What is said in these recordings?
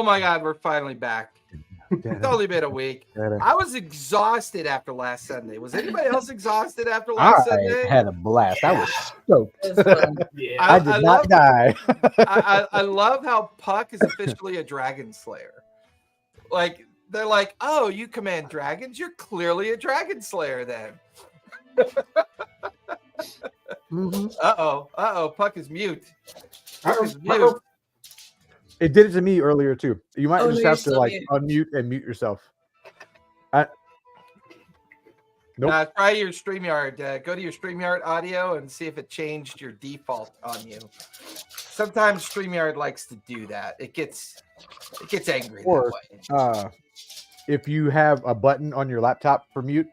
Oh my God, we're finally back. It's only been a week. I was exhausted after last Sunday. Was anybody else exhausted after last Sunday? I had a blast. I was stoked. Yeah. I did not die. I love how Puck is officially a dragon slayer. Like, they're like, oh, you command dragons? You're clearly a dragon slayer then. Uh-oh, Puck is mute. Puck is mute. It did it to me earlier too. You might just have to like mute. unmute and mute yourself. Nope. Try your StreamYard. Go to your StreamYard audio and see if it changed your default on you. Sometimes StreamYard likes to do that. It gets angry Or that way. If you have a button on your laptop for mute,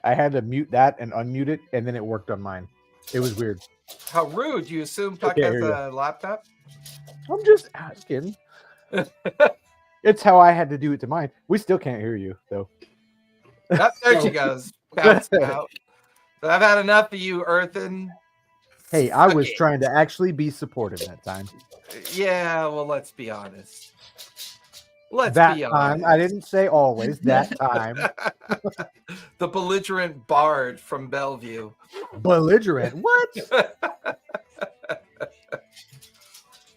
I had to mute that and unmute it, and then it worked on mine. It was weird. How rude! You assume Puck Okay, has here you a laptop? I'm just asking. It's how I had to do it to mine. We still can't hear you, though. There she goes. Bouncing out. So I've had enough of you, Earthen. Hey, I was trying to actually be supportive that time. Yeah, well, let's be honest. Let's That be time, honest. I didn't say always. That time, The belligerent bard from Bellevue. belligerent. What?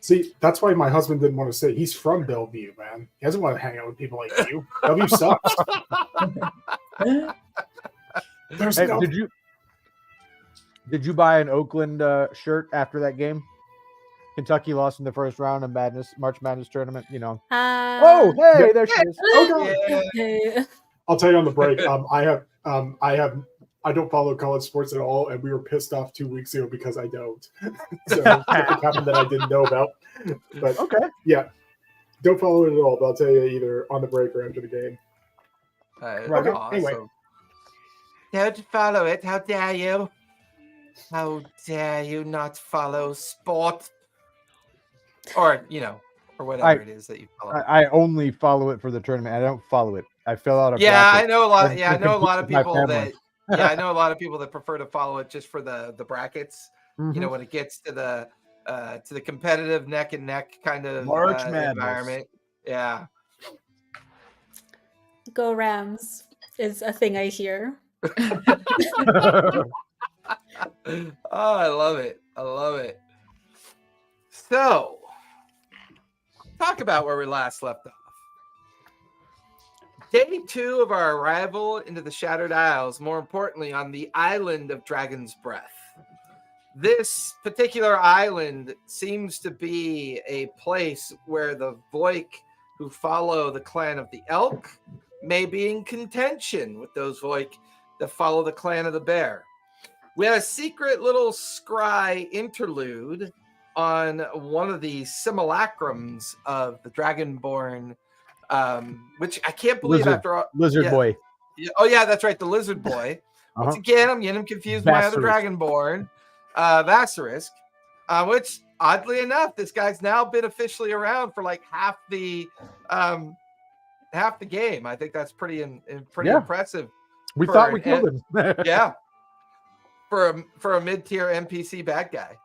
See, that's why my husband didn't want to say he's from Bellevue, man. He doesn't want to hang out with people like you. Bellevue sucks. There's Hey, no. did you buy an Oakland shirt after that game? Kentucky lost in the first round of March Madness tournament. You know. Oh, hey, there she is. Oh, God. Yeah. I'll tell you on the break. I don't follow college sports at all, and we were pissed off 2 weeks ago because I don't. So something happened that I didn't know about. But Okay. yeah, don't follow it at all. But I'll tell you either on the break or after the game. Right. Awesome. Anyway. Don't follow it. How dare you? How dare you not follow sport? Or, or whatever it is that you follow. I only follow it for the tournament. I don't follow it. I fill out a Yeah, bracket. I know a lot. and- Yeah, I and know a lot of compete with my people family. that. Yeah, I know a lot of people that prefer to follow it just for the brackets. Mhm. When it gets to the competitive neck and neck kind of March Madness. environment. Yeah. Go Rams is a thing I hear. Oh, I love it. I love it. So, talk about where we last left off. Day 2 of our arrival into the Shattered Isles, more importantly, on the island of Dragon's Breath. This particular island seems to be a place where the Voik who follow the clan of the Elk may be in contention with those Voik that follow the clan of the Bear. We had a secret little scry interlude on one of the simulacrums of the Dragonborn, which I can't believe after all. Lizard yeah. boy. Yeah, oh, yeah, that's right. The Lizard Boy. Once again, I'm getting him confused with my other Dragonborn, Vassarisk, which, oddly enough, this guy's now been officially around for like half the game. I think that's pretty impressive. We thought we killed him. Yeah. For a mid-tier NPC bad guy.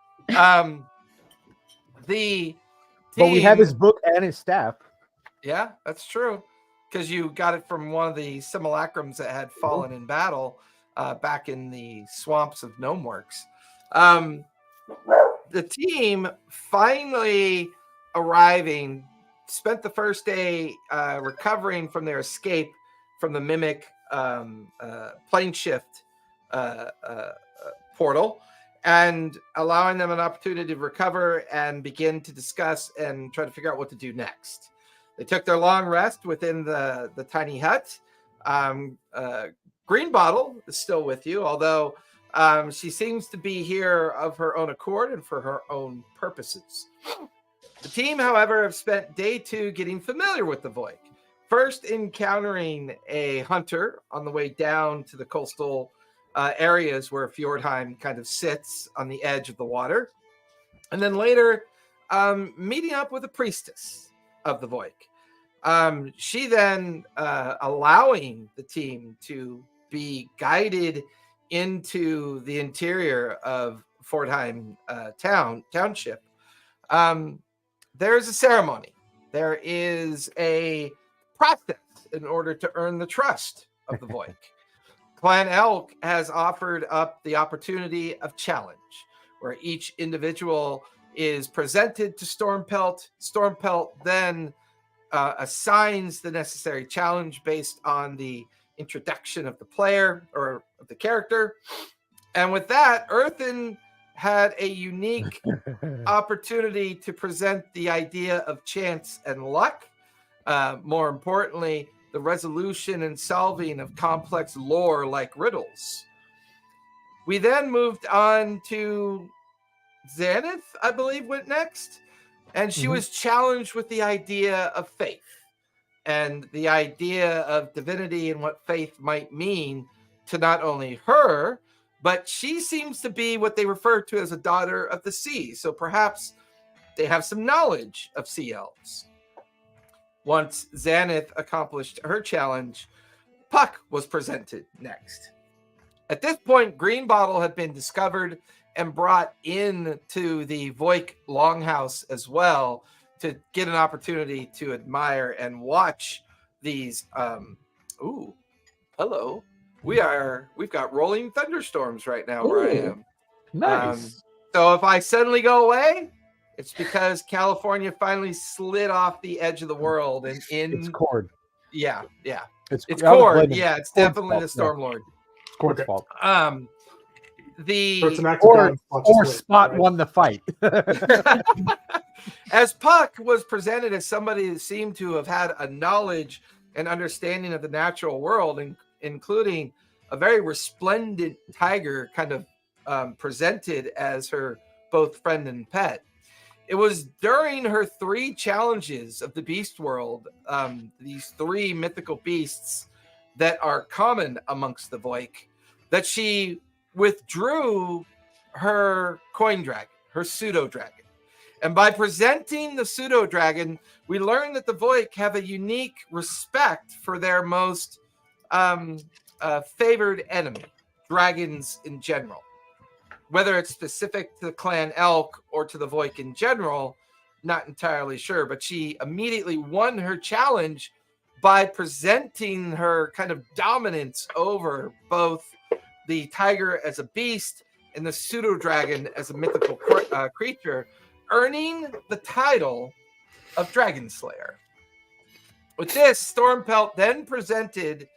The But we have team- his book and his staff. Yeah, that's true. Because you got it from one of the simulacrums that had fallen in battle back in the swamps of Gnomeworks. The team finally arriving spent the first day recovering from their escape from the Mimic plane shift portal and allowing them an opportunity to recover and begin to discuss and try to figure out what to do next. They took their long rest within the tiny hut. Green Bottle is still with you, although she seems to be here of her own accord and for her own purposes. The team, however, have spent day 2 getting familiar with the Voik. First, encountering a hunter on the way down to the coastal areas where Fjordheim kind of sits on the edge of the water. And then later, meeting up with a priestess of the Voik. She then allowing the team to be guided into the interior of Fjordheim township. There's a ceremony there is a process in order to earn the trust of the Voik. Clan Elk has offered up the opportunity of challenge, where each individual is presented to Stormpelt. Stormpelt then assigns the necessary challenge based on the introduction of the player or of the character. And with that, Earthen had a unique opportunity to present the idea of chance and luck. More importantly, the resolution and solving of complex lore like riddles. We then moved on to Xaneth, I believe, went next. And she was challenged with the idea of faith and the idea of divinity and what faith might mean to not only her, but she seems to be what they refer to as a daughter of the sea. So perhaps they have some knowledge of sea elves. Once Xaneth accomplished her challenge, Puck was presented next. At this point, Greenbottle had been discovered and brought into the Voik Longhouse as well to get an opportunity to admire and watch these. Hello. We've got rolling thunderstorms right now where I am. Nice. So if I suddenly go away, it's because California finally slid off the edge of the world and It's Cord. Yeah. It's Cord. Yeah, it's definitely the Stormlord. It's Cord's fault. So it's an act of God, Or split, Spot right? won the fight. as Puck was presented as somebody that seemed to have had a knowledge and understanding of the natural world, including a very resplendent tiger kind of presented as her both friend and pet. It was during her 3 challenges of the beast world, these 3 mythical beasts that are common amongst the Voik, that she withdrew her coin dragon, her pseudo dragon. And by presenting the pseudo dragon, we learn that the Voik have a unique respect for their most favored enemy, dragons in general. Whether it's specific to the Clan Elk or to the Voik in general, not entirely sure. But she immediately won her challenge by presenting her kind of dominance over both the tiger as a beast and the pseudo dragon as a mythical creature, earning the title of Dragon Slayer. With this, Stormpelt then presented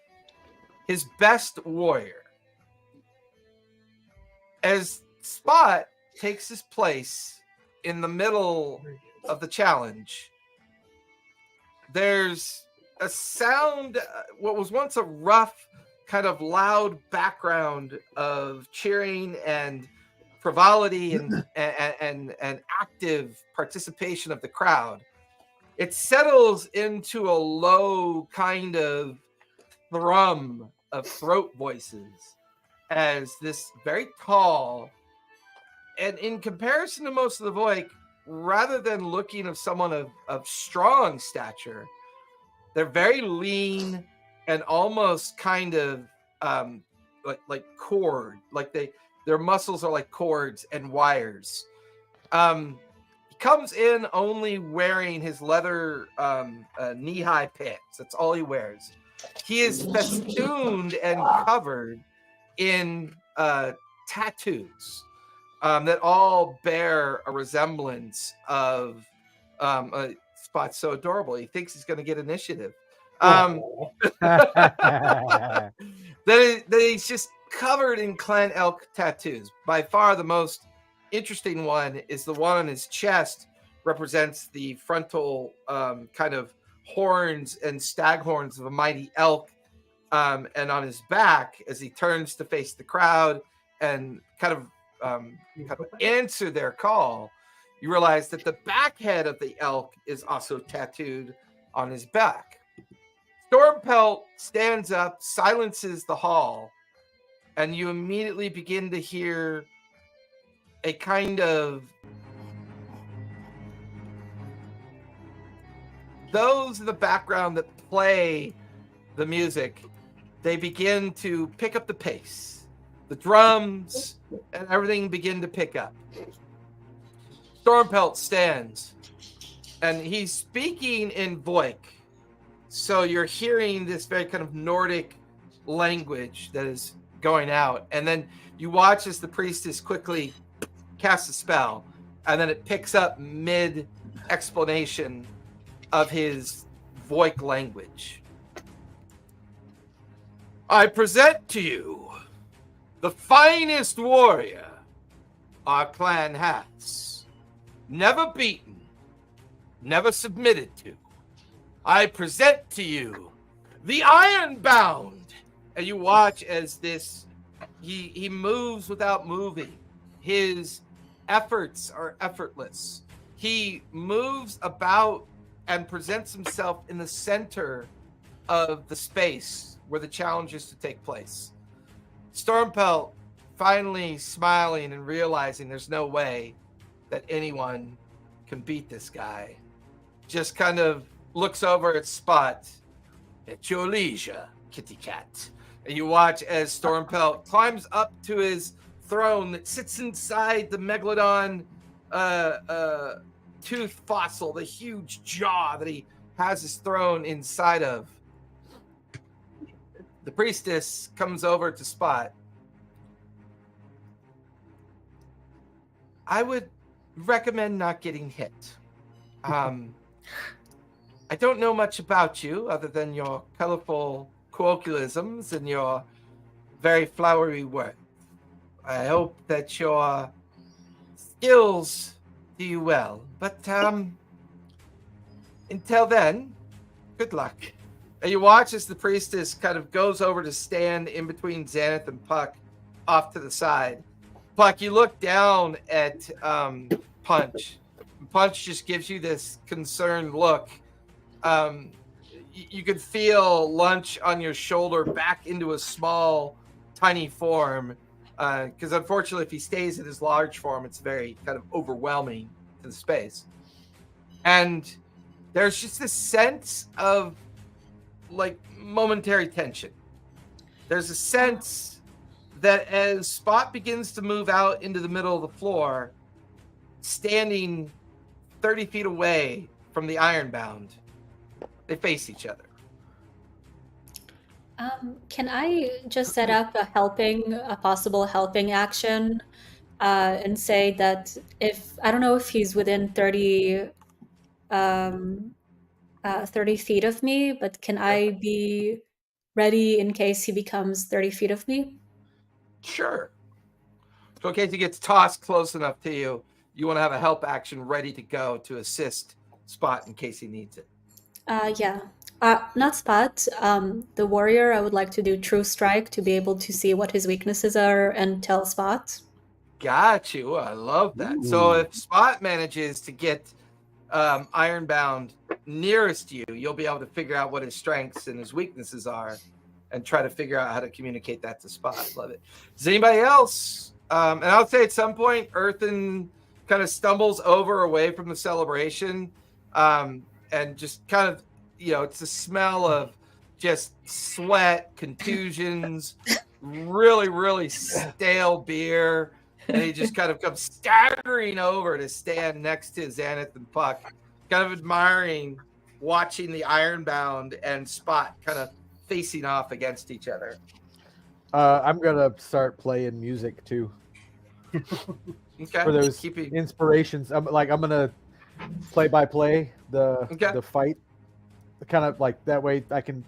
his best warrior. As Spot takes his place in the middle of the challenge, there's a sound, what was once a rough, kind of loud background of cheering and frivolity and active participation of the crowd. It settles into a low kind of thrum of throat voices as this very tall, and in comparison to most of the Voik, rather than looking of someone of strong stature, they're very lean and almost kind of like cord, like their muscles are like cords and wires. He comes in only wearing his leather knee-high pants. That's all he wears. He is festooned and covered in tattoos that all bear a resemblance of Spot's so adorable. He thinks he's going to get initiative. That he's just covered in Clan Elk tattoos. By far the most interesting one is the one on his chest, represents the frontal kind of horns and stag horns of a mighty elk. And on his back, as he turns to face the crowd and kind of answer their call, you realize that the back head of the elk is also tattooed on his back. Stormpelt stands up, silences the hall, and you immediately begin to hear a kind of... Those in the background that play the music, they begin to pick up the pace. The drums and everything begin to pick up. Stormpelt stands and he's speaking in Voik. So you're hearing this very kind of Nordic language that is going out. And then you watch as the priestess quickly casts a spell, and then it picks up mid-explanation of his Voik language. I present to you the finest warrior our clan has. Never beaten, never submitted to. I present to you the Ironbound. And you watch as this, he moves without moving. His efforts are effortless. He moves about and presents himself in the center of the space where the challenge is to take place. Stormpelt finally smiling and realizing there's no way that anyone can beat this guy. Just kind of looks over at Spot. At your leisure, kitty cat. And you watch as Stormpelt climbs up to his throne that sits inside the Megalodon tooth fossil, the huge jaw that he has his throne inside of. The priestess comes over to Spot. I would recommend not getting hit. I don't know much about you other than your colorful colloquialisms and your very flowery work. I hope that your skills do you well. But until then, good luck. And you watch as the priestess kind of goes over to stand in between Xanath and Puck off to the side. Puck, you look down at Punch. Punch just gives you this concerned look. You could feel Lunch on your shoulder back into a small, tiny form. Because unfortunately, if he stays in his large form, it's very kind of overwhelming to the space. And there's just this sense of like momentary tension. There's a sense that as Spot begins to move out into the middle of the floor, standing 30 feet away from the Ironbound, they face each other. Can I just set up a possible helping action, and say that if, I don't know if he's within 30 feet of me, but can I be ready in case he becomes 30 feet of me? Sure. So in case he gets tossed close enough to you, you want to have a help action ready to go to assist Spot in case he needs it. Yeah. Not Spot. The warrior, I would like to do True Strike to be able to see what his weaknesses are and tell Spot. Got you. I love that. Ooh. So if Spot manages to get Ironbound nearest you, you'll be able to figure out what his strengths and his weaknesses are and try to figure out how to communicate that to Spot. Love it. Does anybody else? And I'll say at some point, Earthen kind of stumbles away from the celebration, and just kind of, it's the smell of just sweat, contusions, really, really stale beer. And he just kind of comes staggering over to stand next to Xanath and Puck, kind of admiring, watching the Ironbound and Spot kind of facing off against each other. I'm going to start playing music too. Okay. For those inspirations. I'm going to play the fight. Kind of like that way I can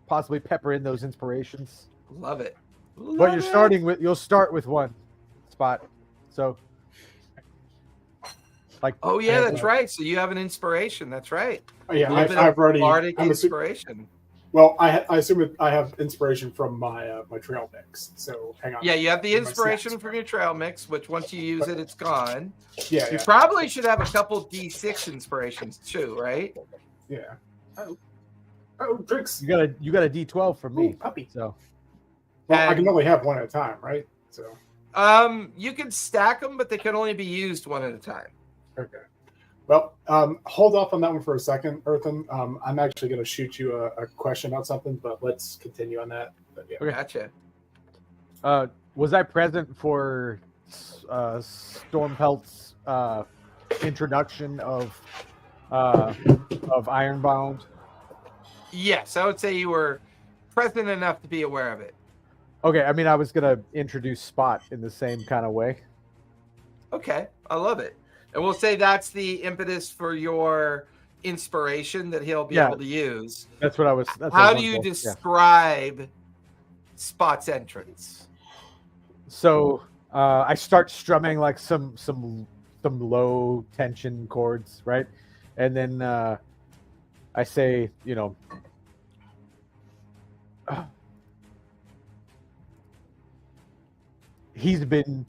possibly pepper in those inspirations. Love it. But you'll start with one Spot. So like, oh yeah, that's right. So you have an inspiration. That's right. Oh, yeah, I've already Bardic inspiration. Well, I assume I have inspiration from my my trail mix. So hang on. Yeah, you have the inspiration from your trail mix, which once you use it's gone. Yeah. You probably should have a couple D6 inspirations too, right? Yeah. Oh, drinks. You got a D12 from me. Ooh, puppy. So I can only have one at a time, right? So you can stack them, but they can only be used one at a time. Okay. Well, hold off on that one for a second, Earthen. I'm actually going to shoot you a question about something, but let's continue on that. But, yeah. Okay. Gotcha. Was I present for Stormpelt's introduction of of Ironbound? Yes, I would say you were present enough to be aware of it. Okay, I mean, I was gonna introduce Spot in the same kind of way. Okay, I love it. And we'll say that's the impetus for your inspiration that he'll be able to use. That's what I was. How do you describe Spot's entrance? So I start strumming like some low tension chords, right? And then I say, you know, he's been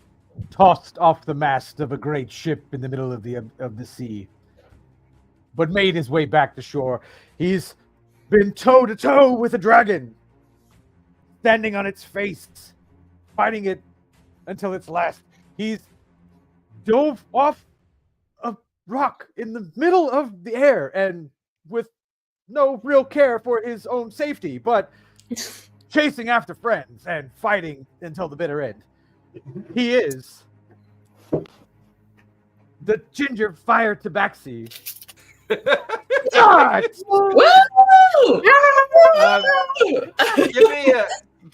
tossed off the mast of a great ship in the middle of the sea, but made his way back to shore. He's been toe to toe with a dragon, standing on its face, fighting it until its last. He's dove off a rock in the middle of the air and with no real care for his own safety, but chasing after friends and fighting until the bitter end. He is the ginger fire tabaxi. God!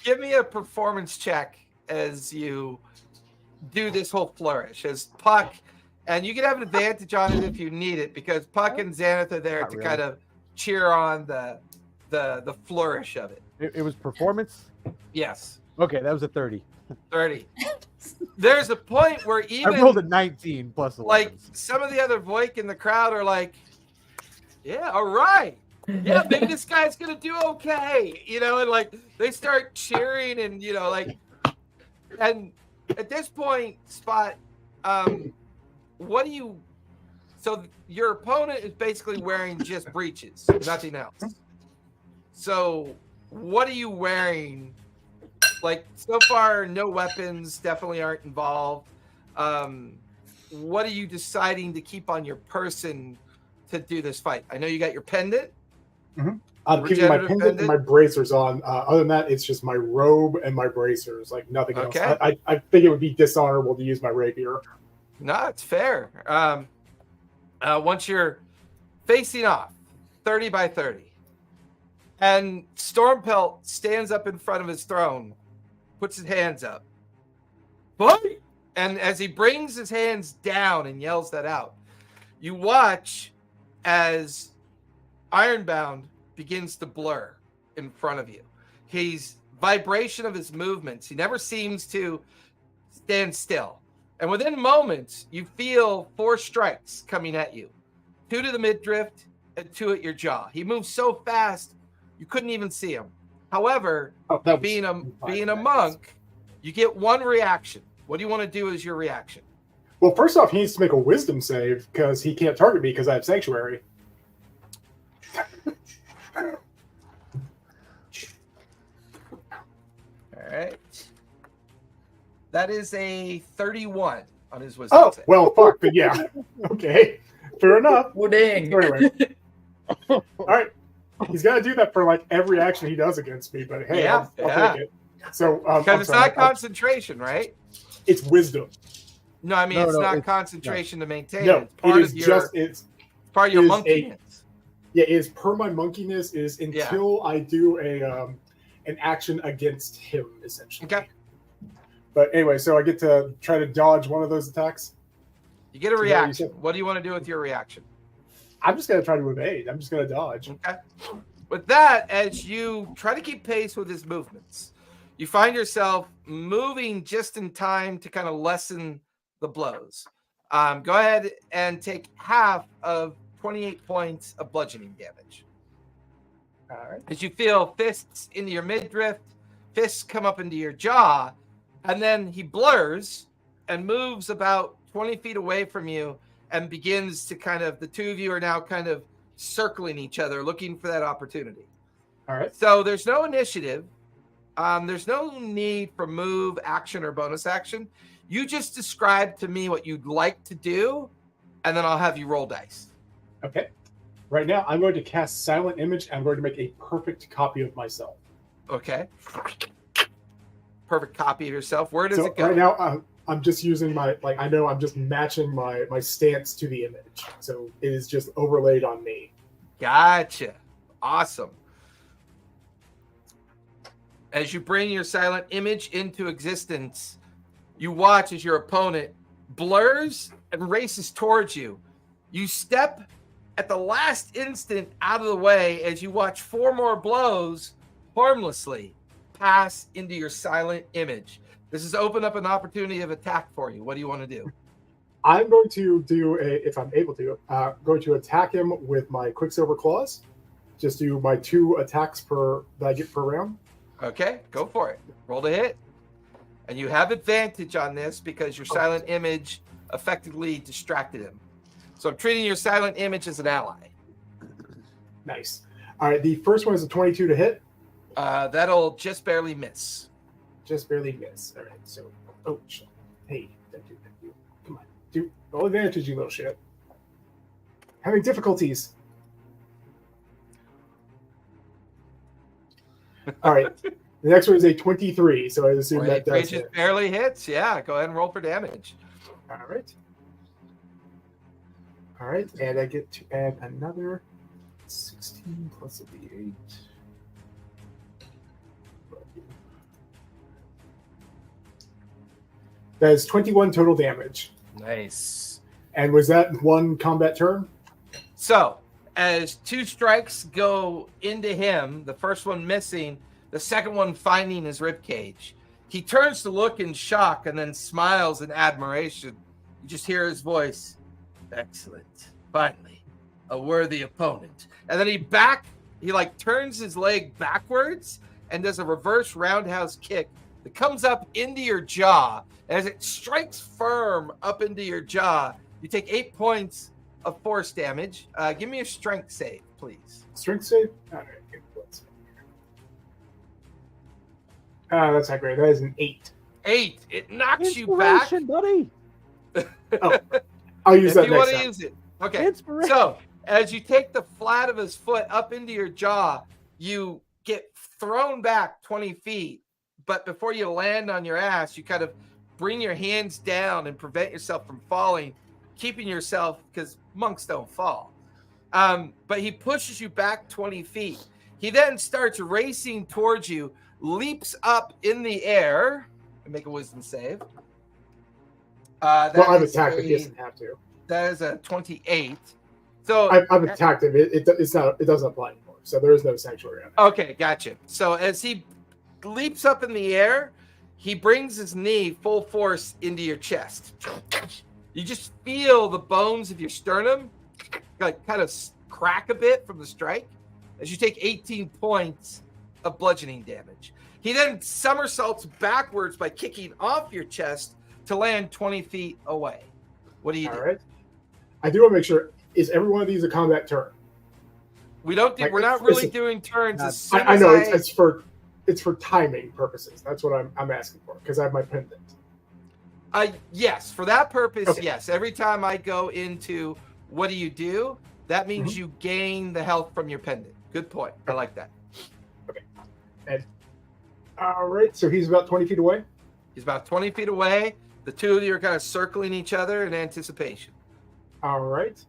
Give me a performance check as you do this whole flourish. As Puck, and you can have an advantage on it if you need it, because Puck and Xanath are there to kind of cheer on the flourish of it. It was performance? Yes. Okay, that was a 30. 30. There's a point where even I rolled a 19 plus 11. Like some of the other Voik in the crowd are like, yeah, all right. Yeah, maybe this guy's gonna do okay. You know, and like they start cheering and like, and at this point, Spot, what do you, so your opponent is basically wearing just breeches, nothing else. So what are you wearing? Like, so far, no weapons definitely aren't involved. What are you deciding to keep on your person to do this fight? I know you got your pendant. Mm-hmm. I'm keeping my pendant and my bracers on. Other than that, it's just my robe and my bracers, like nothing else. I think it would be dishonorable to use my rapier. No, it's fair. Once you're facing off, 30 by 30, and Stormpelt stands up in front of his throne, puts his hands up. Fight! And as he brings his hands down and yells that out, you watch as Ironbound begins to blur in front of you. His vibration of his movements, he never seems to stand still. And within moments, you feel 4 strikes coming at you. 2 to the midriff and 2 at your jaw. He moves so fast, you couldn't even see him. However, being a monk, you get 1 reaction. What do you want to do as your reaction? Well, first off, he needs to make a wisdom save because he can't target me because I have sanctuary. All right. That is a 31 on his wisdom save. Well, fuck, but yeah. Okay. Fair enough. Oh, dang. Anyway. All right. He's got to do that for like every action he does against me, but hey, I'll take it. So, because it's not concentration, right? It's wisdom. No, I mean it's not concentration to maintain. No, it's part it is of your, just it's part of your monkiness. It is per my monkiness is until I do an action against him, essentially. Okay. But anyway, so I get to try to dodge one of those attacks. You get a reaction. What do you want to do with your reaction? I'm just going to try to evade. I'm just going to dodge. Okay. With that, as you try to keep pace with his movements, you find yourself moving just in time to kind of lessen the blows. Go ahead and take half of 28 points of bludgeoning damage. All right. As you feel fists into your midriff, fists come up into your jaw, and then he blurs and moves about 20 feet away from you and begins to kind of, the 2 of you are now kind of circling each other, looking for that opportunity. All right. So there's no initiative. There's no need for move, action, or bonus action. You just describe to me what you'd like to do, and then I'll have you roll dice. Okay. Right now, I'm going to cast Silent Image, and I'm going to make a perfect copy of myself. Okay. Perfect copy of yourself. Where does it go? Right now, I'm just using my I know I'm just matching my stance to the image, so it is just overlaid on me. Gotcha. Awesome. As you bring your silent image into existence, you watch as your opponent blurs and races towards you. You step at the last instant out of the way as you watch 4 more blows harmlessly pass into your silent image. This has opened up an opportunity of attack for you. What do you want to do? I'm going to do if I'm able to, going to attack him with my Quicksilver Claws. Just do my 2 attacks that I get per round. Okay, go for it. Roll to hit. And you have advantage on this because your silent image effectively distracted him. So I'm treating your silent image as an ally. Nice. All right, the first one is a 22 to hit. That'll just barely miss. Just barely miss. All right, so, hey, thank you. Come on, do all advantage, you little shit. Having difficulties. All right, the next one is a 23, so I assume that does just barely hits. Yeah, go ahead and roll for damage. All right, and I get to add another 16 plus a d8. That is 21 total damage. Nice. And was that 1 combat turn? So, as 2 strikes go into him, the first one missing, the second one finding his ribcage, he turns to look in shock and then smiles in admiration. You just hear his voice. Excellent. Finally, a worthy opponent. And then he turns his leg backwards and does a reverse roundhouse kick that comes up into your jaw. As it strikes firm up into your jaw, you take 8 points of force damage. Give me a strength save, please. Strength save? All right. That's not great. That is an 8. 8. It knocks you back. Buddy. I'll use that if you next want to time. use it. Okay. So, as you take the flat of his foot up into your jaw, you get thrown back 20 feet. But before you land on your ass, you kind of bring your hands down and prevent yourself from falling, keeping yourself, because monks don't fall. But he pushes you back 20 feet. He then starts racing towards you, leaps up in the air, and make a wisdom save. I've attacked him. He doesn't have to. That is a 28. So I've attacked him. It doesn't apply anymore. So there is no sanctuary on it. Okay, gotcha. So as he leaps up in the air, he brings his knee full force into your chest. You just feel the bones of your sternum kind of crack a bit from the strike as you take 18 points of bludgeoning damage. He then somersaults backwards by kicking off your chest to land 20 feet away. What do you do? All right. I do want to make sure, is every one of these a combat turn? We're not really doing turns. I know it's for timing purposes. That's what I'm asking for, because I have my pendant. Yes, for that purpose, okay. Yes. Every time I go into what do you do, that means you gain the health from your pendant. Good point. I like that. Okay. And all right, so he's about 20 feet away? He's about 20 feet away. The two of you are kind of circling each other in anticipation. All right.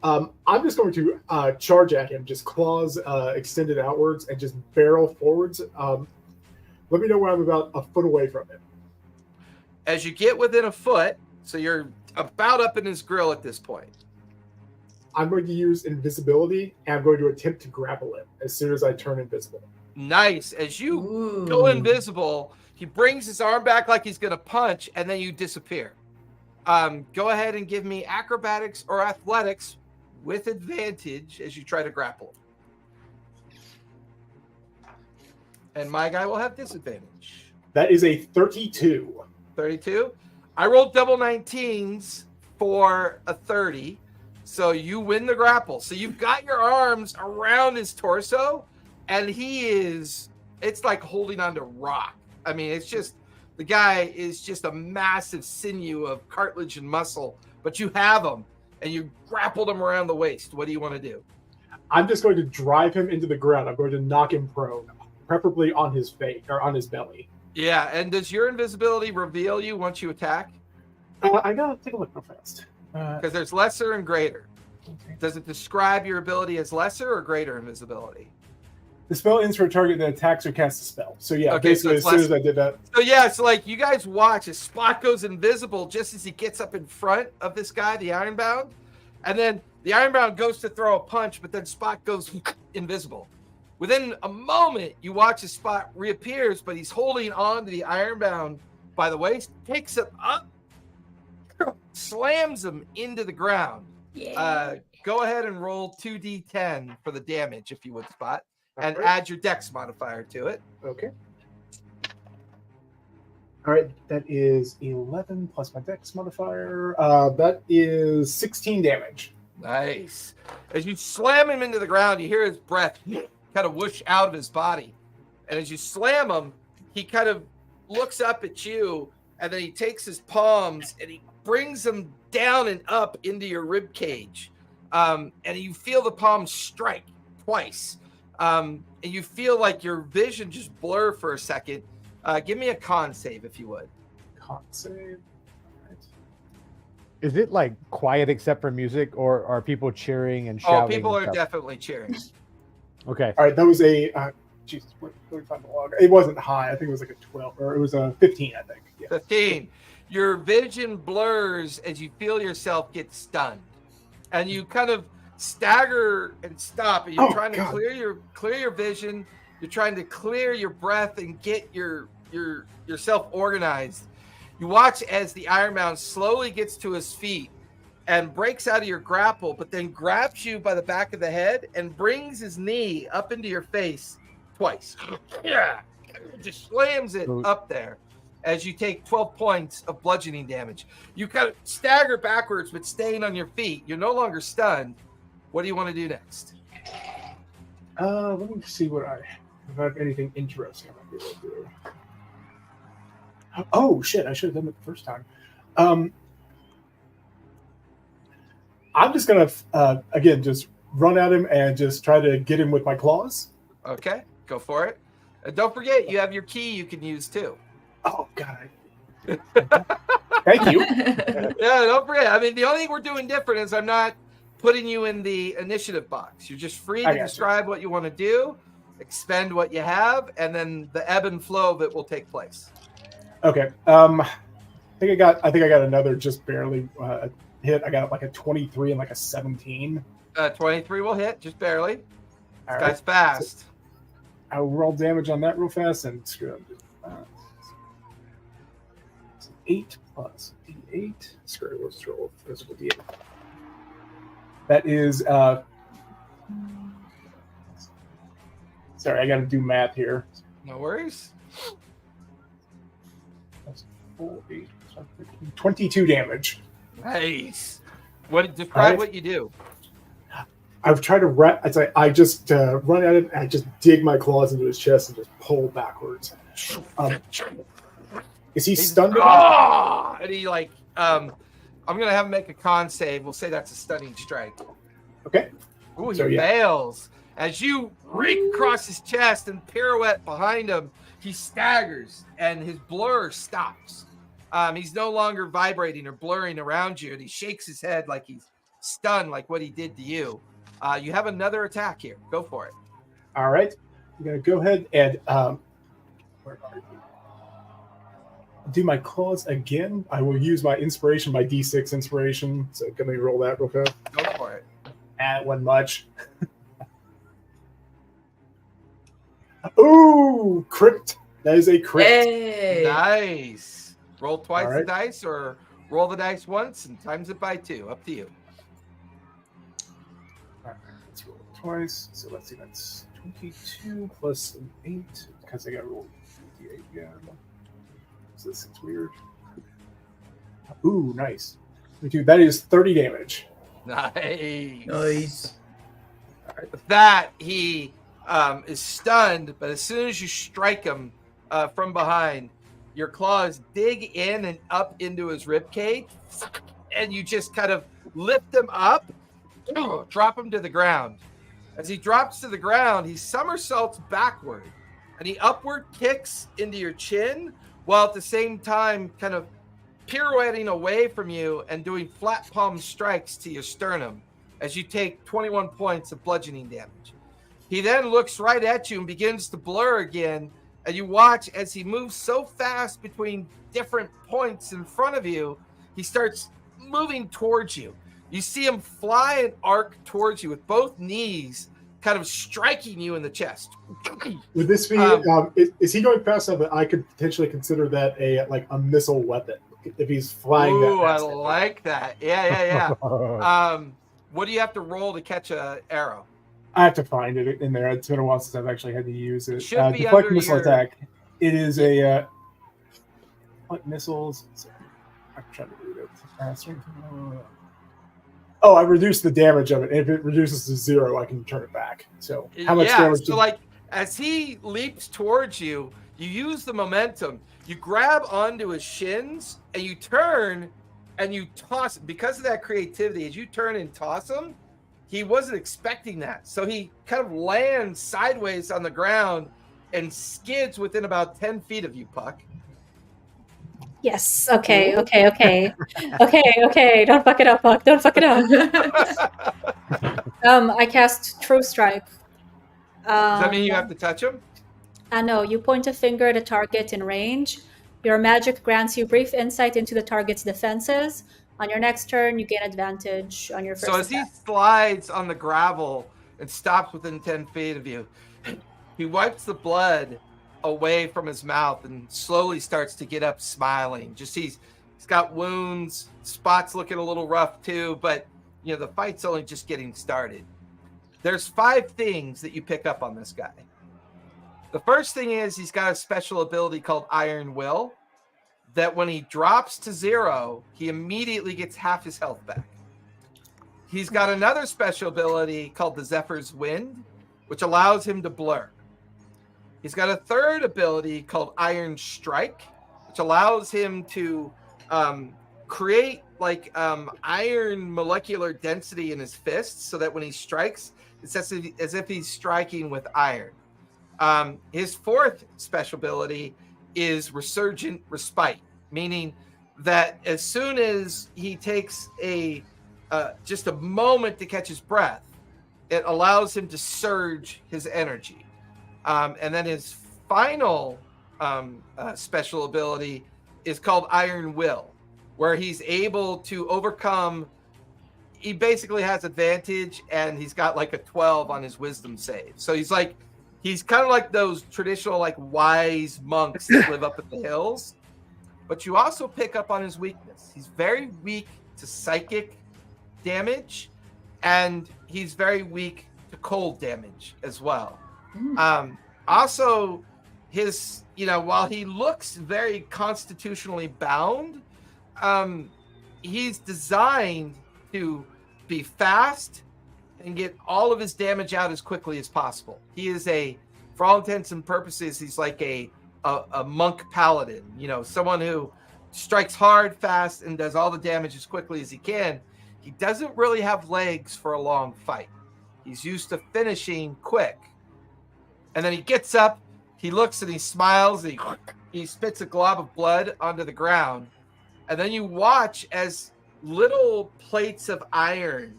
I'm just going to charge at him, just claws extended outwards and just barrel forwards. Let me know when I'm about a foot away from him. As you get within a foot, so you're about up in his grill at this point. I'm going to use invisibility, and I'm going to attempt to grapple him as soon as I turn invisible. Nice. As you go invisible, he brings his arm back like he's going to punch, and then you disappear. Go ahead and give me acrobatics or athletics with advantage as you try to grapple. And my guy will have disadvantage. That is a 32. 32. I rolled double 19s for a 30. So you win the grapple. So you've got your arms around his torso, and it's like holding onto rock. I mean, it's just, the guy is just a massive sinew of cartilage and muscle, but you have him, and you grappled him around the waist. What do you want to do? I'm just going to drive him into the ground. I'm going to knock him prone, preferably on his face or on his belly. Yeah, and does your invisibility reveal you once you attack? I gotta take a look real fast. Because there's lesser and greater. Does it describe your ability as lesser or greater invisibility? The spell ends for a target that attacks or casts a spell. So yeah, Okay, so basically it's as soon less- as I did that. So yeah, so like you guys watch as Spot goes invisible just as he gets up in front of this guy, the Ironbound, and then the Ironbound goes to throw a punch, but then Spot goes invisible. Within a moment, you watch as Spot reappears, but he's holding on to the Ironbound by the waist, picks him up, slams him into the ground. Yeah. Go ahead and roll 2d10 for the damage, if you would, Spot, and Alright. add your Dex modifier to it. Okay. All right, that is 11 plus my Dex modifier. That is 16 damage. Nice. As you slam him into the ground, you hear his breath kind of whoosh out of his body. And as you slam him, he kind of looks up at you, and then he takes his palms and he brings them down and up into your rib cage. And you feel the palms strike twice. And you feel like your vision just blur for a second. Give me a con save, if you would. Con save. Is it like quiet except for music, or are people cheering and shouting? Oh, people and are stuff? definitely cheering. Okay. All right, that was a Jesus. Where do we find the log? It wasn't high. I think it was like a 12, or it was a 15. I think. Yeah. 15. Your vision blurs as you feel yourself get stunned, and you kind of stagger and stop. And you're trying to clear your vision. You're trying to clear your breath and get yourself organized. You watch as the Ironbound slowly gets to his feet and breaks out of your grapple, but then grabs you by the back of the head and brings his knee up into your face twice. Yeah, just slams it up there as you take 12 points of bludgeoning damage. You kind of stagger backwards, but staying on your feet. You're no longer stunned. What do you want to do next? Let me see if I have anything interesting I might be able to do. Oh shit! I should have done it the first time. I'm just gonna again just run at him and just try to get him with my claws. Okay, go for it. And don't forget, you have your key you can use too. Oh god! Thank you. Yeah, don't forget. I mean, the only thing we're doing different is I'm not putting you in the initiative box. You're just free to describe what you want to do, expend what you have, and then the ebb and flow of it will take place. Okay. I think I got another just barely hit. I got like a 23 and like a 17. 23 will hit, just barely. All That's fast. So I'll roll damage on that real fast and screw up. 8 plus D8. Screw it. Let's roll physical D8. That is. Sorry, I got to do math here. No worries. 4, 8, 15, 22 damage. Nice. Describe what you do. I've tried to I just run at him and I just dig my claws into his chest and just pull backwards. Is he stunned? And he I'm gonna have him make a con save. We'll say that's a stunning strike. Okay. Ooh, he fails. As you reach across his chest and pirouette behind him, he staggers and his blur stops. He's no longer vibrating or blurring around you, and he shakes his head like he's stunned, like what he did to you. You have another attack here. Go for it. All right. I'm going to go ahead and where are you? Do my claws again. I will use my inspiration, my D6 inspiration. So let me roll that real quick. Go for it. And one much. Ooh, crit. That is a crit. Hey. Nice. Roll twice All right. the dice or roll the dice once and times it by 2. Up to you. All right, let's roll it twice. So let's see, that's 22 plus an 8 because I got to roll D8 again. So this is weird. Ooh, nice. 22. That is 30 damage. Nice. With that, he is stunned, but as soon as you strike him from behind, your claws dig in and up into his rib cage, and you just kind of lift him up, drop him to the ground. As he drops to the ground, he somersaults backward and he upward kicks into your chin while at the same time kind of pirouetting away from you and doing flat palm strikes to your sternum as you take 21 points of bludgeoning damage. He then looks right at you and begins to blur again, and you watch as he moves so fast between different points in front of you, he starts moving towards you. You see him fly and arc towards you with both knees kind of striking you in the chest. Would this be, is he going fast enough that I could potentially consider that a missile weapon if he's flying that fast? I like that. Yeah. What do you have to roll to catch an arrow? I have to find it in there. It's been a while since I've actually had to use it. Should be deflect under missile your... attack. It is a missiles. I'm trying to read it. Oh, I reduced the damage of it. If it reduces to 0, I can turn it back. So how much damage? So like as he leaps towards you, you use the momentum. You grab onto his shins and you turn and you toss. Because of that creativity, as you turn and toss him, he wasn't expecting that. So he kind of lands sideways on the ground and skids within about 10 feet of you, Puck. Yes. Okay. Don't fuck it up, Puck. Don't fuck it up. I cast True Strike. Does that mean you have to touch him? No. You point a finger at a target in range. Your magic grants you brief insight into the target's defenses. On your next turn, you gain advantage on your first So as he slides on the gravel and stops within 10 feet of you, he wipes the blood away from his mouth and slowly starts to get up smiling. Just he's got wounds, spots looking a little rough too, but the fight's only just getting started. There's 5 things that you pick up on this guy. The first thing is he's got a special ability called Iron Will that when he drops to 0, he immediately gets half his health back. He's got another special ability called the Zephyr's Wind, which allows him to blur. He's got a third ability called Iron Strike, which allows him to create iron molecular density in his fists so that when he strikes, it's as if he's striking with iron. His fourth special ability is Resurgent Respite, meaning that as soon as he takes just a moment to catch his breath, it allows him to surge his energy. And then his final special ability is called Iron Will, where he's able to overcome. He basically has advantage, and he's got like a 12 on his wisdom save. So he's kind of like those traditional wise monks that live up at the hills. But you also pick up on his weakness. He's very weak to psychic damage, and he's very weak to cold damage as well. Also, his, while he looks very constitutionally bound, he's designed to be fast and get all of his damage out as quickly as possible. He is for all intents and purposes, he's like a monk paladin, someone who strikes hard, fast, and does all the damage as quickly as he can. He doesn't really have legs for a long fight. He's used to finishing quick. And then he gets up, he looks and he smiles, and he spits a glob of blood onto the ground. And then you watch as little plates of iron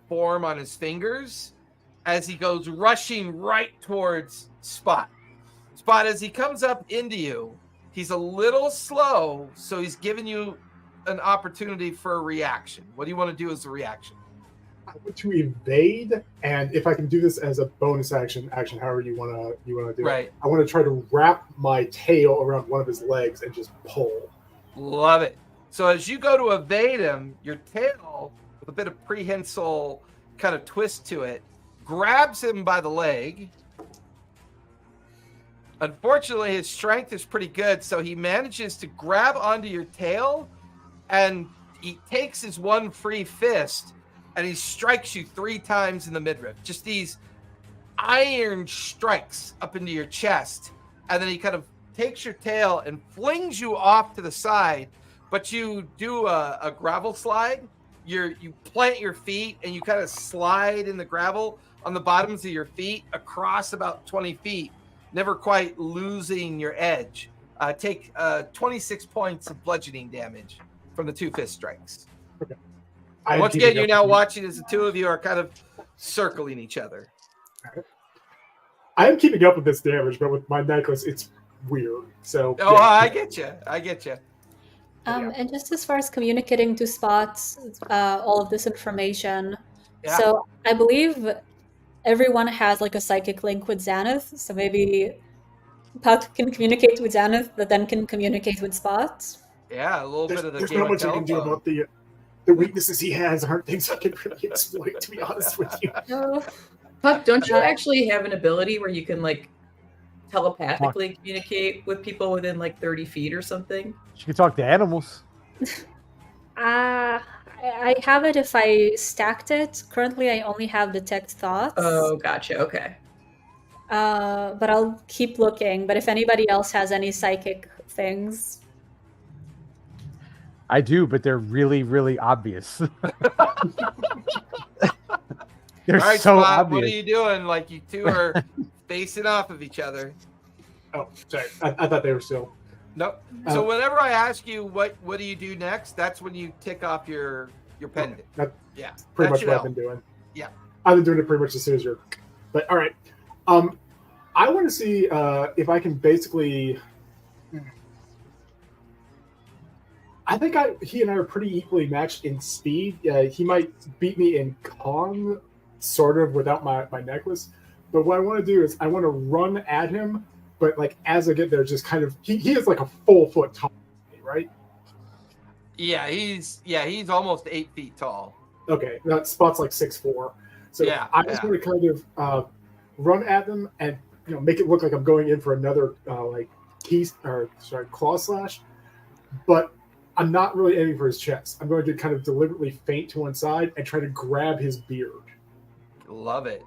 form on his fingers as he goes rushing right towards Spot. Spot, as he comes up into you, he's a little slow, so he's giving you an opportunity for a reaction. What do you want to do as a reaction? I want to evade, and if I can do this as a bonus action, however you want to do it, I want to try to wrap my tail around one of his legs and just pull. Love it. So as you go to evade him, your tail, with a bit of prehensile kind of twist to it, grabs him by the leg. Unfortunately, his strength is pretty good, so he manages to grab onto your tail, and he takes his one free fist, and he strikes you 3 times in the midriff. Just these iron strikes up into your chest, and then he kind of takes your tail and flings you off to the side, but you do a gravel slide. You plant your feet, and you kind of slide in the gravel on the bottoms of your feet across about 20 feet. never quite losing your edge. Take 26 points of bludgeoning damage from the 2 fist strikes. Okay. Once again, you're now watching as the two of you are kind of circling each other. I am keeping up with this damage, but with my necklace, it's weird. So. Oh, yeah. I get you. And just as far as communicating to Spots all of this information, so I believe everyone has like a psychic link with Xanath, so maybe Puck can communicate with Xanath, that then can communicate with Spots. Yeah, a little bit of the There's game not much of I can do telephone. about the weaknesses he has aren't things I can really exploit, to be honest with you. No. Puck, don't you actually have an ability where you can like telepathically communicate with people within like 30 feet or something? She can talk to animals. I have it if I stacked it. Currently, I only have detect thoughts. Oh, gotcha. Okay. But I'll keep looking. But if anybody else has any psychic things, I do, but they're really, really obvious. They're All right, so Spot, obvious. what are you doing? Like you two are facing off of each other. Oh, sorry. I thought they were still. Nope. So whenever I ask you what do you do next, that's when you tick off your pendant. That's Yeah. pretty that much should what help. I've been doing. Yeah. I've been doing it pretty much as soon as you're. But all right. I want to see if I can basically. I think he and I are pretty equally matched in speed. He might beat me in con, sort of, without my necklace. But what I want to do is I want to run at him, but like as I get there, just kind of he is like a full foot tall, right? Yeah, he's almost 8 feet tall. Okay, that Spot's like 6'4". So Yeah, I just want to kind of run at them and make it look like I'm going in for another claw slash, but I'm not really aiming for his chest. I'm going to kind of deliberately feint to one side and try to grab his beard. Love it.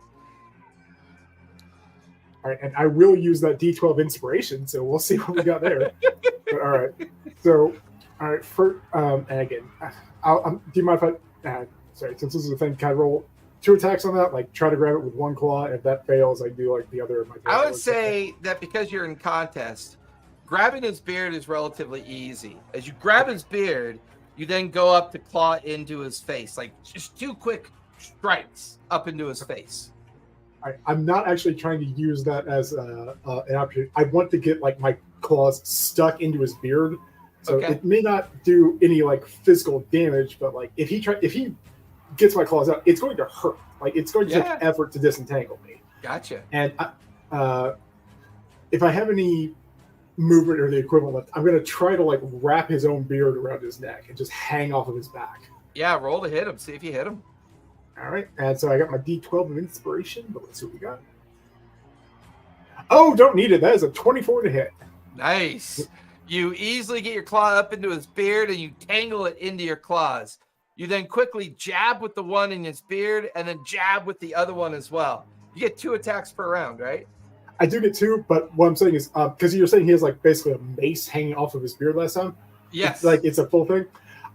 All right, and I will use that D12 inspiration, so we'll see what we got there. But all right, so all right, and again, do you mind if I? Sorry, since this is a thing, can I roll 2 attacks on that? Like try to grab it with 1 claw. If that fails, I do like the other of my. I would say that because you're in contest, grabbing his beard is relatively easy. As you grab his beard, you then go up to claw into his face, like just 2 quick strikes up into his face. I'm not actually trying to use that as an opportunity. I want to get like my claws stuck into his beard, so it may not do any like physical damage, but like if he gets my claws out, it's going to hurt. Like it's going to take effort to disentangle me. Gotcha. And if I have any movement or the equivalent, I'm going to try to like wrap his own beard around his neck and just hang off of his back. Yeah, roll to hit him. See if you hit him. All right, and so I got my D12 of inspiration, but let's see what we got. Oh, don't need it. That is a 24 to hit. Nice. You easily get your claw up into his beard and you tangle it into your claws. You then quickly jab with the one in his beard and then jab with the other one as well. You get 2 attacks per round, right? I do get 2, but what I'm saying is, because you're saying he has like basically a mace hanging off of his beard last time. Yes. It's a full thing.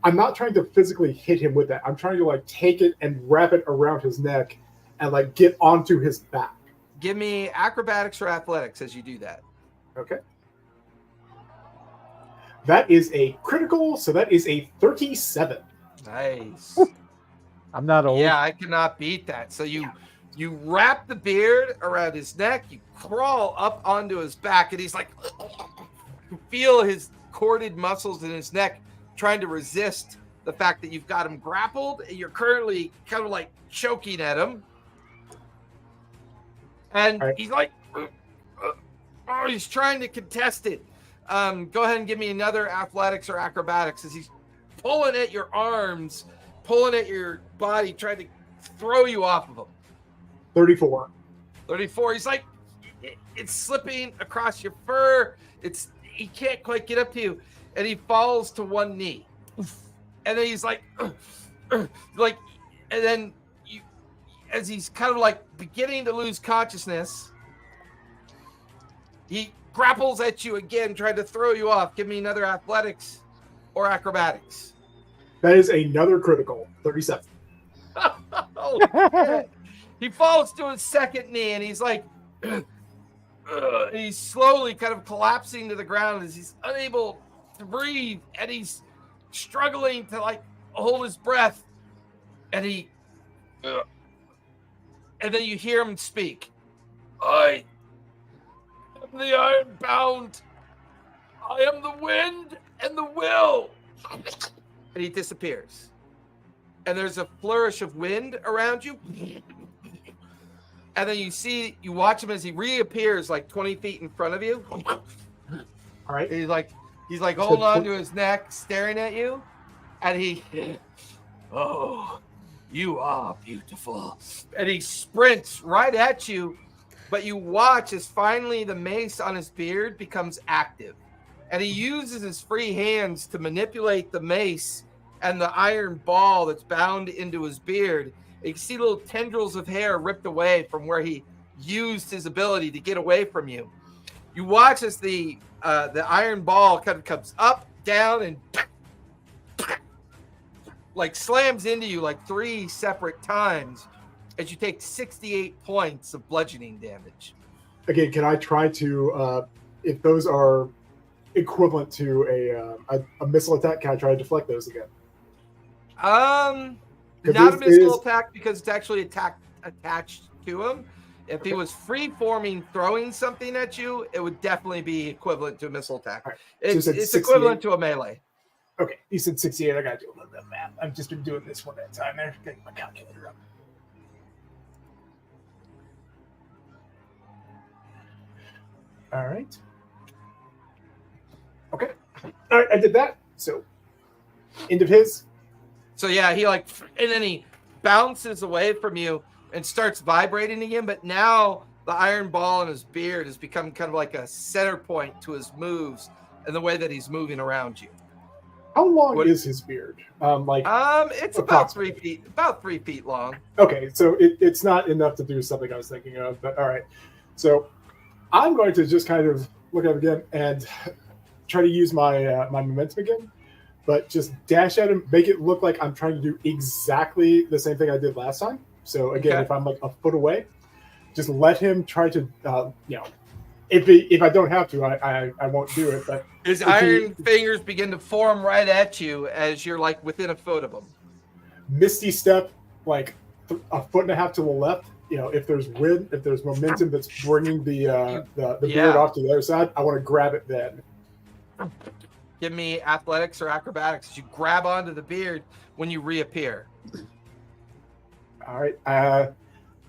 I'm not trying to physically hit him with that. I'm trying to like take it and wrap it around his neck and like get onto his back. Give me acrobatics or athletics as you do that. Okay. That is a critical, so that is a 37. Nice. I'm not old. Yeah, I cannot beat that. So you wrap the beard around his neck, you crawl up onto his back, and he's like, you feel his corded muscles in his neck trying to resist the fact that you've got him grappled, and you're currently kind of like choking at him. And he's like, he's trying to contest it. Go ahead and give me another athletics or acrobatics as he's pulling at your arms, pulling at your body, trying to throw you off of him. 34. 34. He's like, it's slipping across your fur. He can't quite get up to you, and he falls to one knee. And then he's like, and then as he's kind of like beginning to lose consciousness, he grapples at you again, trying to throw you off. Give me another athletics or acrobatics. That is another critical, 37. Oh, he falls to his second knee, and he's like, He's slowly kind of collapsing to the ground as he's unable to breathe, and he's struggling to like hold his breath. And and then you hear him speak. I am the Ironbound. I am the wind and the will. And he disappears. And there's a flourish of wind around you. And then you watch him as he reappears like 20 feet in front of you. All right. He's like holding on to his neck, staring at you. And oh, you are beautiful. And he sprints right at you. But you watch as finally the mace on his beard becomes active. And he uses his free hands to manipulate the mace and the iron ball that's bound into his beard. You can see little tendrils of hair ripped away from where he used his ability to get away from you. You watch as the iron ball kind of comes up, down, and like slams into you like 3 separate times as you take 68 points of bludgeoning damage. Again, can I try to, if those are equivalent to a missile attack, can I try to deflect those again? Not a missile attack because it's actually attached to him. If he was free-forming, throwing something at you, it would definitely be equivalent to a missile attack. Right. It's equivalent to a melee. Okay, you said 68. I got to do a little bit of math. I've just been doing this one at a time there. Getting my calculator up. All right. Okay. All right, I did that. So, end of his. So yeah, and then he bounces away from you and starts vibrating again. But now the iron ball in his beard has become kind of like a center point to his moves and the way that he's moving around you. How long is his beard? It's about 3 feet. About 3 feet long. Okay, so it's not enough to do something I was thinking of. But all right, so I'm going to just kind of look at him again and try to use my my momentum again. But just dash at him, make it look like I'm trying to do exactly the same thing I did last time. So again, if I'm like a foot away, just let him try to, if I don't have to, I won't do it. But his iron fingers begin to form right at you as you're like within a foot of him. Misty step, like a foot and a half to the left. If there's wind, if there's momentum that's bringing the beard off to the other side, I want to grab it then. Give me athletics or acrobatics. You grab onto the beard when you reappear. All right.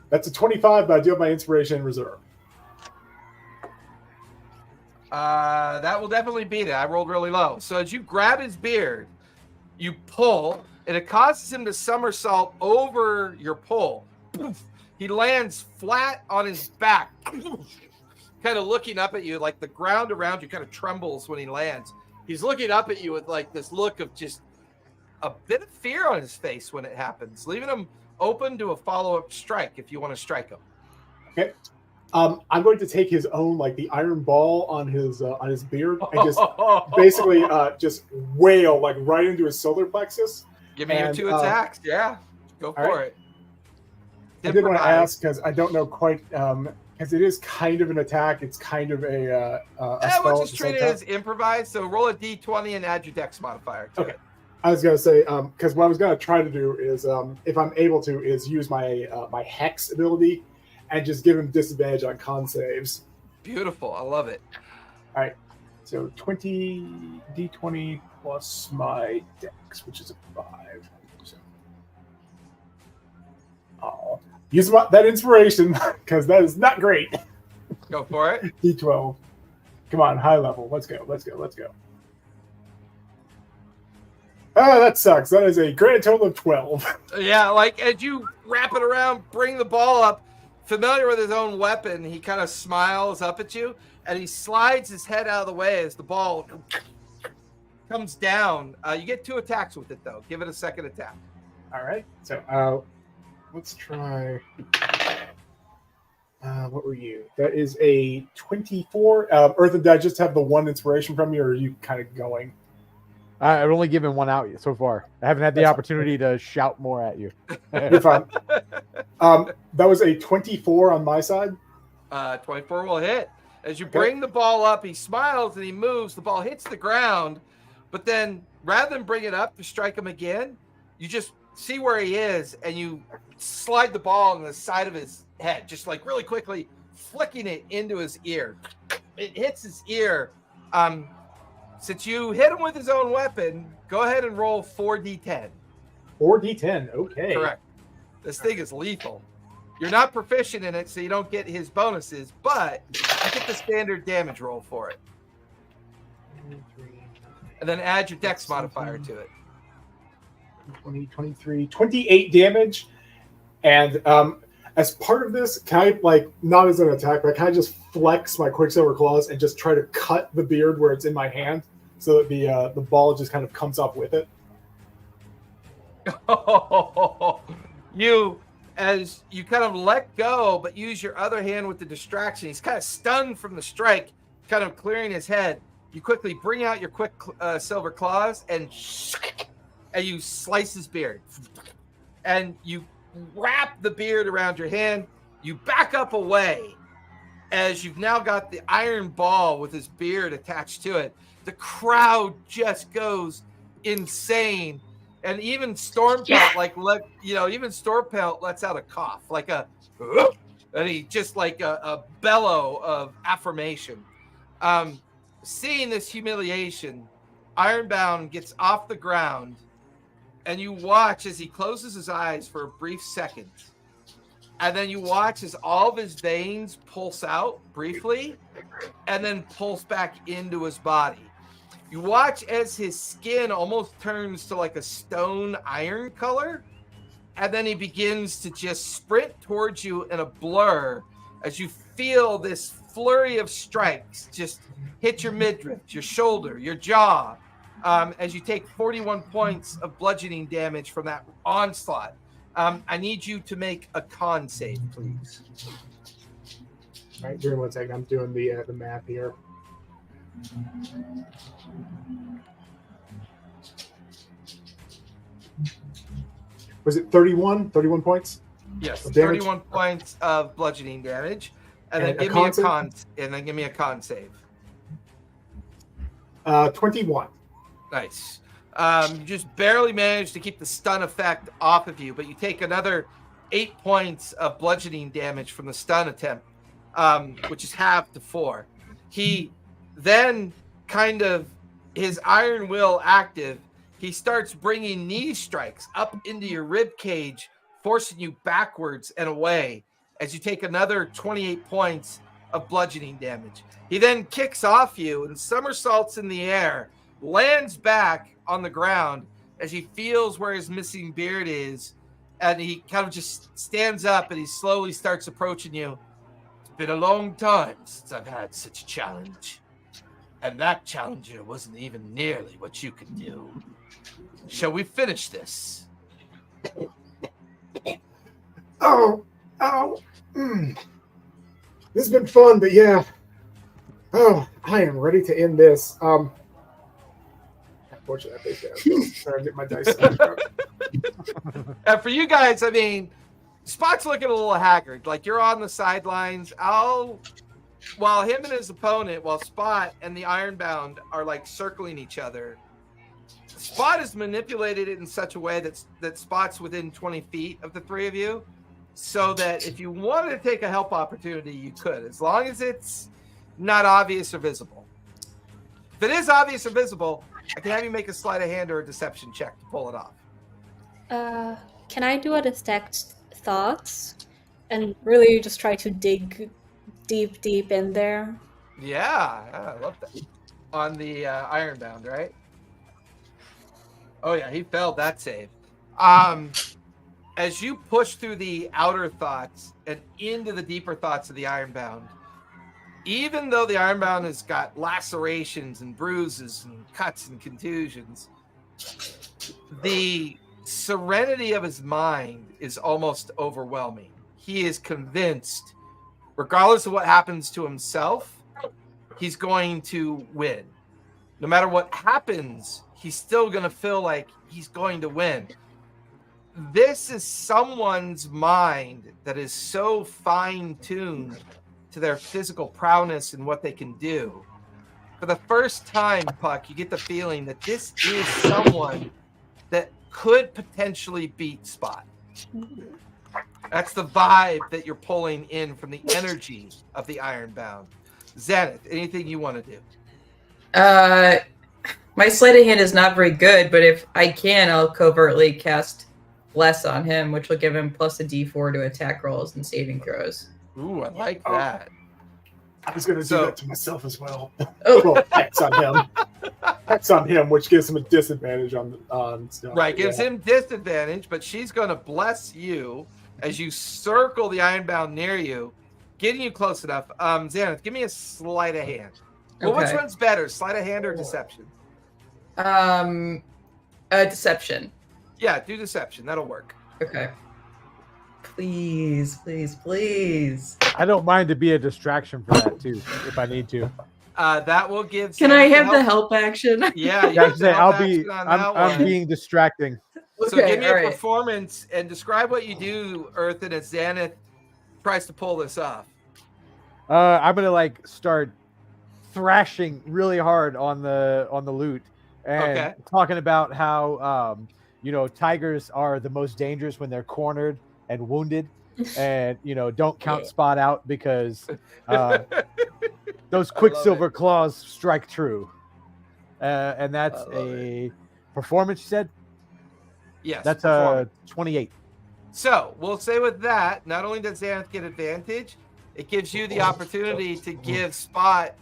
That's a 25, but I do have my inspiration in reserve. That will definitely beat it. I rolled really low. So as you grab his beard, you pull, and it causes him to somersault over your pull. He lands flat on his back, kind of looking up at you, like the ground around you kind of trembles when he lands. He's looking up at you with like this look of just a bit of fear on his face when it happens, leaving him open to a follow-up strike if you want to strike him. Okay. I'm going to take his own, like the iron ball on his beard and just basically just wail like right into his solar plexus. Give me your 2 attacks. Yeah, go for it. I did want to ask because I don't know quite because it is kind of an attack. It's kind of a spell. We'll just treat it as improvised. So roll a d20 and add your dex modifier to it. I was going to say because what I was going to try to do is if I'm able to is use my my hex ability and just give him disadvantage on con saves. Beautiful. I love it. All right. So 20 d20 plus my dex, which is a 5. So, use that inspiration because that is not great. Go for it. D12. Come on, high level. Let's go. Let's go. Let's go. Oh, that sucks. That is a grand total of 12. Yeah, like as you wrap it around, bring the ball up, familiar with his own weapon, he kind of smiles up at you and he slides his head out of the way as the ball comes down. You get 2 attacks with it, though. Give it a second attack. All right. So let's try. What were you? That is a 24. Earthen, did I just have the 1 inspiration from you, or are you kind of going? I've only given 1 out so far. I haven't had the opportunity to shout more at you. You're fine. That was a 24 on my side. 24 will hit. As you bring the ball up, he smiles and he moves. The ball hits the ground, but then rather than bring it up to strike him again, you just see where he is and you slide the ball on the side of his head, just like really quickly, flicking it into his ear. It hits his ear. Since you hit him with his own weapon, go ahead and roll 4d10. 4d10, okay. Correct. This thing is lethal. You're not proficient in it, so you don't get his bonuses, but you get the standard damage roll for it. And then add your dex modifier to it. 20, 23, 28 damage. And as part of this, can I, like, not as an attack, but can I just flex my Quicksilver Claws and just try to cut the beard where it's in my hand so that the ball just kind of comes up with it? As you kind of let go, but use your other hand with the distraction. He's kind of stunned from the strike, kind of clearing his head. You quickly bring out your quick silver claws and you slice his beard. And you wrap the beard around your hand. You back up away as you've now got the iron ball with his beard attached to it. The crowd just goes insane. And even Stormpelt, even Stormpelt lets out a cough, and he just like a bellow of affirmation. Seeing this humiliation, Ironbound gets off the ground, and you watch as he closes his eyes for a brief second, and then you watch as all of his veins pulse out briefly, and then pulse back into his body. You watch as his skin almost turns to like a stone iron color, and then he begins to just sprint towards you in a blur as you feel this flurry of strikes just hit your midriff, your shoulder, your jaw, as you take 41 points of bludgeoning damage from that onslaught. I need you to make a con save, please. All right, give me 1 second. I'm doing the math here. Was it 31? 31 points? Yes, 31 points of bludgeoning damage. And then give me a con save. 21. Nice. You just barely managed to keep the stun effect off of you, but you take another 8 points of bludgeoning damage from the stun attempt, which is halved to 4. He then kind of, his iron will active, he starts bringing knee strikes up into your rib cage, forcing you backwards and away as you take another 28 points of bludgeoning damage. He then kicks off you and somersaults in the air, lands back on the ground as he feels where his missing beard is, and he kind of just stands up and he slowly starts approaching you. It's been a long time since I've had such a challenge. And that challenger wasn't even nearly what you could do. Shall we finish this? Oh. This has been fun, but yeah. Oh, I am ready to end this. Unfortunately, I think sorry, I get my dice. And for you guys, I mean, Spot's looking a little haggard. Like, you're on the sidelines. While him and his opponent, while Spot and the Ironbound are like circling each other, Spot has manipulated it in such a way that Spot's within 20 feet of the three of you, so that if you wanted to take a help opportunity, you could, as long as it's not obvious or visible. If it is obvious or visible, I can have you make a sleight of hand or a deception check to pull it off. Can I do a detect thoughts and really just try to dig deep in there? Yeah, I love that. On the Ironbound, right? Oh yeah, he failed that save. As you push through the outer thoughts and into the deeper thoughts of the Ironbound, even though the Ironbound has got lacerations and bruises and cuts and contusions, the serenity of his mind is almost overwhelming. He is convinced, regardless of what happens to himself, he's going to win. No matter what happens, he's still going to feel like he's going to win. This is someone's mind that is so fine-tuned to their physical prowess and what they can do. For the first time, Puck, you get the feeling that this is someone that could potentially beat Spot. That's the vibe that you're pulling in from the energy of the Ironbound. Xanath, anything you want to do? My sleight of hand is not very good, but if I can, I'll covertly cast Bless on him, which will give him plus a d4 to attack rolls and saving throws. Ooh, I like that. I was going to do that to myself as well. Oh. Well, Hex on him. Hex on him, which gives him a disadvantage on stuff. Right, gives him disadvantage, but she's going to bless you as you circle the Ironbound near you, getting you close enough. Xanath, give me a sleight of hand. Well, Okay. which one's better, sleight of hand or deception? Deception. Yeah, do deception. That'll work. Okay. Please, please, please. I don't mind to be a distraction for that too, if I need to. That will give. Can I Xanath have the help action? Yeah, you Yeah, have the help action on that I'm one. being distracting. So give me a performance and describe what you do, Earthen, as Xanath tries to pull this off. I'm gonna start thrashing really hard on the loot and talking about how tigers are the most dangerous when they're cornered and wounded, and don't count Spot out because those quicksilver claws strike true, and that's a performance. You said. Yes, that's a 28. So we'll say with that, not only does Xanath get advantage, it gives you the opportunity to give Spot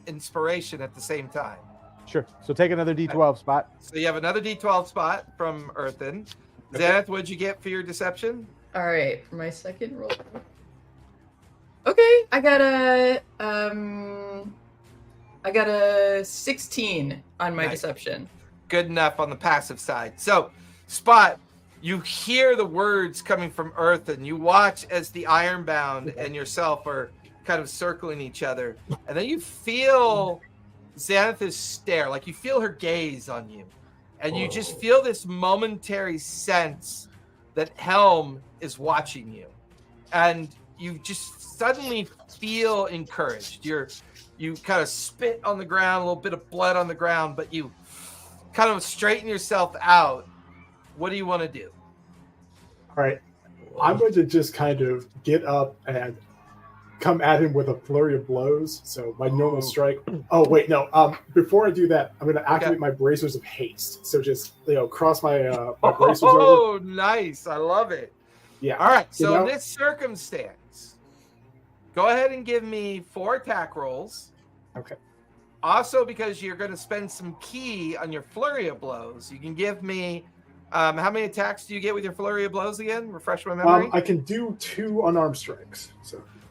inspiration at the same time. Sure. So take another D12 Spot. So you have another D12 Spot from Earthen. Xanath, what'd you get for your deception? All right, for my second roll. Okay, I got a 16 on my deception. Good enough on the passive side. So, Spot, you hear the words coming from Earthen. You watch as the Ironbound and yourself are kind of circling each other, and then you feel Xanath's stare, like you feel her gaze on you, and you just feel this momentary sense that Helm is watching you, and you just suddenly feel encouraged. You kind of spit on the ground, a little bit of blood on the ground, but you kind of straighten yourself out. What do you want to do? All right, I'm going to just kind of get up and come at him with a flurry of blows. So my normal strike. Oh wait, no. Before I do that, I'm going to activate my bracers of haste. So just cross my bracers over. Oh, nice! I love it. Yeah. All right. So in this circumstance, go ahead and give me 4 attack rolls. Okay. Also, because you're going to spend some key on your flurry of blows, you can give me. How many attacks do you get with your flurry of blows again? Refresh my memory. I can do 2 unarmed strikes.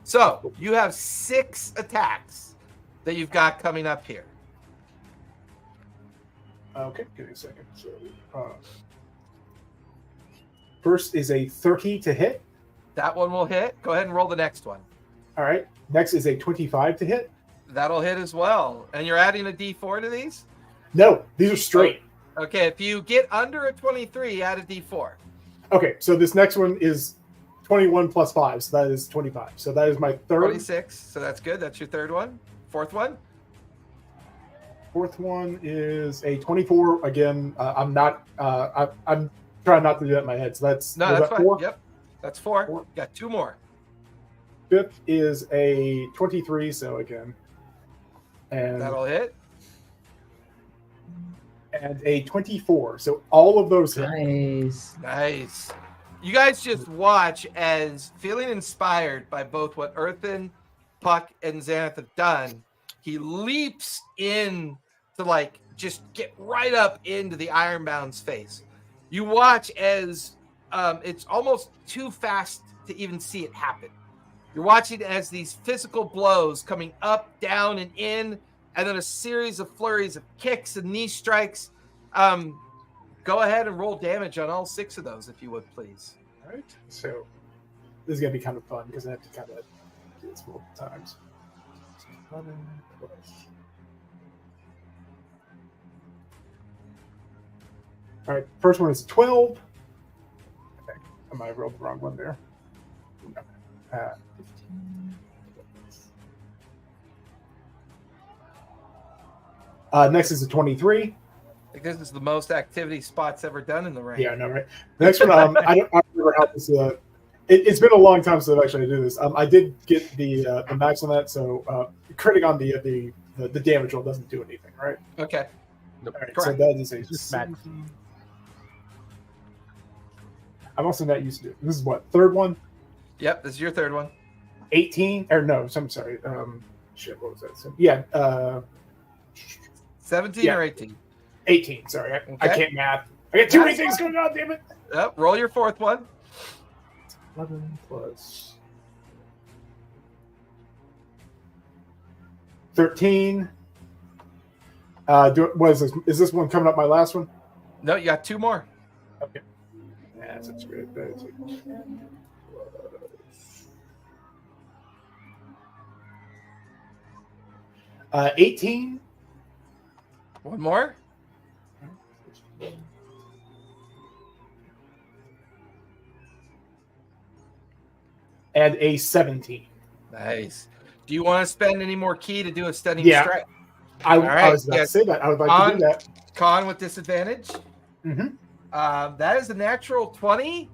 So you have 6 attacks that you've got coming up here. Okay, give me a second. So first is a 30 to hit. That one will hit. Go ahead and roll the next one. All right. Next is a 25 to hit. That'll hit as well. And you're adding a D4 to these? No, these are straight. Okay, if you get under a 23, add a D4. Okay, so this next one is 21 plus 5, so that is 25. So that is my third. 26, so that's good. That's your third one. Fourth one? Fourth one is a 24. Again, I'm trying not to do that in my head. So that's fine. 4? Yep, that's 4. Got 2 more. Fifth is a 23, so again. And that'll hit. And a 24. So all of those hit. Nice. You guys just watch as, feeling inspired by both what Earthen, Puck, and Xanath have done, he leaps in to just get right up into the Ironbound's face. You watch as it's almost too fast to even see it happen. You're watching as these physical blows coming up, down, and in, and then a series of flurries of kicks and knee strikes. Go ahead and roll damage on all 6 of those, if you would, please. All right. So this is going to be kind of fun because I have to kind of do this multiple times. All right. First one is 12. Okay. I might have rolled the wrong one there. 15. Next is a 23. I think this is the most activity Spot's ever done in the ring. Yeah, I know, right? The next one, I don't remember how this. It's been a long time since I've actually did this. I did get the max on that, so critting on the damage roll doesn't do anything, right? Okay. All right, Correct. so that is a Just max. 17. I'm also not used to it. This is what, third one? Yep, this is your third one. 18 or no? I'm sorry. Shit, what was that? So, yeah, 17 or 18? 18. Sorry, I Okay. can't math. I got too many That's things fine. going on. Damn it. Yep, roll your fourth one. 11 plus 13. Is this one coming up my last one? No, you got two more. Okay. Yeah, that's great. That's 18. One more. And a 17. Nice. Do you want to spend any more key to do a stunning Yeah. strike? I right, was about yes. to say that. I would like to do that. Con with disadvantage. Mhm. That is a natural 20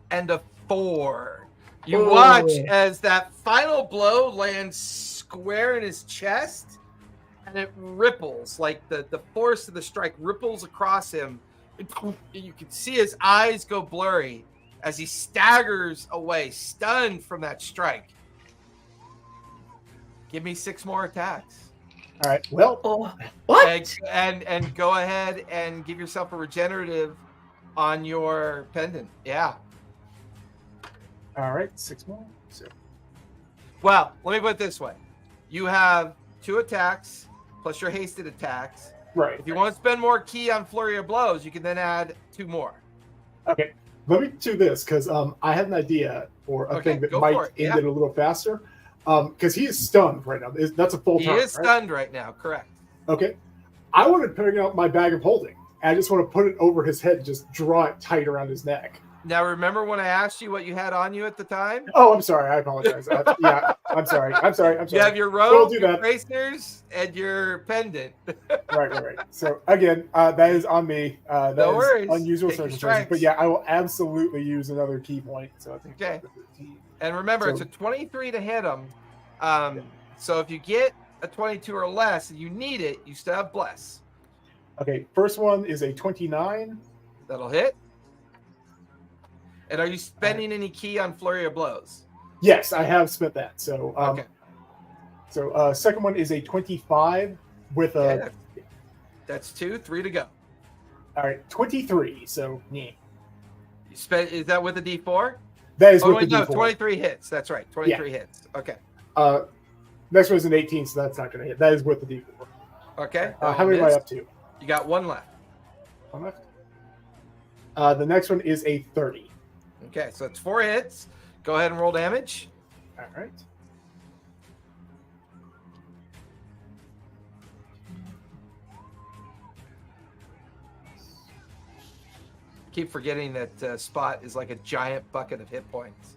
and a 4. You Ooh. watch as that final blow lands square in his chest, and it ripples like the force of the strike ripples across him. You can see his eyes go blurry as he staggers away, stunned from that strike. Give me 6 more attacks. All right. Well, Oh, what? And go ahead and give yourself a regenerative on your pendant. Yeah. all right. 6 more. So, Well, let me put it this way. You have 2 attacks plus your hasted attacks. right. If you want to spend more key on flurry of blows, you can then add 2 more. Okay. Let me do this because I have an idea or a Okay, thing that go might for it. end Yeah. it a little faster. Because he is stunned right now. That's a full He turn. is right? stunned right now, correct. Okay. I want to pick out my bag of holding. I just want to put it over his head and just draw it tight around his neck. Now, remember when I asked you what you had on you at the time? Oh, I'm sorry. I apologize. Yeah, I'm sorry. I'm sorry. You have your Don't robe, do your that. bracers, and your pendant. Right. So again, that is on me. That No is worries. unusual Take your circumstances. strikes. But yeah, I will absolutely use another key point. So I think Okay. the 13. And remember, So- it's a 23 to hit him. So if you get a 22 or less and you need it, you still have bless. Okay, first one is a 29. That'll hit. And are you spending any key on flurry of blows? Yes, I have spent that. So Okay. So second one is a 25 with a Yeah, that's 2, 3 to go. all right 23. So yeah. You spend, is that with a D4? That is Oh, with wait, the no, D4. 23 hits. That's right. 23 hits. Okay. Next one is an 18, so that's not going to hit. That is with the D4. Okay. How many am I missed. up to? You got 1 left. One left. The next one is a 30. Okay, so it's 4 hits. Go ahead and roll damage. All right. Keep forgetting that Spot is like a giant bucket of hit points.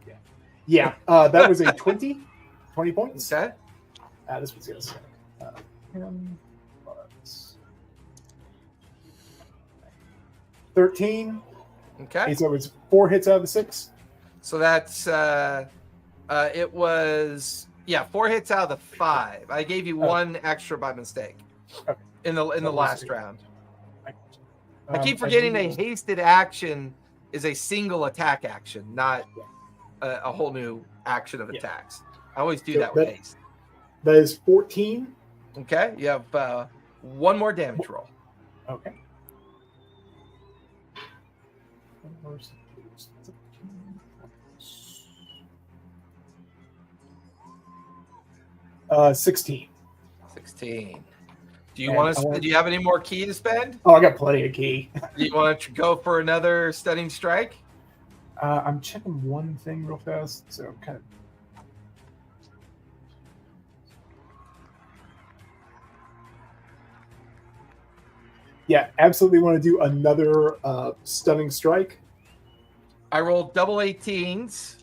Yeah, that was a 20. 20 points. Okay. This was good. 10 plus 13. Okay. So it was 4 hits out of the 6. So that's it was 4 hits out of the 5. I gave you 1 extra by mistake Okay. in the What was last it? round. I keep forgetting a hasted action is a single attack action, not a whole new action of Yeah. attacks. I always do So that with that- haste. That is 14. Okay, you have 1 more damage roll. Okay. 16. 16. Do you And want I to? want- Do you have any more key to spend? Oh, I got plenty of key. Do you want to go for another stunning strike? I'm checking one thing real fast. So kind of. Yeah, absolutely want to do another stunning strike. I rolled double 18s,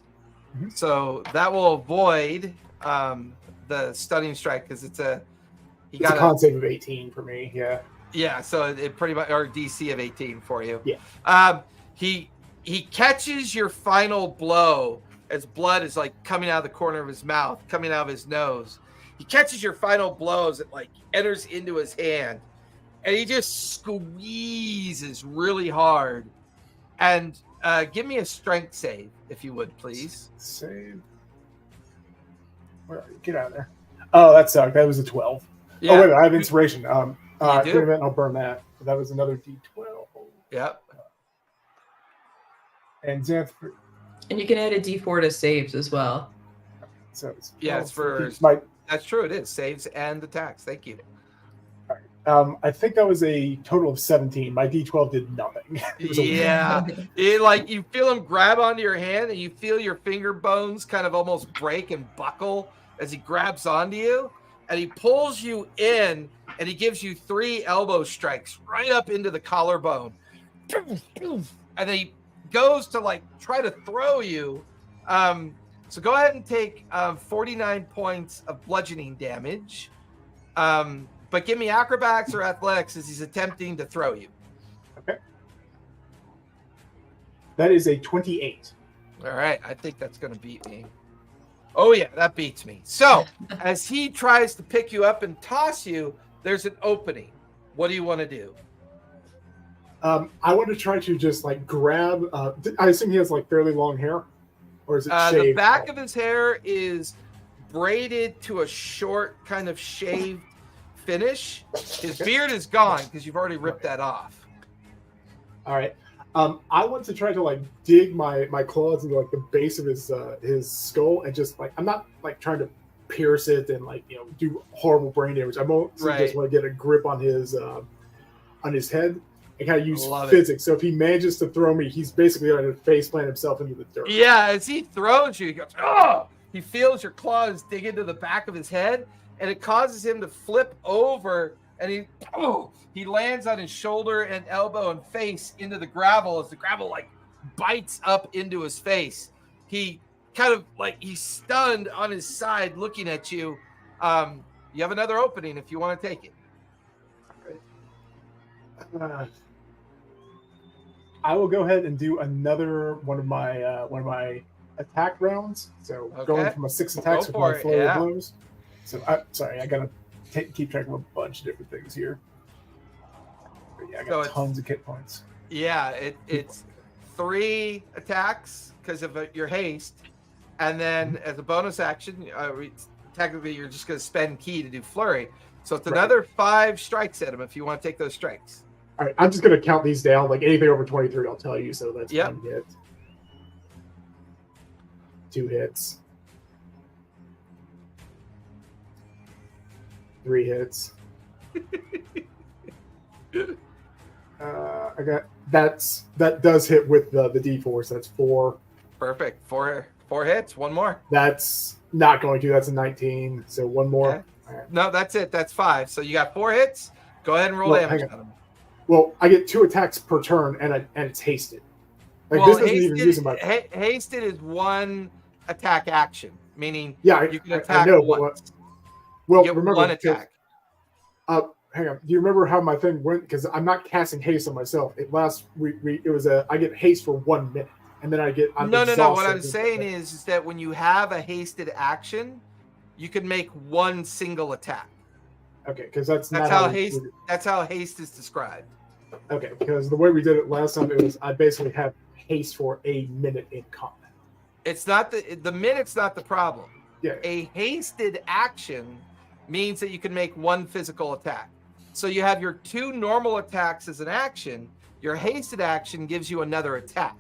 Mhm. so that will avoid the stunning strike because it's a He It's got a con save of 18 for me. Yeah. Yeah, so it pretty much, or DC of 18 for you. Yeah. He catches your final blow as blood is like coming out of the corner of his mouth, coming out of his nose. He catches your final blow as it like enters into his hand, and he just squeezes really hard. And give me a strength save, if you would, please. Save. Where are you? Get out of there. Oh, that sucked. That was a 12. Yeah. Oh, wait, I have inspiration. You Wait do? a minute, I'll burn that. That was another D12. Yep. And Xanth. And you can add a D4 to saves as well. So it's Yeah, it's for. my. That's true. It is saves and attacks. Thank you. I think that was a total of 17. My D12 did nothing. It was a Yeah, it like you feel him grab onto your hand, and you feel your finger bones kind of almost break and buckle as he grabs onto you, and he pulls you in, and he gives you 3 elbow strikes right up into the collarbone, and then he goes to like try to throw you. So go ahead and take 49 points of bludgeoning damage. But give me acrobatics or athletics as he's attempting to throw you. Okay. That is a 28. All right. I think that's going to beat me. Oh, yeah, that beats me. So as he tries to pick you up and toss you, there's an opening. What do you want to do? I want to try to just like grab. I assume he has like fairly long hair, or is it shaved? The back of his hair is braided to a short kind of shaved finish. His beard is gone because you've already ripped that off. All right. I want to try to like dig my claws into like the base of his skull and just like I'm not like trying to pierce it and like do horrible brain damage. I mostly just want to get a grip on his head and kind of use physics. So if he manages to throw me, he's basically going to face plant himself into the dirt. Yeah, as he throws you, he goes, oh! He feels your claws dig into the back of his head, and it causes him to flip over, and he lands on his shoulder and elbow and face into the gravel as the gravel like bites up into his face. He kind of like he's stunned on his side looking at you. You have another opening if you want to take it. I will go ahead and do another one of my attack rounds. So going from a 6 attacks with my flurry of blows. So I gotta keep track of a bunch of different things here. But yeah, I got tons of hit points. Yeah, it's 3 attacks because of your haste, and then as a bonus action, technically you're just going to spend key to do flurry. So it's another 5 strikes at him if you want to take those strikes. All right, I'm just going to count these down. Like anything over 23, I'll tell you. So that's 1 hit, 2 hits, 3 hits. I got that does hit with the D4, so that's 4. Perfect. 4 hits. 1 more. That's not going to. That's a 19. So 1 more. Okay. Right. No, that's it. That's 5. So you got 4 hits. Go ahead and roll damage on them. Well, I get 2 attacks per turn, and it's hasted. Like this doesn't even use my. Hasted is 1 attack action, meaning you can attack I know, once. Well, you get remember 1 attack. Hang on. Do you remember how my thing went? Because I'm not casting haste on myself. It was I get haste for 1 minute, and then I get. No. What I'm saying is that when you have a hasted action, you can make 1 single attack. Okay, because that's how haste is described. Okay, because the way we did it last time, it was I basically have haste for a minute in combat. It's not the minute's not the problem. Yeah. A hasted action means that you can make 1 physical attack. So you have your 2 normal attacks as an action. Your hasted action gives you another attack.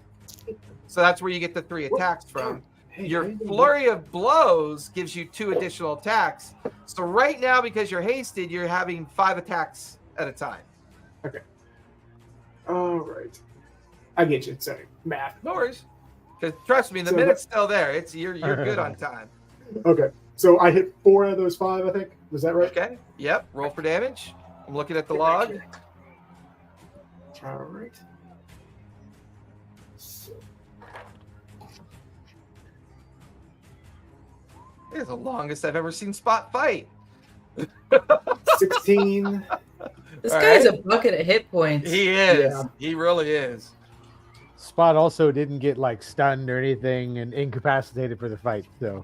So that's where you get the 3 attacks from. Your flurry of blows gives you 2 additional attacks. So right now, because you're hasted, you're having 5 attacks at a time. Okay. All right. I get you. Sorry, math. No worries. Because trust me, the minute's still there. You're good on time. Okay. So I hit 4 out of those 5, I think. Was that right? Okay. Yep. Roll for damage. I'm looking at the log. All right. So. It's the longest I've ever seen Spot fight. 16. This All guy's right. a bucket of hit points. He is. Yeah. He really is. Spot also didn't get like stunned or anything and incapacitated for the fight, so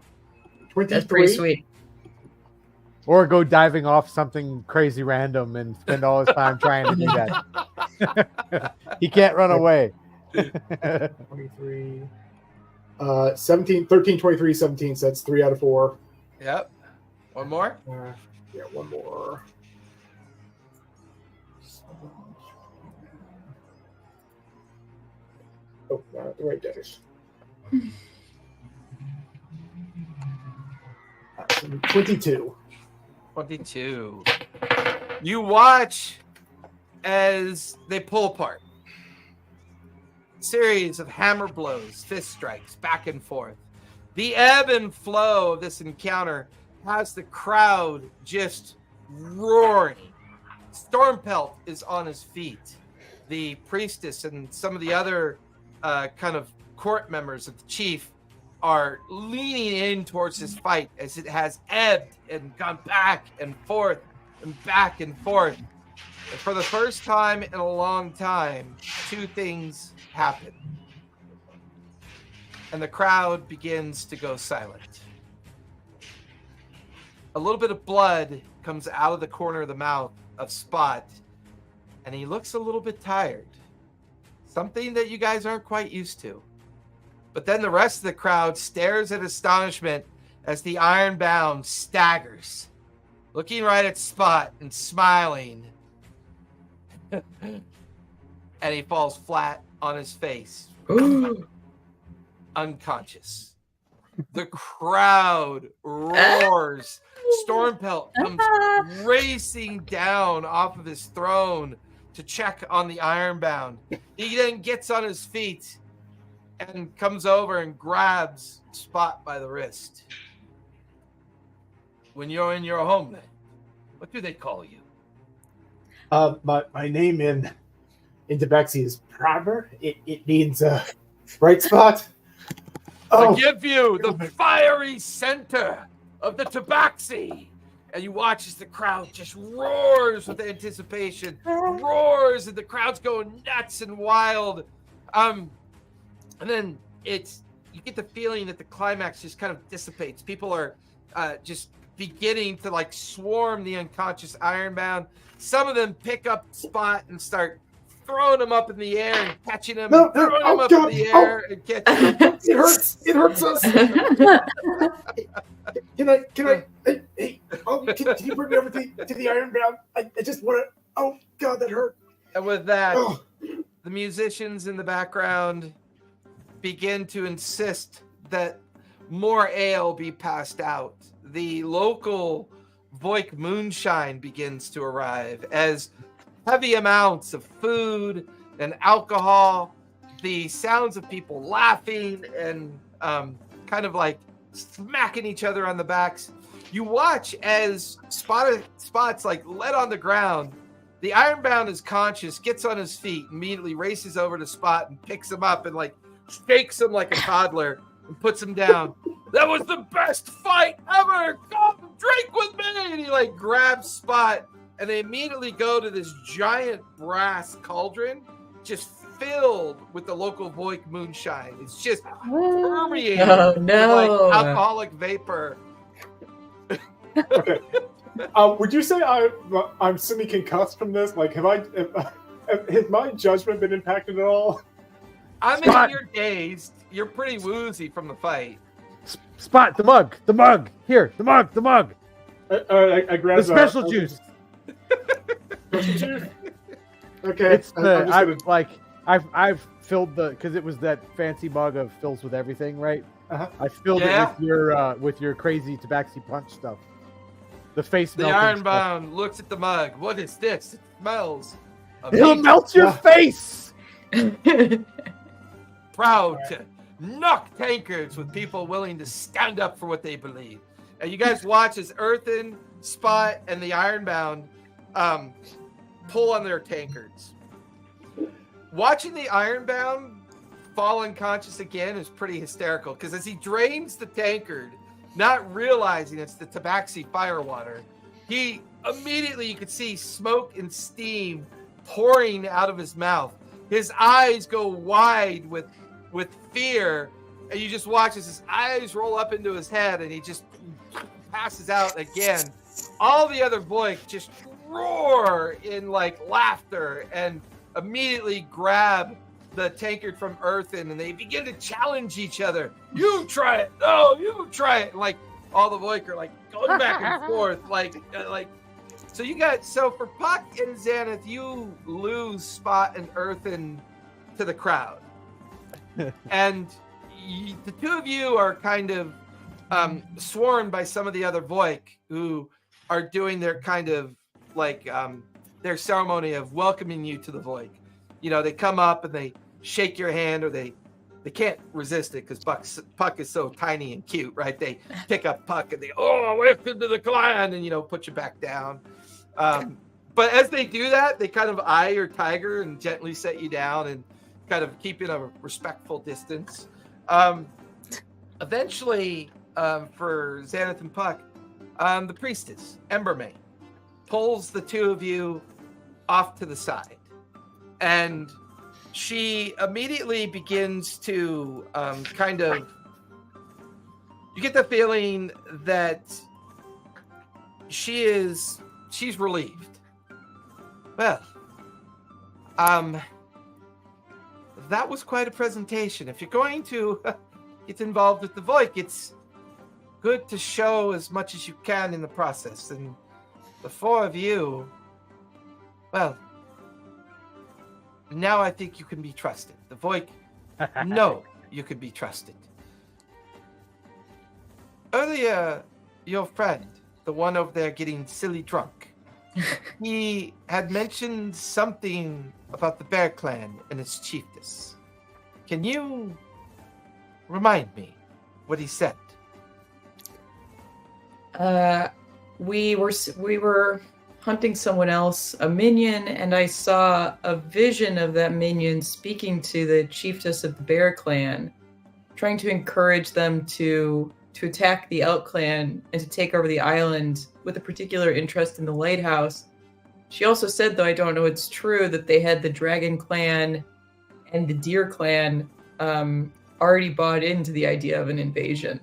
23. That's pretty sweet. or go diving off something crazy random and spend all his time trying to do that. He can't run away. 23. 17, 13, 23, 17. So that's 3 out of 4. Yep. One more. Yeah, one more. Oh, not the right dice. 22. 22. You watch as they pull apart. Series of hammer blows, fist strikes, back and forth. The ebb and flow of this encounter has the crowd just roaring. Stormpelt is on his feet. The priestess and some of the other kind of court members of the chief are leaning in towards this fight as it has ebbed and gone back and forth and back and forth. And for the first time in a long time, two things happen. And the crowd begins to go silent. A little bit of blood comes out of the corner of the mouth of Spot, and he looks a little bit tired. Something that you guys aren't quite used to. But then the rest of the crowd stares in astonishment as the Ironbound staggers, looking right at Spot and smiling. And he falls flat on his face, unconscious. The crowd roars. Stormpelt comes racing down off of his throne to check on the Ironbound. He then gets on his feet and comes over and grabs Spot by the wrist. When you're in your homeland, what do they call you? My name in Tabaxi is Primer. It means bright spot. I give you the fiery center of the Tabaxi. And you watch as the crowd just roars with anticipation, roars, and the crowd's going nuts and wild. And then you get the feeling that the climax just kind of dissipates. People are just beginning to like swarm the unconscious Ironbound. Some of them pick up Spot and start throwing him up in the air and catching him, and throwing him up in the air and catching him. It hurts. It hurts us. Can I? Hey, can you bring me over to the Ironbound? I just want to. Oh God, that hurt. And with that, the musicians in the background begin to insist that more ale be passed out. The local Voik moonshine begins to arrive as heavy amounts of food and alcohol, the sounds of people laughing and kind of like smacking each other on the backs. You watch as Spot's like led on the ground. The Ironbound is conscious, gets on his feet, immediately races over to Spot and picks him up and like shakes him like a toddler and puts him down. That was the best fight ever. Come drink with me. And he like grabs Spot, and they immediately go to this giant brass cauldron, just filled with the local Voik moonshine. It's just permeating with like alcoholic vapor. Okay. Would you say I'm semi-concussed from this? Like, has my judgment been impacted at all? I'm Spot. in your dazed. You're pretty woozy from the fight. Spot, the mug. Here, the mug. I grabbed The special juice. Okay. It's the I've filled because it was that fancy mug of fills with everything, right? Uh-huh. I filled it with your crazy Tabaxi punch stuff. The face. The Ironbound looks at the mug. What is this? It smells. It'll melt your face. Proud to knock tankards with people willing to stand up for what they believe. And you guys watch as Earthen, Spot, and the Ironbound pull on their tankards. Watching the Ironbound fall unconscious again is pretty hysterical because as he drains the tankard, not realizing it's the Tabaxi firewater, He immediately, you could see smoke and steam pouring out of his mouth. His eyes go wide with fear, and you just watch as his eyes roll up into his head, and he just passes out again. All the other Voik just roar in like laughter and immediately grab the tankard from Earthen, and they begin to challenge each other. You try it. No, you try it. Like all the Voik are like going back and forth. So for Puck and Xanath, you lose Spot and Earthen to the crowd. And the two of you are kind of sworn by some of the other Voik who are doing their kind of like their ceremony of welcoming you to the Voik. You know, they come up and they shake your hand, or they can't resist it because Puck is so tiny and cute, right? They pick up Puck and they, welcome to the clan, and, you know, put you back down. But as they do that, they kind of eye your tiger and gently set you down and kind of keep in a respectful distance. Eventually, for Xanath and Puck, the priestess, Embermane, pulls the two of you off to the side. And she immediately begins to you get the feeling that she's relieved. Well, that was quite a presentation. If you're going to get involved with the Voik, it's good to show as much as you can in the process. And the four of you, well, now I think you can be trusted. The Voik know you can be trusted. Earlier, your friend, the one over there getting silly drunk, he had mentioned something about the Bear Clan and its chiefess. Can you remind me what he said? We were hunting someone else, a minion, and I saw a vision of that minion speaking to the chiefess of the Bear Clan, trying to encourage them to attack the Elk Clan and to take over the island with a particular interest in the lighthouse. She also said, though I don't know it's true, that they had the Dragon Clan and the Deer Clan already bought into the idea of an invasion.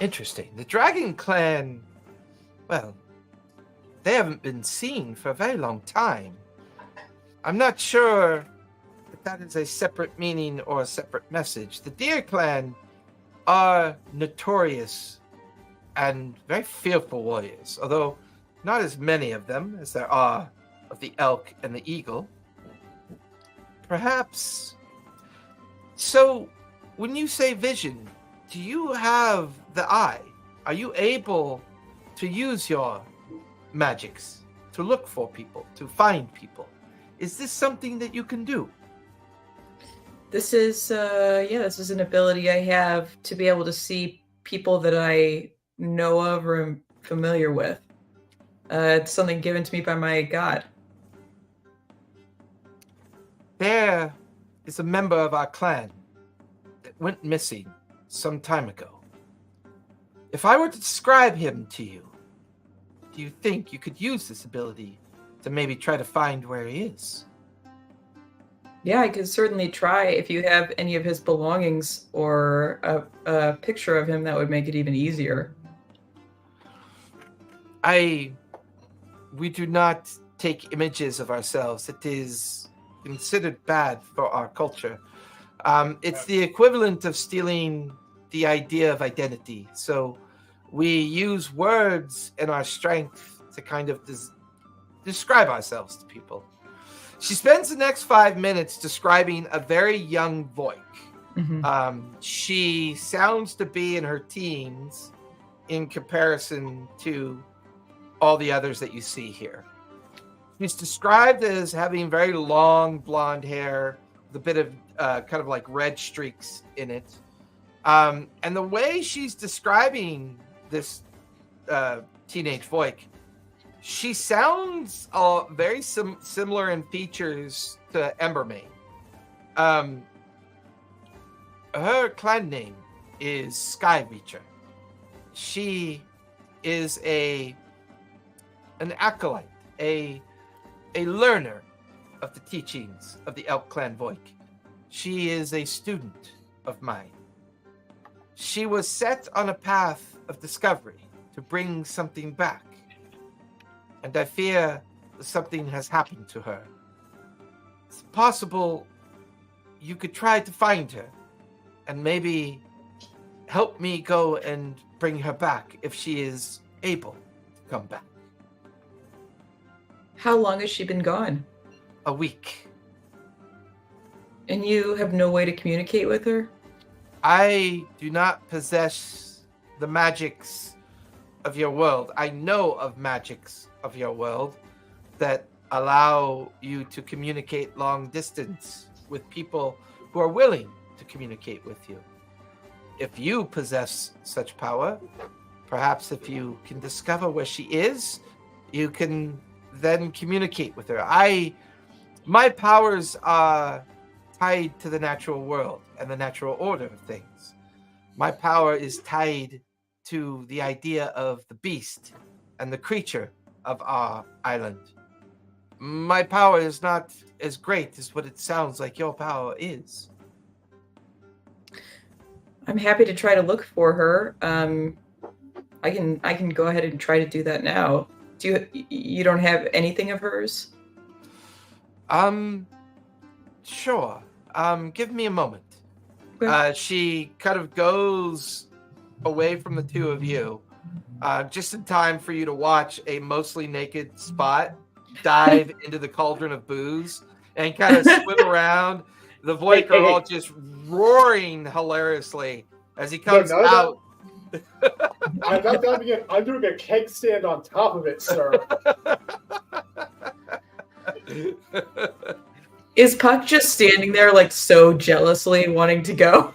Interesting. The Dragon Clan, well, they haven't been seen for a very long time. I'm not sure if that is a separate meaning or a separate message. The Deer Clan are notorious and very fearful warriors, although not as many of them as there are of the Elk and the Eagle. Perhaps. So, when you say vision, do you have the eye? Are you able to use your magics to look for people, to find people? Is this something that you can do? This is an ability I have to be able to see people that I know of or am familiar with. It's something given to me by my god. There is a member of our clan that went missing some time ago. If I were to describe him to you, do you think you could use this ability to maybe try to find where he is? Yeah, I could certainly try. If you have any of his belongings or a picture of him, that would make it even easier. We do not take images of ourselves. It is considered bad for our culture. It's the equivalent of stealing the idea of identity. So we use words and our strength to kind of describe ourselves to people. She spends the next 5 minutes describing a very young Voik. Mm-hmm. She sounds to be in her teens in comparison to all the others that you see here. She's described as having very long blonde hair with a bit of kind of like red streaks in it. And the way she's describing this teenage Voik, she sounds very similar in features to Embermane. Her clan name is Skyreacher. she is an acolyte, a learner of the teachings of the Elk Clan Voik. She is a student of mine. She was set on a path of discovery to bring something back. And I fear something has happened to her. It's possible you could try to find her and maybe help me go and bring her back if she is able to come back. How long has she been gone? A week. And you have no way to communicate with her? I do not possess the magics of your world. I know of magics of your world that allow you to communicate long distance with people who are willing to communicate with you. If you possess such power, perhaps if you can discover where she is, you can then communicate with her. My powers are tied to the natural world and the natural order of things. My power is tied to the idea of the beast and the creature of our island. My power is not as great as what it sounds like your power is. I'm happy to try to look for her. I can go ahead and try to do that now. You don't have anything of hers? Sure. Give me a moment. Okay. She kind of goes away from the two of you, just in time for you to watch a mostly naked Spot dive into the cauldron of booze and kind of swim around. The Voik are all just roaring hilariously as he comes out. I'm not diving in. I'm doing a keg stand on top of it, sir. Is Puck just standing there, like, so jealously wanting to go?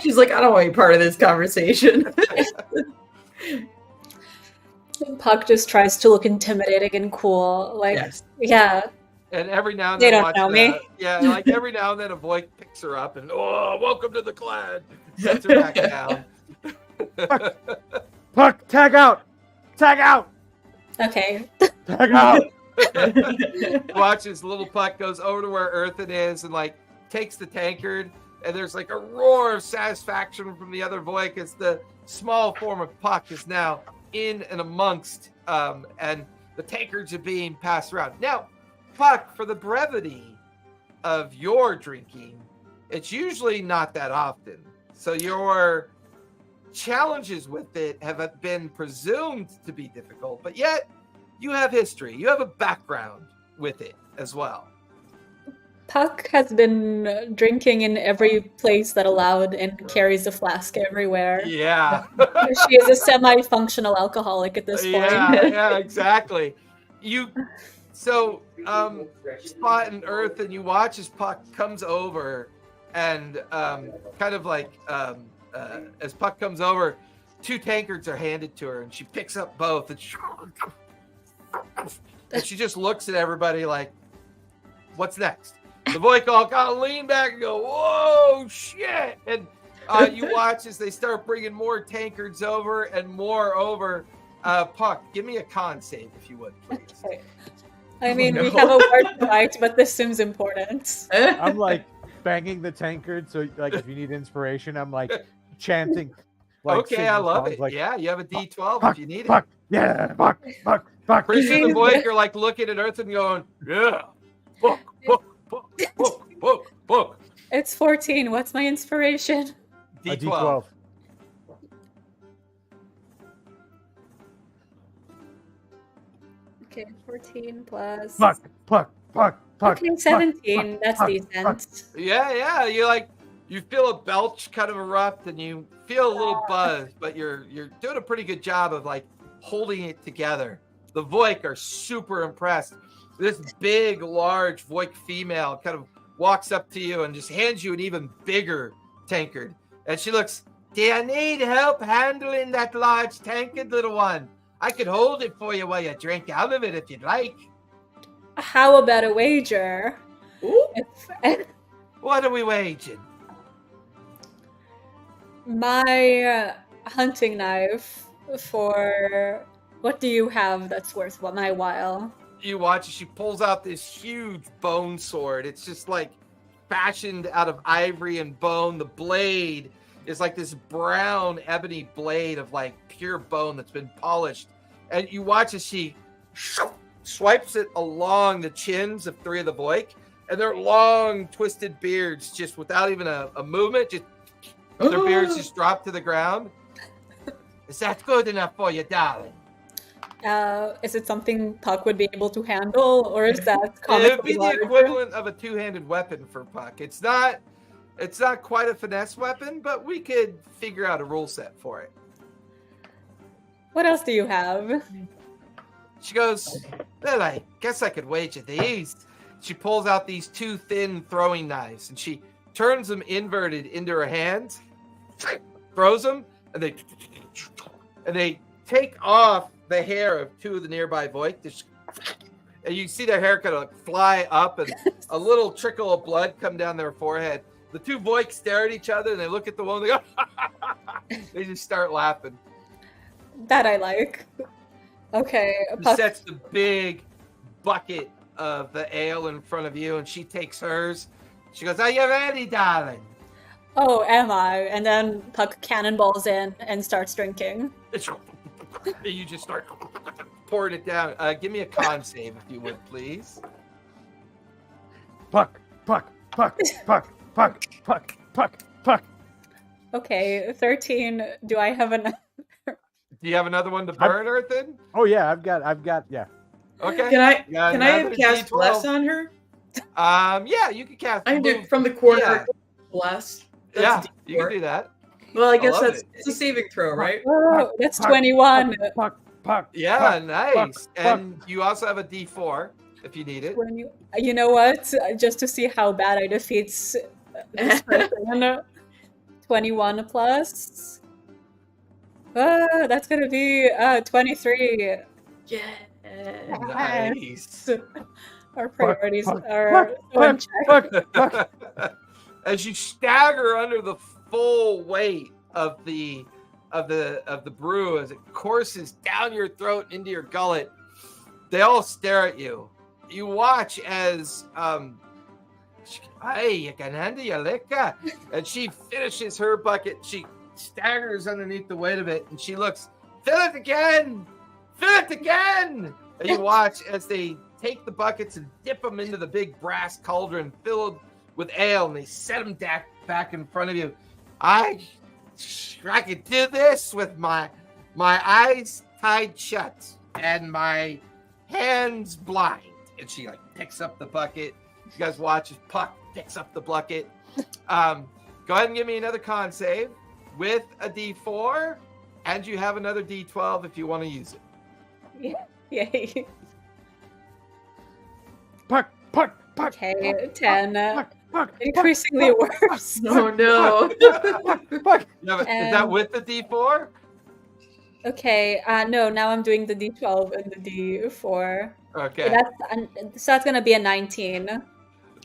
She's like, I don't want to be part of this conversation. Puck just tries to look intimidating and cool. Like, Yes. yeah. And every now and They then, don't know me. like every now and then, a Voik picks her up and, welcome to the clan. Sets her back down. Puck, tag out! Tag out! Okay. Tag out! Watch as little Puck goes over to where Earthen is and like takes the tankard, and there's like a roar of satisfaction from the other Voik as the small form of Puck is now in and amongst, and the tankards are being passed around. Now, Puck, for the brevity of your drinking, it's usually not that often. So your challenges with it have been presumed to be difficult, but yet you have history. You have a background with it as well. Puck has been drinking in every place that allowed and carries a flask everywhere. Yeah. She is a semi-functional alcoholic at this point. Yeah, exactly. So Spot and Earth, and you watch as Puck comes over and kind of like as Puck comes over, two tankards are handed to her and she picks up both and she just looks at everybody like, what's next? The Voik all kind of lean back and go, whoa, shit. And you watch as they start bringing more tankards over and more over. Puck, give me a con save if you would, please. Okay. I mean, we have a word to fight, but this seems important. I'm like banging the tankard, so like if you need inspiration, I'm like chanting. Like, okay, I love songs, it. like, yeah, you have a D12 Puck, if you need Puck, it. yeah, Puck, Puck, Puck. Christian and Voik are like looking at Earth and going, yeah, Puck, Puck, Puck, Puck, Puck, Puck. It's 14. What's my inspiration? A D12. D12. Okay, 14 plus. Puck, Puck, Puck, Puck. Okay, 17. That's decent. Yeah. You feel a belch kind of erupt and you feel a little buzz, but you're doing a pretty good job of like holding it together. The Voik are super impressed. This big, large Voik female kind of walks up to you and just hands you an even bigger tankard. And she looks, do you need help handling that large tankard, little one? I could hold it for you while you drink out of it if you'd like. How about a wager? Ooh. What are we waging? My hunting knife for... What do you have that's worth my while? You watch as she pulls out this huge bone sword. It's just like fashioned out of ivory and bone. The blade is like this brown ebony blade of like pure bone that's been polished. And you watch as she swipes it along the chins of 3 of the Voik, and their long twisted beards, just without even a movement, just their beards just drop to the ground. Is that good enough for you, darling? Is it something Puck would be able to handle, or is that It would be the larger? equivalent of a 2-handed weapon for Puck. It's not quite a finesse weapon, but we could figure out a rule set for it. What else do you have? She goes, well, I guess I could wager these. She pulls out these 2 thin throwing knives, and she turns them inverted into her hands, throws them, and they take off the hair of 2 of the nearby Voik. And you see their hair kind of fly up, and a little trickle of blood come down their forehead. The 2 Voik stare at each other, and they look at the one, and they go, they just start laughing. That I like. Okay. She Puck, sets the big bucket of the ale in front of you, and she takes hers. She goes, are you ready, darling? oh, am I? And then Puck cannonballs in and starts drinking. You just start pouring it down. Give me a con save, if you would, please. Puck, Puck, Puck, Puck, Puck, Puck, Puck, Puck. Okay, 13. Do I have an... Do you have another one to burn, Earthen? Oh yeah, I've got yeah. Okay. Can I You got can I another cast D12? bless on her? Yeah, you can cast. I can do it from the corner. Yeah. Bless. Yeah, That's a you can D4. do that. Well, I guess love that's it. it's a saving throw, right? Oh, that's Puck, 21. Puck, Puck. Yeah, Puck, nice. Puck, And you also have a D4 if you need it. You know what? Just to see how bad I defeat this person. 21 plus. That's gonna be 23. Yeah. Nice. Our priorities Puck, are Puck, unchecked. Puck, Puck. As you stagger under the full weight of the brew as it courses down your throat and into your gullet, they all stare at you. You watch as hey, you can handle your liquor, and she finishes her bucket. She staggers underneath the weight of it, and she looks, fill it again, and you watch as they take the buckets and dip them into the big brass cauldron filled with ale, and they set them back in front of you. I could do this with my eyes tied shut and my hands blind. And she like picks up the bucket. You guys watch as Puck picks up the bucket. Go ahead and give me another con save with a D4, and you have another D12 if you want to use it. Yay. Puck, Puck, Puck. Okay, 10. Puck, Puck, Increasingly worse. Oh no. Puck. Is that with the D4? Okay, no, now I'm doing the D12 and the D4. Okay. So that's gonna be a 19.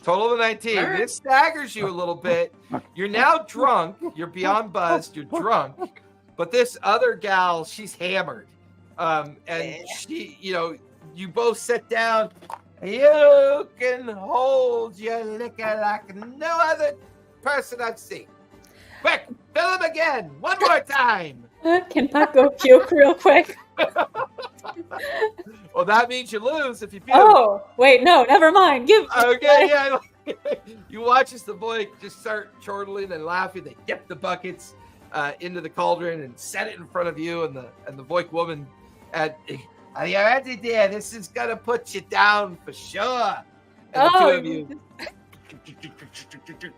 Total of 19. All right. This staggers you a little bit. You're now drunk. You're beyond buzzed. You're drunk. But this other gal, she's hammered. And she, you both sit down. You can hold your liquor like no other person I've seen. Quick, fill him again. One more time. Can Puck go puke real quick? Well, that means you lose if you puke. Oh, wait, no, never mind. Okay, yeah. You watch as the boy just start chortling and laughing. They dip the buckets into the cauldron and set it in front of you and the Voik woman. Are you ready, dear? This is gonna put you down for sure. And the two of you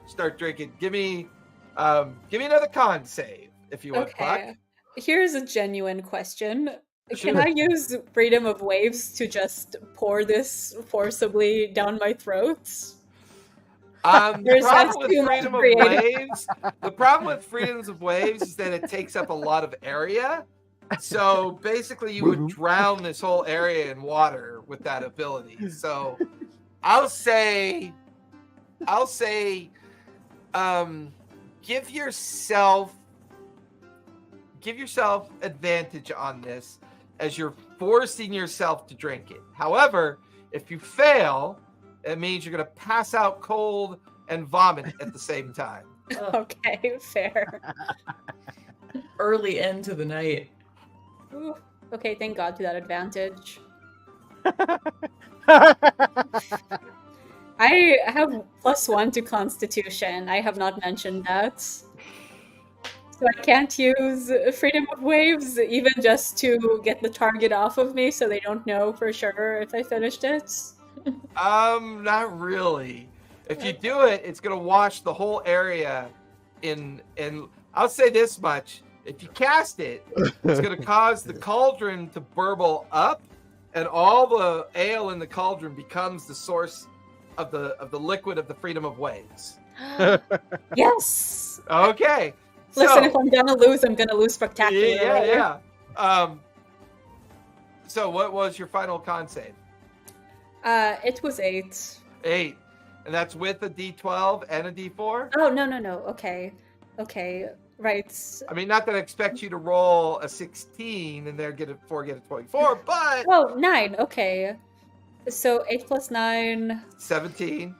start drinking. Give me another con save if you want, Puck. Okay. Here's a genuine question. Sure. Can I use freedom of waves to just pour this forcibly down my throat? The problem with too much freedom of creative. waves, the problem with freedoms of waves is that it takes up a lot of area. So basically, you would drown this whole area in water with that ability. So I'll say, give give yourself advantage on this as you're forcing yourself to drink it. However, if you fail, it means you're going to pass out cold and vomit at the same time. Okay, fair. Early end to the night. Ooh, okay, thank God to that advantage. I have +1 to Constitution. I have not mentioned that. So I can't use Freedom of Waves, even just to get the target off of me so they don't know for sure if I finished it. Not really. If you do it, it's gonna wash the whole area in I'll say this much. If you cast it, it's gonna cause the cauldron to burble up, and all the ale in the cauldron becomes the source of the liquid of the Freedom of Waves. Yes! Okay. Listen, So, if I'm gonna lose, I'm gonna lose spectacularly. yeah. So what was your final con save? It was 8. 8. And that's with a D12 and a D4? Oh, no. Okay, right. I mean, not that I expect you to roll a 16 and then get a 24, but... Oh, 9, okay. So 8 plus 9... 17.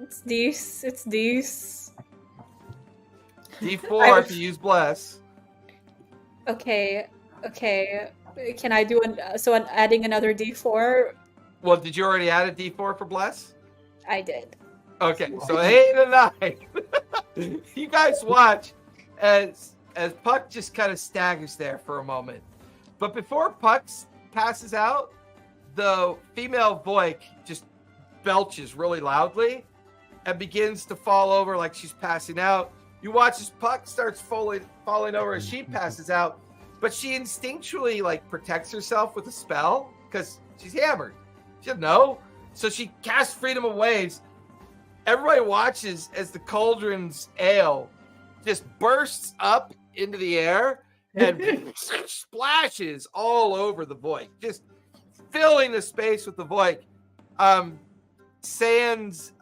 It's these. D4 if you use Bless. Okay. Can I do so I'm adding another D4? Well, did you already add a D4 for Bless? I did. Okay, so 8 and 9. You guys watch as Puck just kind of staggers there for a moment. But before Puck passes out, the female Voik just belches really loudly and begins to fall over like she's passing out. You watch as Puck starts falling over as she passes out, but she instinctually like protects herself with a spell because she's hammered. She doesn't know. So she casts Freedom of Waves. Everybody watches as the cauldron's ale just bursts up into the air and splashes all over the Voik, just filling the space with the Voik. Sans,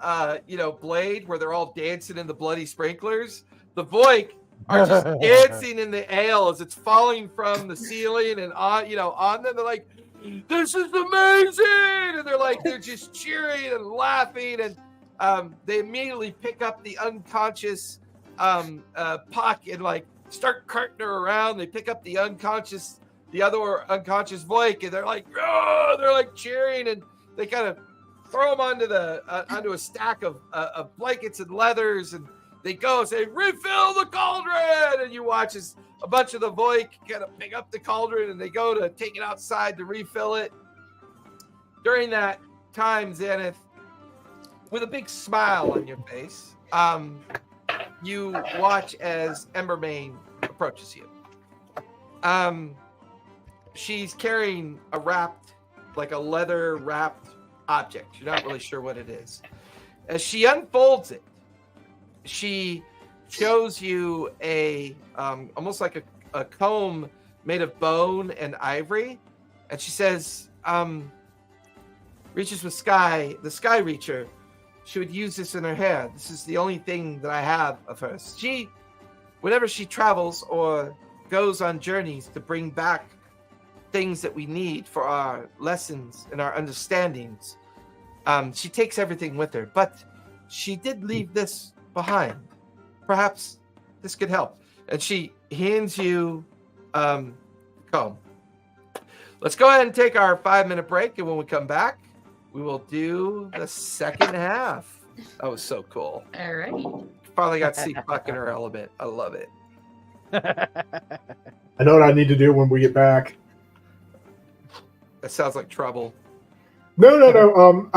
blade where they're all dancing in the bloody sprinklers. The Voik are just dancing in the ale as it's falling from the ceiling and on them. They're like, "This is amazing!" And they're just cheering and laughing. And they immediately pick up the unconscious Puck and like start carting her around. They pick up the other unconscious Voik, and they're like, "Oh!" They're like cheering, and they kind of throw them onto a stack of blankets and leathers, and they go and say, "Refill the cauldron!" And you watch as a bunch of the Voik kind of pick up the cauldron, and they go to take it outside to refill it. During that time, Xanath, with a big smile on your face, you watch as Embermane approaches you. She's carrying a leather wrapped object. You're not really sure what it is. As she unfolds it, she shows you a almost like a comb made of bone and ivory, and she says, reaches with the Sky Reacher. She would use this in her hair. This is the only thing that I have of hers. Whenever she travels or goes on journeys to bring back things that we need for our lessons and our understandings, she takes everything with her. But she did leave this behind. Perhaps this could help. And she hands you comb. Let's go ahead and take our 5-minute break, and when we come back, we will do the second half. That was so cool. All right. Finally got to see Puck in her element. I love it. I know what I need to do when we get back. That sounds like trouble. No.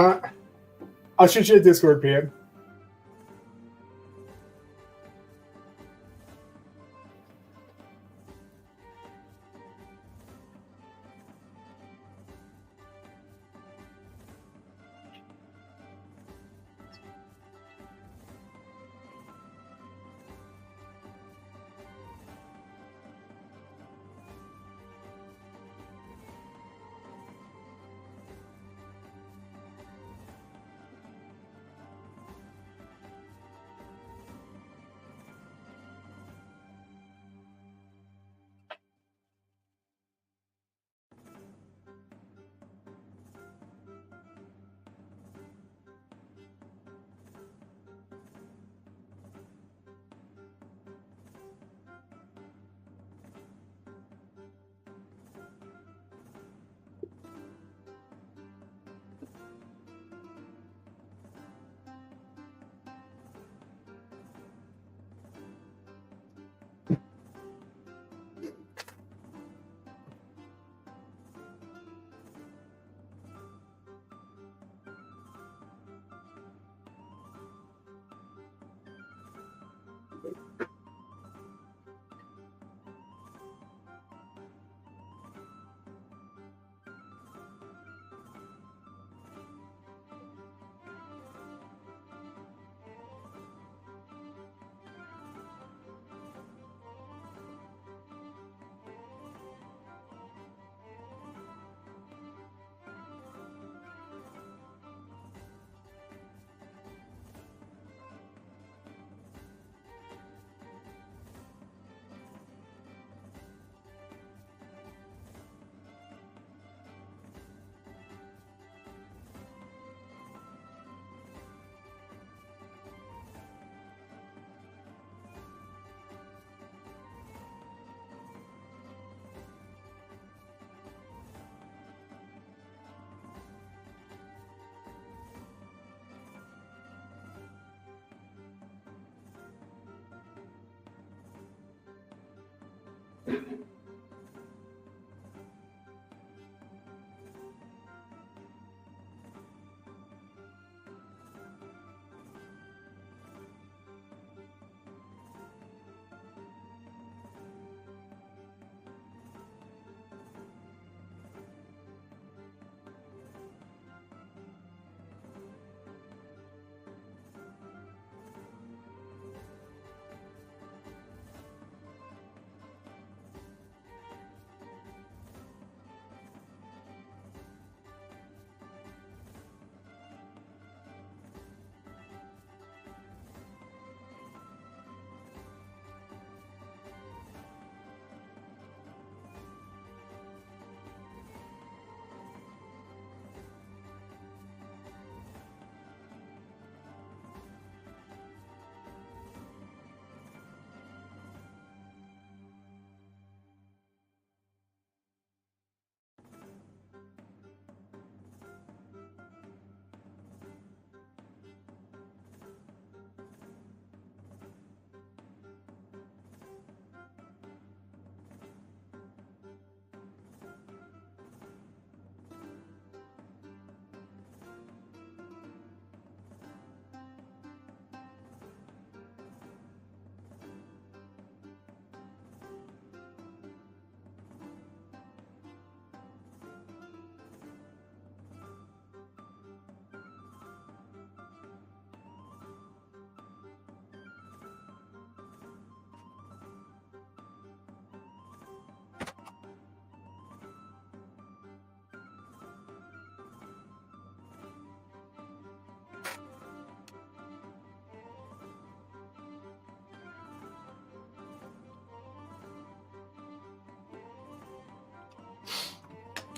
I'll shoot you a Discord PM.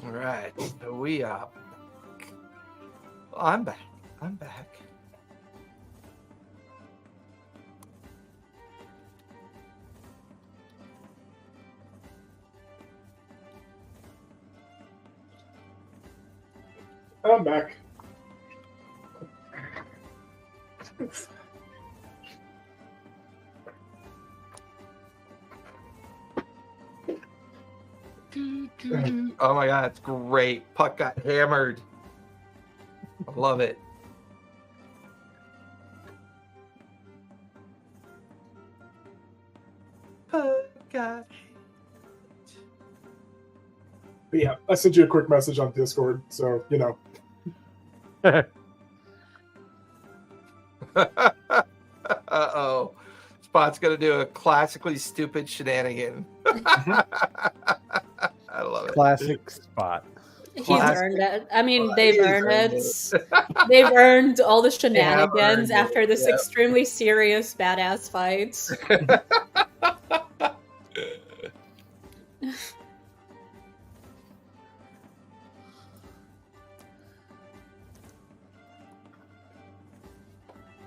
All right, so we are. Oh, I'm back. I'm back. I'm back. Oh my god, it's great. Puck got hammered. I love it. Puck got But yeah, I sent you a quick message on Discord, so you know. Uh-oh. Spot's gonna do a classically stupid shenanigan. I love it. Classic Spot. He's earned it. I mean, they've earned it. They've earned all the shenanigans after this extremely serious badass fight.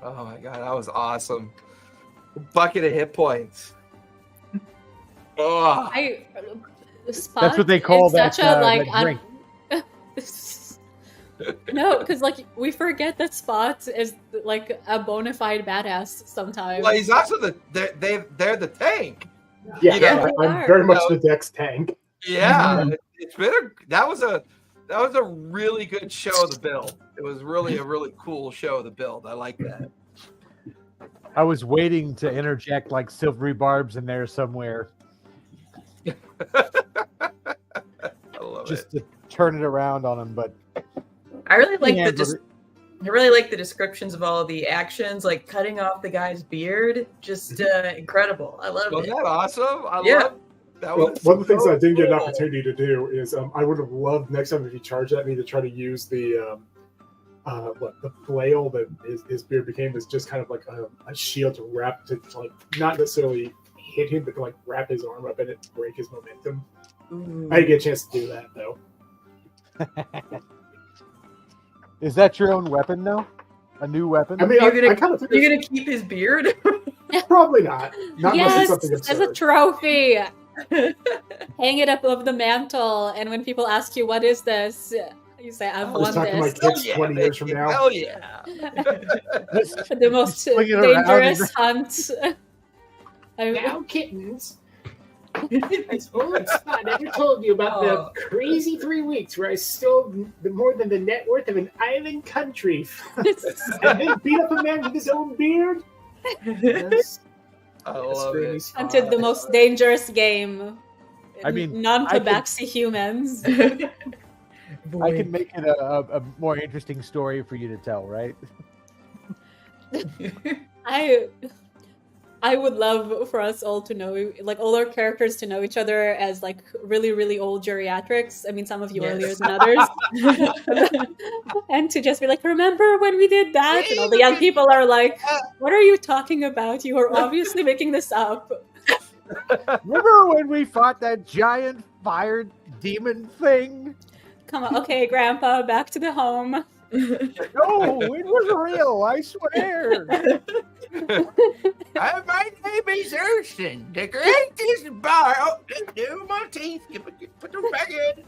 Oh my god, that was awesome. Bucket of hit points. Oh. Spot, that's what they call that, such a, like, that drink. No, because like we forget that Spot is like a bona fide badass sometimes. Well, he's also they're the tank. Yeah, You know, I'm very much the Dex tank. Yeah, it's been that was a really good show of the build. It was really a really cool show of the build. I like that. I was waiting to interject like silvery barbs in there somewhere, I love just it. to turn it around on him. But I really like Yeah, I really like the descriptions of all of the actions, like cutting off the guy's beard. Just incredible. I love Wasn't it. that awesome? I Yeah. love that. Well, was one of the things so I didn't get an cool. opportunity to do is I would have loved next time if you charged at me to try to use the the flail that his beard became is just kind of like a shield to wrap to like not necessarily hit him, but to like wrap his arm up in it to break his momentum. Ooh. I didn't get a chance to do that though. is that your own weapon now? A new weapon? I mean, You're I kind of You're gonna keep his beard? probably not. Not unless Yes, it's something as a absurd. trophy. Hang it up over the mantle, and when people ask you what is this, you say, "I've Just won talk to my this." kids yeah, 20 years from baby. now. Hell yeah. The most Swing it around dangerous and- hunt. Now, kittens. Has old Spot ever told you about the crazy 3 weeks where I stole more than the net worth of an island country and then beat up a man with his own beard? Yes. I love it. Hunted the most dangerous game. I mean, non-tabaxi humans. I can make it a more interesting story for you to tell, right? I would love for us all to know, like all our characters to know each other as like really, really old geriatrics. I mean, some of you Yes. earlier than others. And to just be like, remember when we did that? And all the young people are like, what are you talking about? You are obviously making this up. Remember when we fought that giant fire demon thing? Come on. Okay, Grandpa, back to the home. No, it was real, I swear. My name is Errand, the greatest bar. Oh, no, my teeth. Put them back in.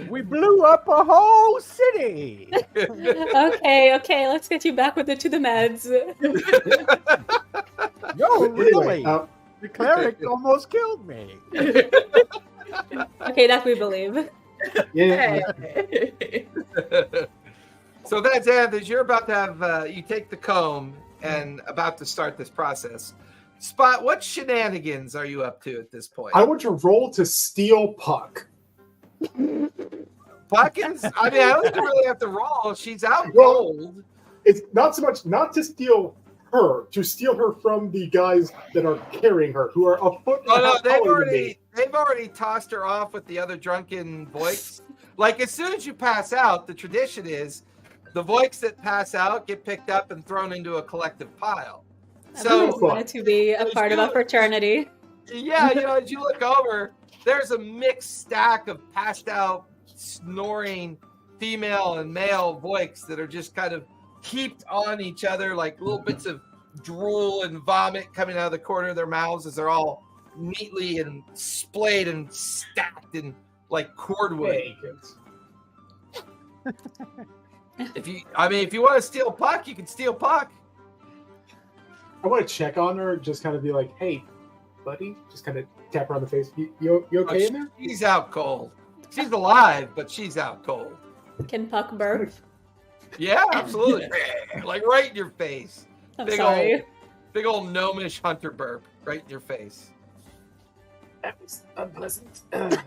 We blew up a whole city. Okay, let's get you back to the meds. No, really. Anyway, The cleric almost killed me. Okay, that we believe. yeah. So that's Anthony. You're about to have, you take the comb and about to start this process. Spot, what shenanigans are you up to at this point? I want to roll to steal Puck. Buckins? I mean, I don't really have to roll. She's out Well, cold. It's not so much not to steal her, to steal her from the guys that are carrying her, who are a foot and Oh a no, half taller than me. they've already tossed her off with the other drunken Voiks. Like as soon as you pass out, the tradition is the Voiks that pass out get picked up and thrown into a collective pile. I've So always wanted to be a part of a fraternity. yeah, as you look over, there's a mixed stack of passed out, snoring female and male Voiks that are just kind of heaped on each other like little bits of drool and vomit coming out of the corner of their mouths as they're all neatly and splayed and stacked in like cordwood. Hey, kids. If you want to steal Puck, you can steal Puck. I want to check on her, just kind of be like, "Hey, buddy," just kind of tap her on the face. You okay in there? She's out cold. She's alive, but she's out cold. Can Puck burp? Yeah, absolutely. Like right in your face. I'm sorry. Big old gnomish hunter burp right in your face. That was unpleasant.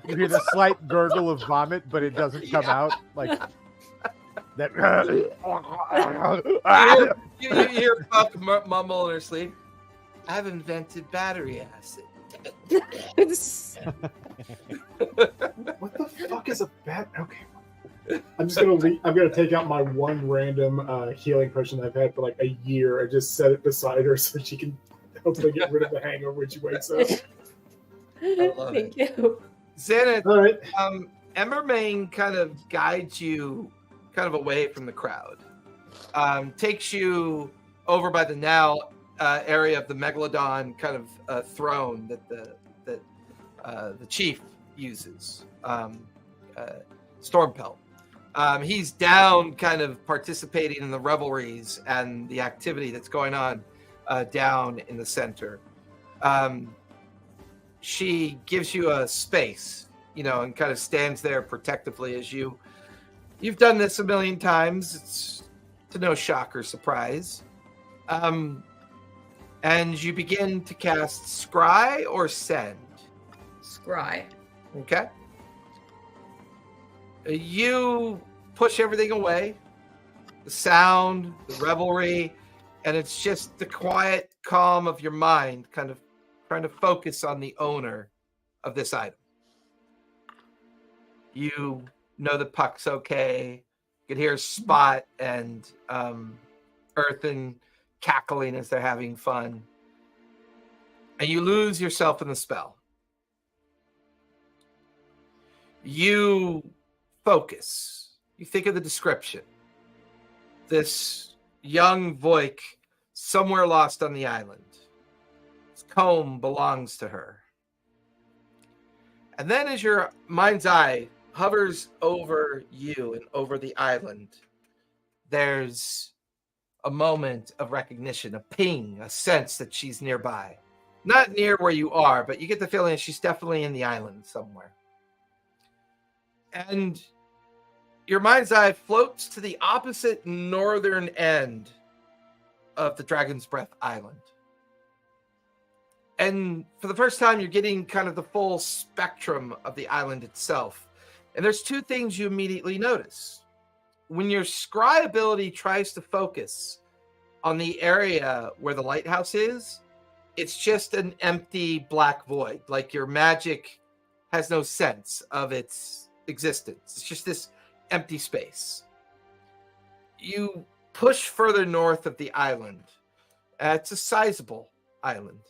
You hear the slight gurgle of vomit, but it doesn't come out like that. You hear Puck mumble in her sleep. I've invented battery acid. What the fuck is a bat? Okay. I'm just gonna I'm gonna take out my one random healing potion I've had for like a year and just set it beside her so she can hopefully get rid of the hangover when she wakes up. love Thank you. Xanath, All right. Embermain kind of guides you kind of away from the crowd. Takes you over by the now area of the Megalodon kind of throne that the chief uses. Stormpelt. He's down kind of participating in the revelries and the activity that's going on down in the center. She gives you a space, and kind of stands there protectively as you've done this a million times. It's to no shock or surprise. And you begin to cast Scry or Send. Scry. Okay. You push everything away. The sound, the revelry, and it's just the quiet calm of your mind kind of trying to focus on the owner of this item. You know the Puck's okay. You can hear Spot and Earthen cackling as they're having fun. And you lose yourself in the spell. You focus. You think of the description. This young Voik somewhere lost on the island. His comb belongs to her. And then as your mind's eye hovers over you and over the island, there's a moment of recognition, a ping, a sense that she's nearby. Not near where you are, but you get the feeling that she's definitely in the island somewhere. And your mind's eye floats to the opposite northern end of the Dragon's Breath Island. And for the first time, you're getting kind of the full spectrum of the island itself. And there's two things you immediately notice. When your scry ability tries to focus on the area where the lighthouse is, it's just an empty black void. Like your magic has no sense of its existence. It's just this empty space. You push further north of the island. It's a sizable island.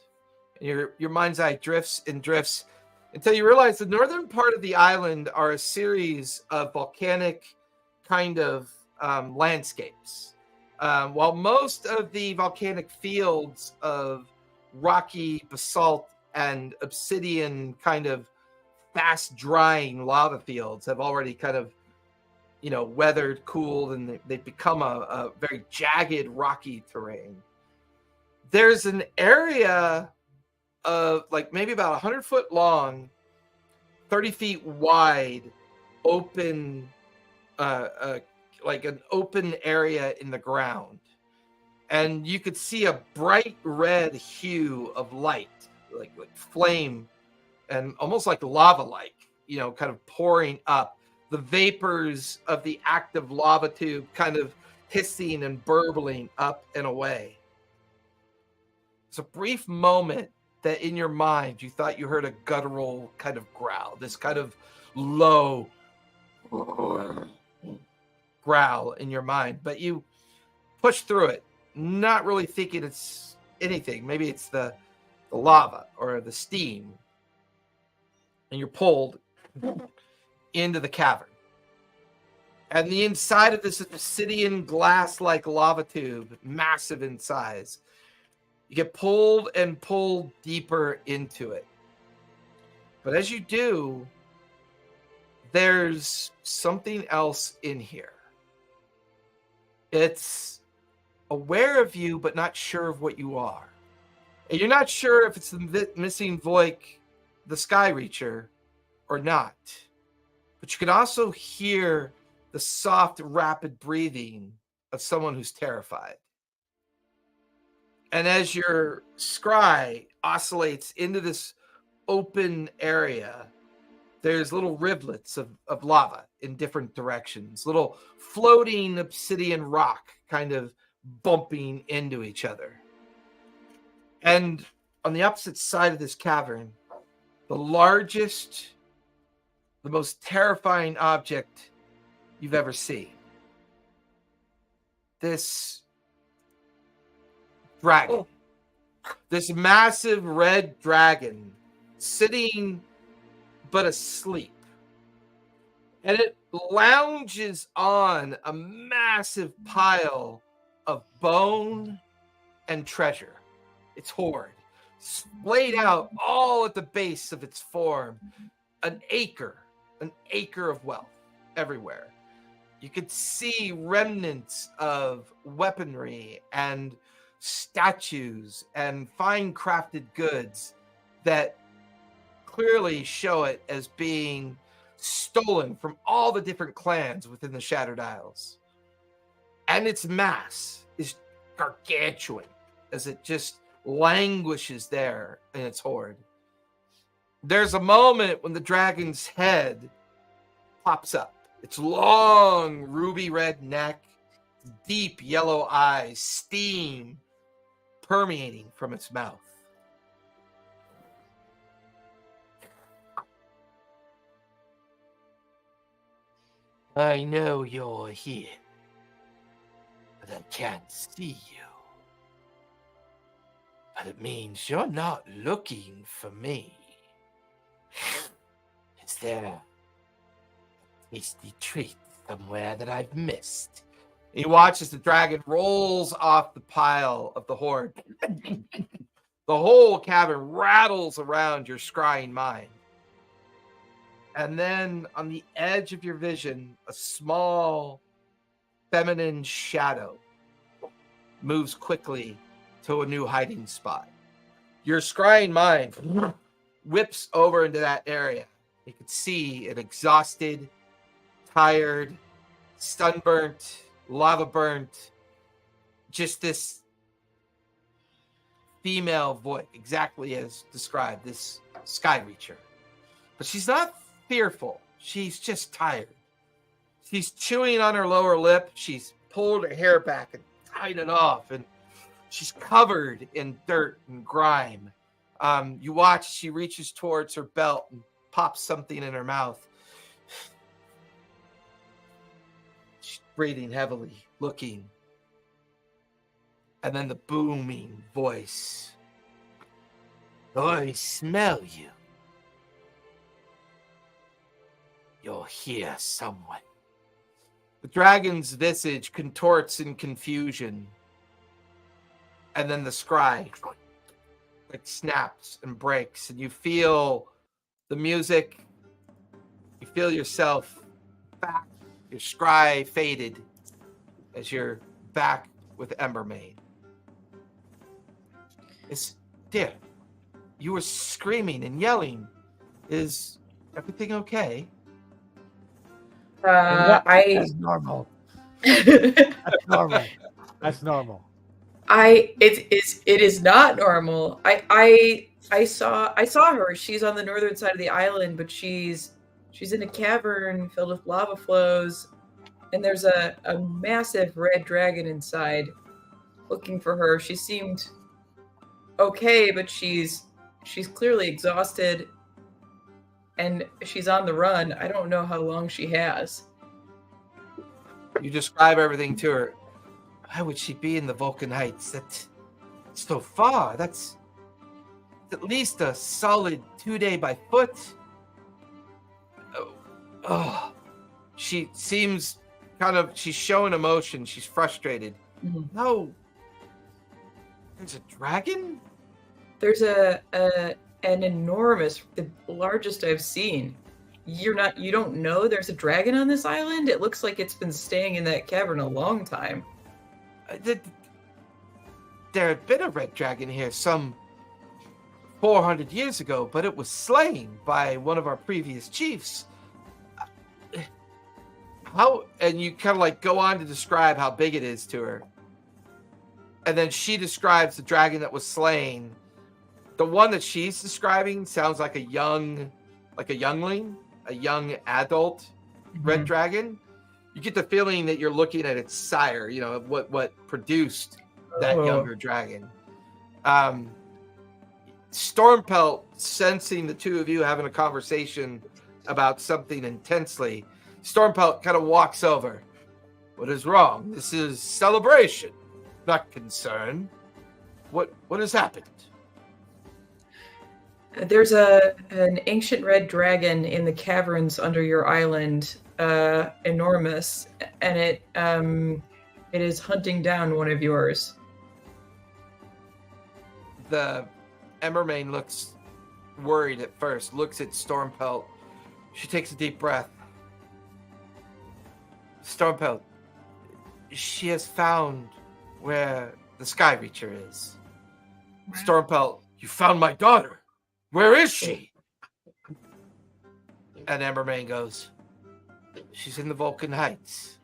And your mind's eye drifts and drifts until you realize the northern part of the island are a series of volcanic kind of landscapes. While most of the volcanic fields of rocky basalt and obsidian kind of fast drying lava fields have already kind of, weathered, cooled, and they've become a very jagged, rocky terrain. There's an area of like maybe about 100 foot long, 30 feet wide, open, like an open area in the ground. And you could see a bright red hue of light, like flame and almost like lava-like, kind of pouring up. The vapors of the active lava tube kind of hissing and burbling up and away. It's a brief moment that in your mind you thought you heard a guttural kind of growl, this kind of low growl in your mind, but you push through it, not really thinking it's anything. Maybe it's the lava or the steam, and you're pulled into the cavern. And the inside of this obsidian glass-like lava tube, massive in size, you get pulled and pulled deeper into it. But as you do, there's something else in here. It's aware of you, but not sure of what you are. And you're not sure if it's the missing Voik, the Sky Reacher, or not. But you can also hear the soft, rapid breathing of someone who's terrified. And as your scry oscillates into this open area, there's little rivulets of lava in different directions, little floating obsidian rock kind of bumping into each other. And on the opposite side of this cavern, the largest, the most terrifying object you've ever seen. This dragon. This massive red dragon sitting but asleep. And it lounges on a massive pile of bone and treasure. Its hoard, splayed out all at the base of its form. An acre of wealth everywhere. You could see remnants of weaponry and statues and fine crafted goods that clearly show it as being stolen from all the different clans within the Shattered Isles. And its mass is gargantuan as it just languishes there in its hoard. There's a moment when the dragon's head pops up. Its long ruby red neck, deep yellow eyes, steam permeating from its mouth. I know you're here, but I can't see you. But it means you're not looking for me. Is there a tasty treat somewhere that I've missed? He watches the dragon rolls off the pile of the hoard. The whole cavern rattles around your scrying mind. And then on the edge of your vision, a small feminine shadow moves quickly to a new hiding spot. Your scrying mind whips over into that area. You can see an exhausted, tired, sunburnt, lava burnt, just this female voice, exactly as described, this sky reacher. But she's not fearful. She's just tired. She's chewing on her lower lip. She's pulled her hair back and tied it off, and she's covered in dirt and grime. You watch, she reaches towards her belt and pops something in her mouth. She's breathing heavily, looking. And then the booming voice. I smell you. You're here somewhere. The dragon's visage contorts in confusion. And then the scry like snaps and breaks, and you feel the music. You feel yourself back. Your scry faded as you're back with Embermaid. Dear, you were screaming and yelling. Is everything okay? That's normal. That's normal. That's normal. It is not normal. I saw her. She's on the northern side of the island, but she's in a cavern filled with lava flows, and there's a massive red dragon inside looking for her. She seemed okay, but she's clearly exhausted, and she's on the run. I don't know how long she has. You describe everything to her. Why would she be in the Vulcan Heights? That's so far. That's at least a solid 2 day by foot. Oh, she seems she's showing emotion. She's frustrated. Mm-hmm. No, there's a dragon? There's an enormous, the largest I've seen. You don't know there's a dragon on this island? It looks like it's been staying in that cavern a long time. There had been a red dragon here some 400 years ago, but it was slain by one of our previous chiefs. How? And you kind of go on to describe how big it is to her. And then she describes the dragon that was slain. The one that she's describing sounds like a youngling, a young adult red dragon. You get the feeling that you're looking at its sire, what produced that younger dragon. Stormpelt, sensing the two of you having a conversation about something intensely, Stormpelt kind of walks over. What is wrong? This is celebration, not concern. What has happened? There's an ancient red dragon in the caverns under your island, enormous, and it is hunting down one of yours. The Embermaid looks worried at first, looks at Stormpelt. She takes a deep breath. Stormpelt, she has found where the Sky Reacher is. Wow. Stormpelt, you found my daughter. Where is she? And Embermaid goes, she's in the Vulcan Heights.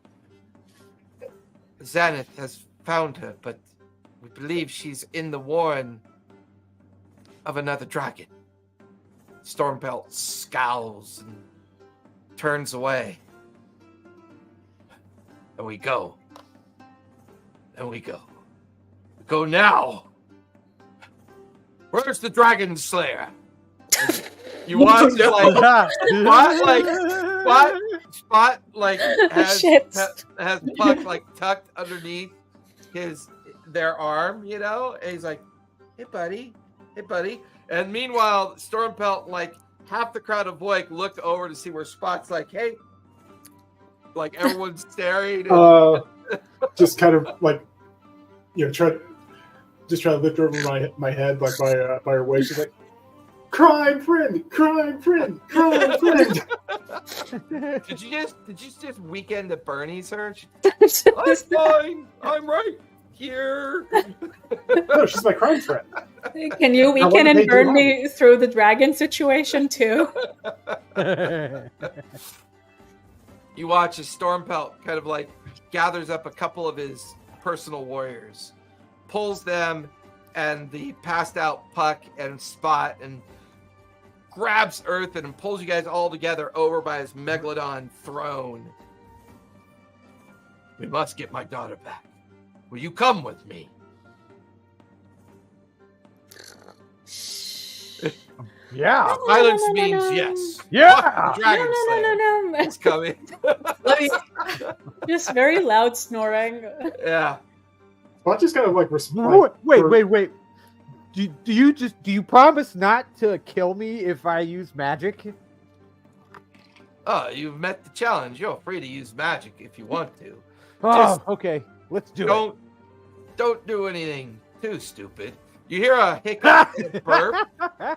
Xanath has found her, but we believe she's in the warren of another dragon. Stormpelt scowls and turns away. And we go. And we go. We go now. Where's the Dragon Slayer? You watch Spot has Puck like tucked underneath their arm, you know, and he's like, hey buddy. And meanwhile, Stormpelt, like half the crowd of Voik looked over to see where Spot's like, hey, like everyone's staring. And... just kind of like, you know, try to lift her over my head like by her waist. She's like, crime friend. Did you just weekend at Bernie's her? I'm fine. I'm right here. No, she's my crime friend. Can you weekend and burn me through the dragon situation too? You watch as Stormpelt kind of like gathers up a couple of his personal warriors, pulls them and the passed out Puck and Spot, and grabs Earth and pulls you guys all together over by his megalodon throne. We must get my daughter back. Will you come with me? Yeah. Silence means yes. Yeah. Dragon Slayer. No. It's coming. Just very loud snoring. Yeah. Spot just kind of like Wait. Do you promise not to kill me if I use magic? Oh, you've met the challenge. You're free to use magic if you want to. Oh, okay. Let's do it. Don't do anything too stupid. You hear a hiccup and a burp.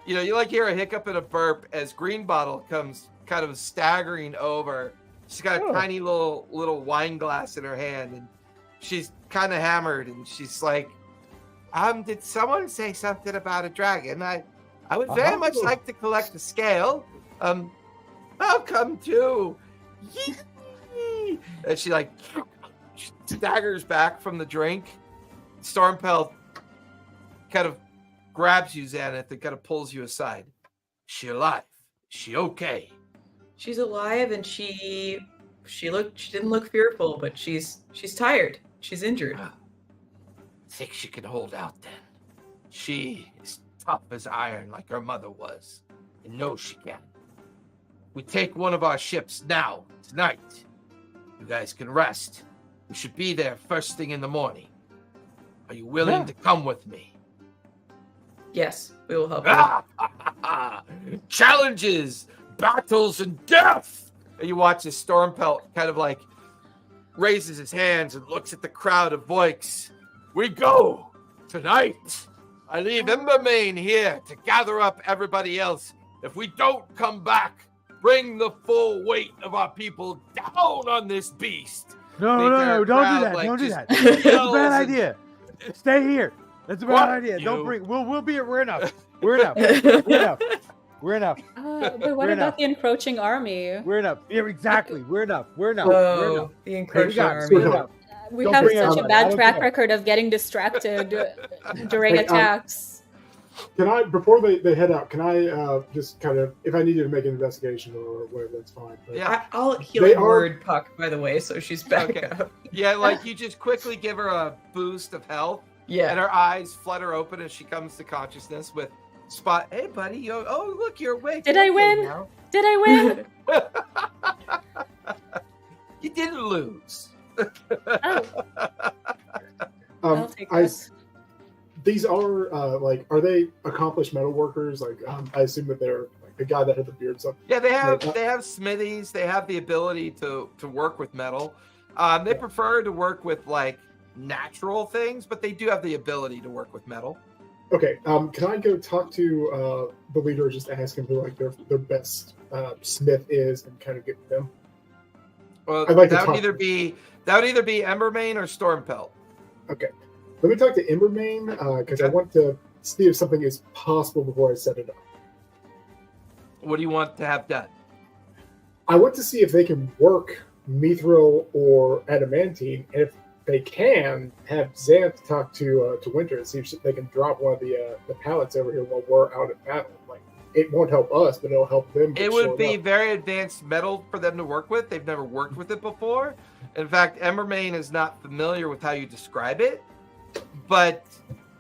You know, you like hear a hiccup and a burp as Greenbottle comes kind of staggering over. She's got a tiny little wine glass in her hand, and she's kind of hammered, and she's like, did someone say something about a dragon? I would very much like to collect the scale. I'll come too. Yee! And she like staggers back from the drink. Stormpelt kind of grabs you, Xanath, and kind of pulls you aside. Is she alive? Is she okay? She's alive, and she didn't look fearful, but she's tired. She's injured. I think she can hold out then. She is tough as iron like her mother was, and knows she can. We take one of our ships now, tonight. You guys can rest. We should be there first thing in the morning. Are you willing to come with me? Yes, we will help you. Challenges, battles, and death! And you watch as Stormpelt kind of like raises his hands and looks at the crowd of Voiks. We go tonight. I leave Embermane here to gather up everybody else. If we don't come back, bring the full weight of our people down on this beast. No, don't do that. Don't do that. That's a bad idea. Stay here. That's a bad idea. Don't bring. We'll be. We're enough. We're enough. We're enough. But what about the encroaching army? We're enough. Yeah, exactly. We're enough. We're enough. Whoa, We're enough. the encroaching army. We're enough. We Don't have bring such a everybody. I bad don't track care. record of getting distracted during attacks. Can I, before they head out, can I just kind of, if I need you to make an investigation or whatever, that's fine. But Yeah. I'll heal word Puck, by the way, so she's back up. Yeah, like you just quickly give her a boost of health. Yeah. And her eyes flutter open as she comes to consciousness with Spot. Hey, buddy. Oh, look, you're awake. Did I win? Now. Did I win? You didn't lose. Oh. I'll take this. These are are they accomplished metal workers? Like I assume that they're like the guy that had the beard. So Yeah, they have smithies. They have the ability to work with metal. They prefer to work with like natural things, but they do have the ability to work with metal. Okay, can I go talk to the leader and just ask him who like their best smith is and kind of get them? Well, I'd like to that would talk either be Embermane or Stormpelt. Okay, let me talk to Embermane because I want to see if something is possible before I set it up. What do you want to have done? I want to see if they can work mithril or adamantine, and if they can have Xanth talk to Winter and see if they can drop one of the pallets over here while we're out at battle. Like, it won't help us, but it'll help them. It would be very advanced metal for them to work with. They've never worked with it before. In fact, Embermain is not familiar with how you describe it, but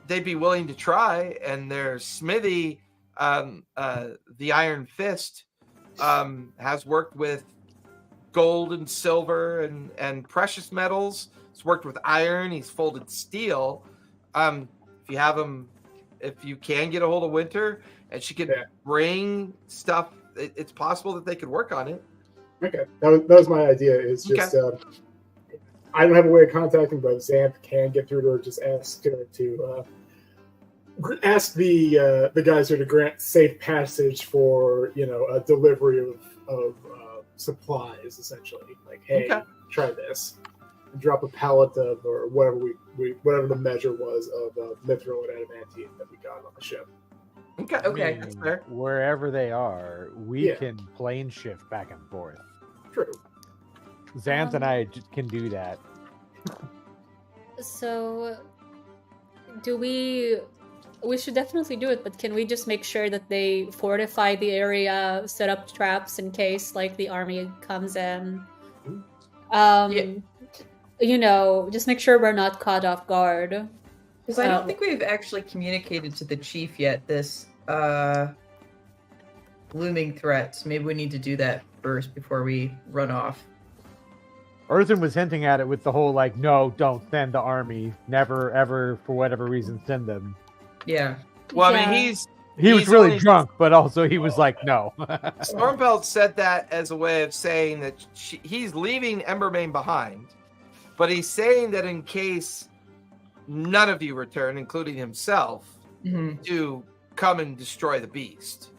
they'd be willing to try. And their smithy, the Iron Fist, has worked with gold and silver and precious metals. He's worked with iron. He's folded steel. If you can get a hold of Winter and she could bring stuff, it's possible that they could work on it. Okay, that was my idea. Is just I don't have a way of contacting, but if Xanth can get through to her, just ask her to ask the guys here to grant safe passage for a delivery of supplies, essentially. Like, hey, try this, and drop a pallet of or whatever whatever the measure was of mithril and adamantine that we got on the ship. Okay. That's fair. Wherever they are, we can plane shift back and forth. True. Xanth and I can do that. So, we should definitely do it, but can we just make sure that they fortify the area, set up traps in case, like, the army comes in? Just make sure we're not caught off guard. Because I don't think we've actually communicated to the chief yet this looming threat. So maybe we need to do that first before we run off. Earthen was hinting at it with the whole, like, no, don't send the army. Never, ever, for whatever reason, send them. Yeah. Well, I mean, he was really drunk, but also he was like, no. Stormbelt said that as a way of saying that he's leaving Embermain behind, but he's saying that in case none of you return, including himself, to come and destroy the beast.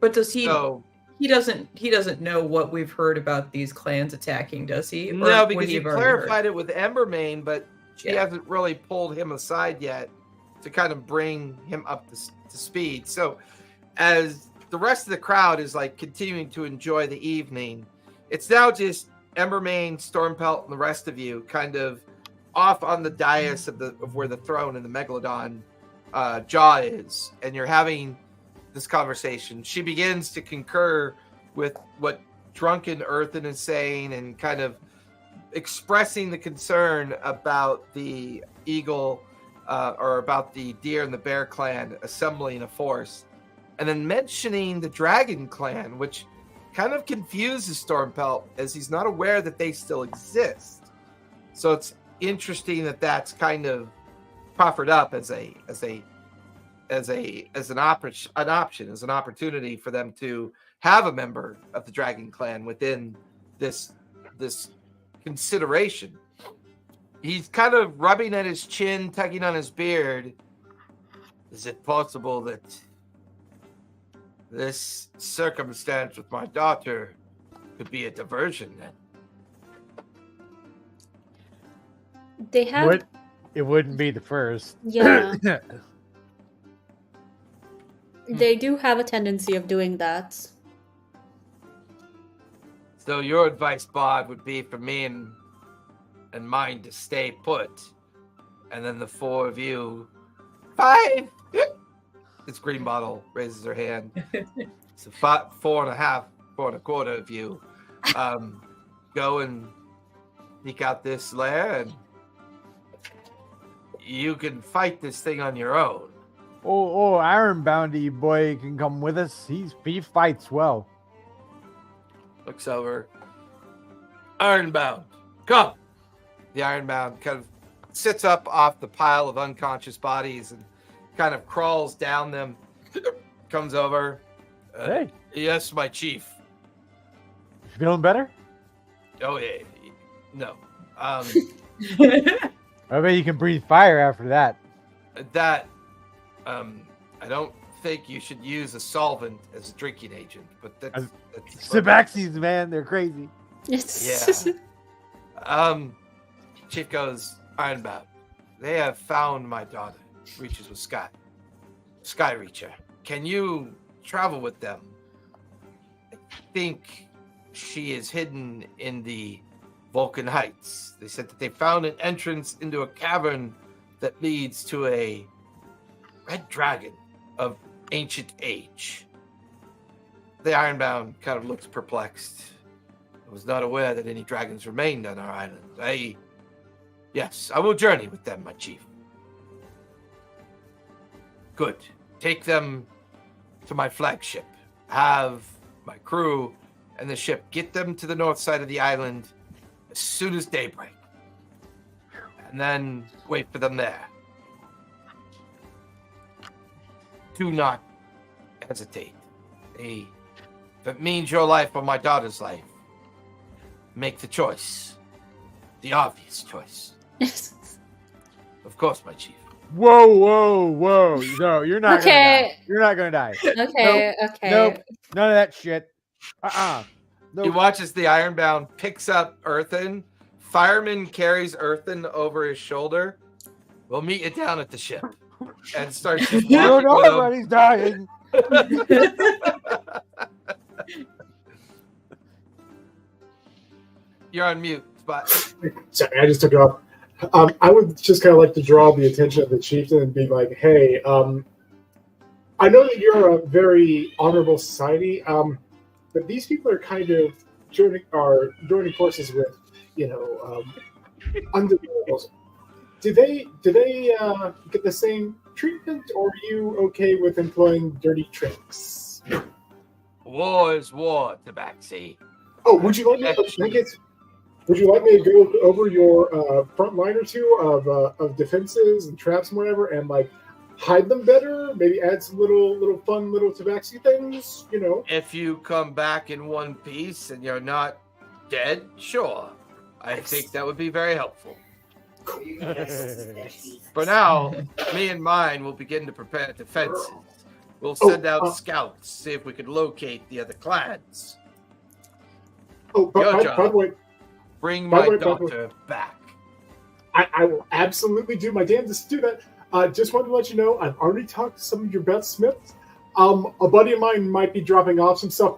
But does he? So, he doesn't know what we've heard about these clans attacking, does he? Or no, because he clarified it with Embermain, but she hasn't really pulled him aside yet to kind of bring him up to speed. So as the rest of the crowd is like continuing to enjoy the evening, it's now just Embermain, Stormpelt, and the rest of you kind of off on the dais of where the throne and the Megalodon jaw is, and you're having this conversation. She begins to concur with what drunken Earthen is saying and kind of expressing the concern about the eagle or about the deer and the bear clan assembling a force, and then mentioning the dragon clan, which kind of confuses Stormpelt as he's not aware that they still exist. So it's interesting that that's kind of proffered up as an option, as an opportunity for them to have a member of the Dragon Clan within this consideration. He's kind of rubbing at his chin, tugging on his beard. Is it possible that this circumstance with my daughter could be a diversion then? They have... It wouldn't be the first. Yeah. They do have a tendency of doing that. So your advice, Bod, would be for me and mine to stay put, and then the four of you, 5. This green bottle raises her hand. So 4.5, 4.25 of you go and sneak out this lair, and you can fight this thing on your own. Oh, Iron Bounty boy can come with us. He fights well. Looks over. Ironbound, come. The Ironbound kind of sits up off the pile of unconscious bodies and kind of crawls down them. Comes over. Hey. Yes, my chief. Feeling better? Oh, yeah. No. I bet you can breathe fire after that. I don't think you should use a solvent as a drinking agent, but that's Subaxis, man, they're crazy. Yeah. Chief goes, Ironbound, they have found my daughter. Reaches with Sky Reacher. Can you travel with them? I think she is hidden in the Vulcan Heights. They said that they found an entrance into a cavern that leads to a red dragon of ancient age. The Ironbound kind of looks perplexed. I was not aware that any dragons remained on our island. Yes, I will journey with them, my chief. Good. Take them to my flagship. Have my crew and the ship get them to the north side of the island as soon as daybreak. And then wait for them there. Do not hesitate. If it means your life or my daughter's life, make the choice. The obvious choice. Of course, my chief. Whoa. No, you're not gonna die. You're not gonna die. Okay. Nope. None of that shit. Nope. He watches the Ironbound, picks up Earthen. Fireman carries Earthen over his shoulder. We'll meet you down at the ship. And starts just You don't walking know with when he's dying. You're on mute, Spot. Sorry, I just took it off. I would just kind of like to draw the attention of the chieftain and be like, hey, I know that you're a very honorable society, but these people are kind of joining forces with, undiscovered. Do they get the same treatment, or are you okay with employing dirty tricks? War is war, Tabaxi. Oh, would you like me to go over your front line or two of defenses and traps and whatever, and like hide them better? Maybe add some little fun little Tabaxi things, If you come back in one piece and you're not dead, sure. I think that would be very helpful. For now, me and mine will begin to prepare defenses. We'll send out scouts, see if we can locate the other clans. Oh, by the way, bring my daughter back. I will absolutely do my damnedest to do that. Just wanted to let you know, I've already talked to some of your best smiths. A buddy of mine might be dropping off some stuff.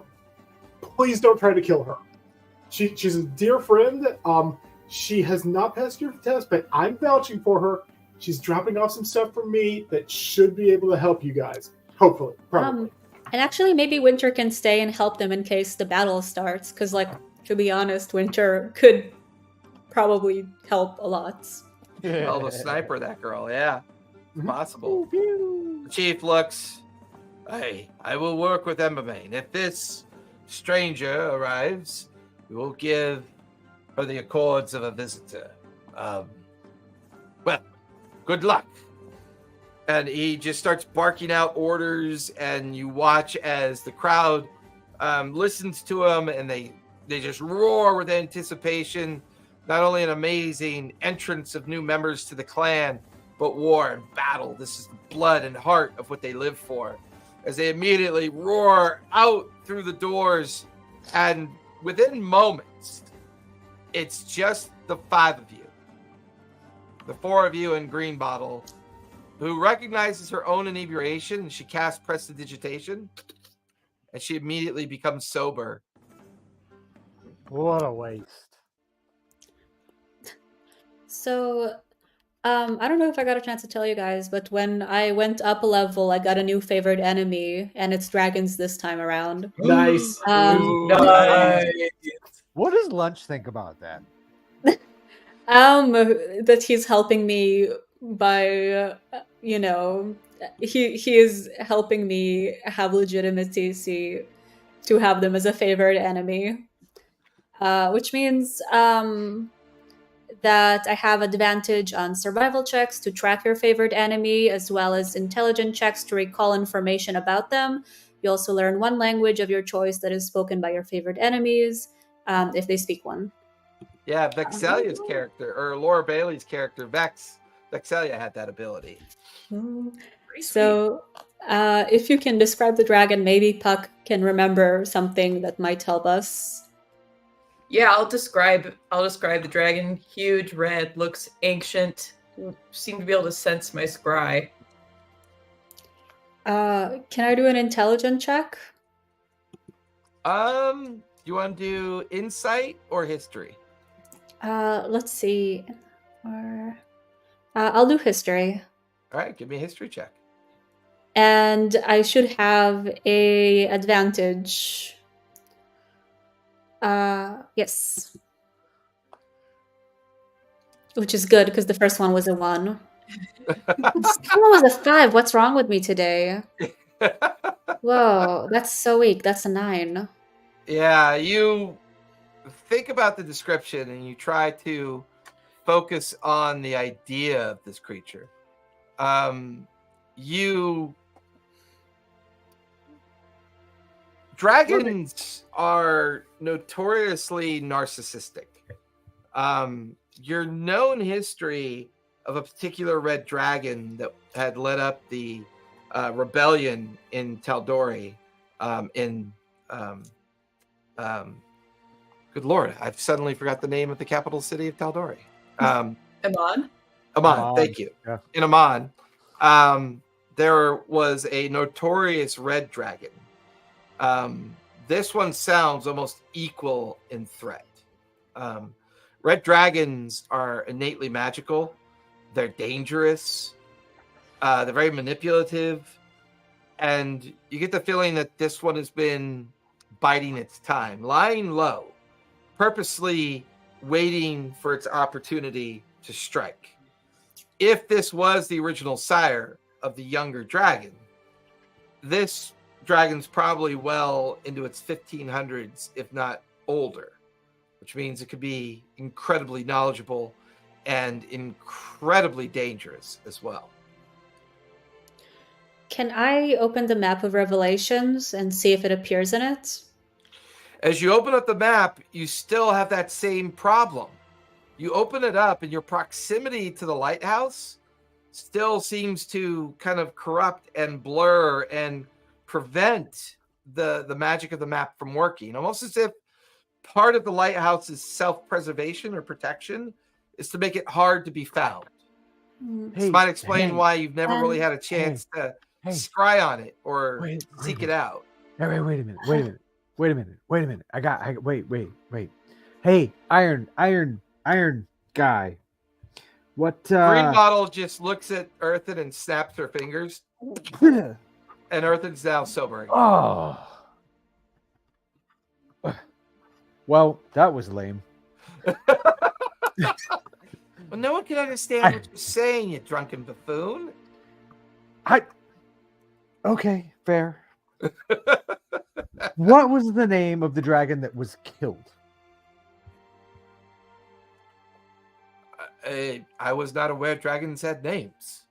Please don't try to kill her. She's a dear friend. She has not passed your test, but I'm vouching for her. She's dropping off some stuff for me that should be able to help you guys. Hopefully, probably. And actually, maybe Winter can stay and help them in case the battle starts. Because, to be honest, Winter could probably help a lot. Well, the sniper, that girl, yeah. Possible. The chief looks. I will work with Embermane. If this stranger arrives, we will give her the accords of a visitor. Well, good luck. And he just starts barking out orders, and you watch as the crowd listens to him, and they just roar with anticipation. Not only an amazing entrance of new members to the clan, but war and battle. This is the blood and heart of what they live for. As they immediately roar out through the doors, and within moments, it's just the five of you. The four of you in Green Bottle, who recognizes her own inebriation, and she casts prestidigitation, and she immediately becomes sober. What a waste. So, I don't know if I got a chance to tell you guys, but when I went up a level, I got a new favorite enemy, and it's dragons this time around. Nice. Nice. What does Lunch think about that? That he's helping me by, he is helping me have legitimacy to have them as a favorite enemy, which means that I have advantage on survival checks to track your favorite enemy, as well as intelligence checks to recall information about them. You also learn one language of your choice that is spoken by your favorite enemies, if they speak one. Yeah, Vexelia's character, or Laura Bailey's character, Vexelia had that ability. So, if you can describe the dragon, maybe Puck can remember something that might help us. Yeah, I'll describe the dragon. Huge, red, looks ancient. Seem to be able to sense my scry. Can I do an intelligence check? You want to do insight or history? Let's see. I'll do history. All right, give me a history check. And I should have a advantage. Yes. Which is good because the first one was a 1. The second one was a 5. What's wrong with me today? Whoa, that's so weak. That's a 9. Yeah, you think about the description and you try to focus on the idea of this creature. Dragons are notoriously narcissistic. Your known history of a particular red dragon that had led up the rebellion in Tal'Dorei, good Lord, I've suddenly forgot the name of the capital city of Tal'Dorei. Amon? Amon, thank you. Yeah. In Amon, there was a notorious red dragon. This one sounds almost equal in threat. Red dragons are innately magical. They're dangerous. They're very manipulative. And you get the feeling that this one has been biding its time, lying low, purposely waiting for its opportunity to strike. If this was the original sire of the younger dragon, this dragon's probably well into its 1500s, if not older, which means it could be incredibly knowledgeable and incredibly dangerous as well. Can I open the map of Revelations and see if it appears in it? As you open up the map, you still have that same problem. You open it up and your proximity to the lighthouse still seems to kind of corrupt and blur and prevent the magic of the map from working. Almost as if part of the lighthouse's self-preservation or protection is to make it hard to be found. This might explain why you've never really had a chance to scry on it or seek it out. Hey, wait a minute. Wait. Hey, Iron guy. What? Green Bottle just looks at Earthen and snaps her fingers. And Earthen's now sobering. Oh. Well, that was lame. Well, no one can understand what you're saying, you drunken buffoon. Okay, fair. What was the name of the dragon that was killed? I was not aware dragons had names.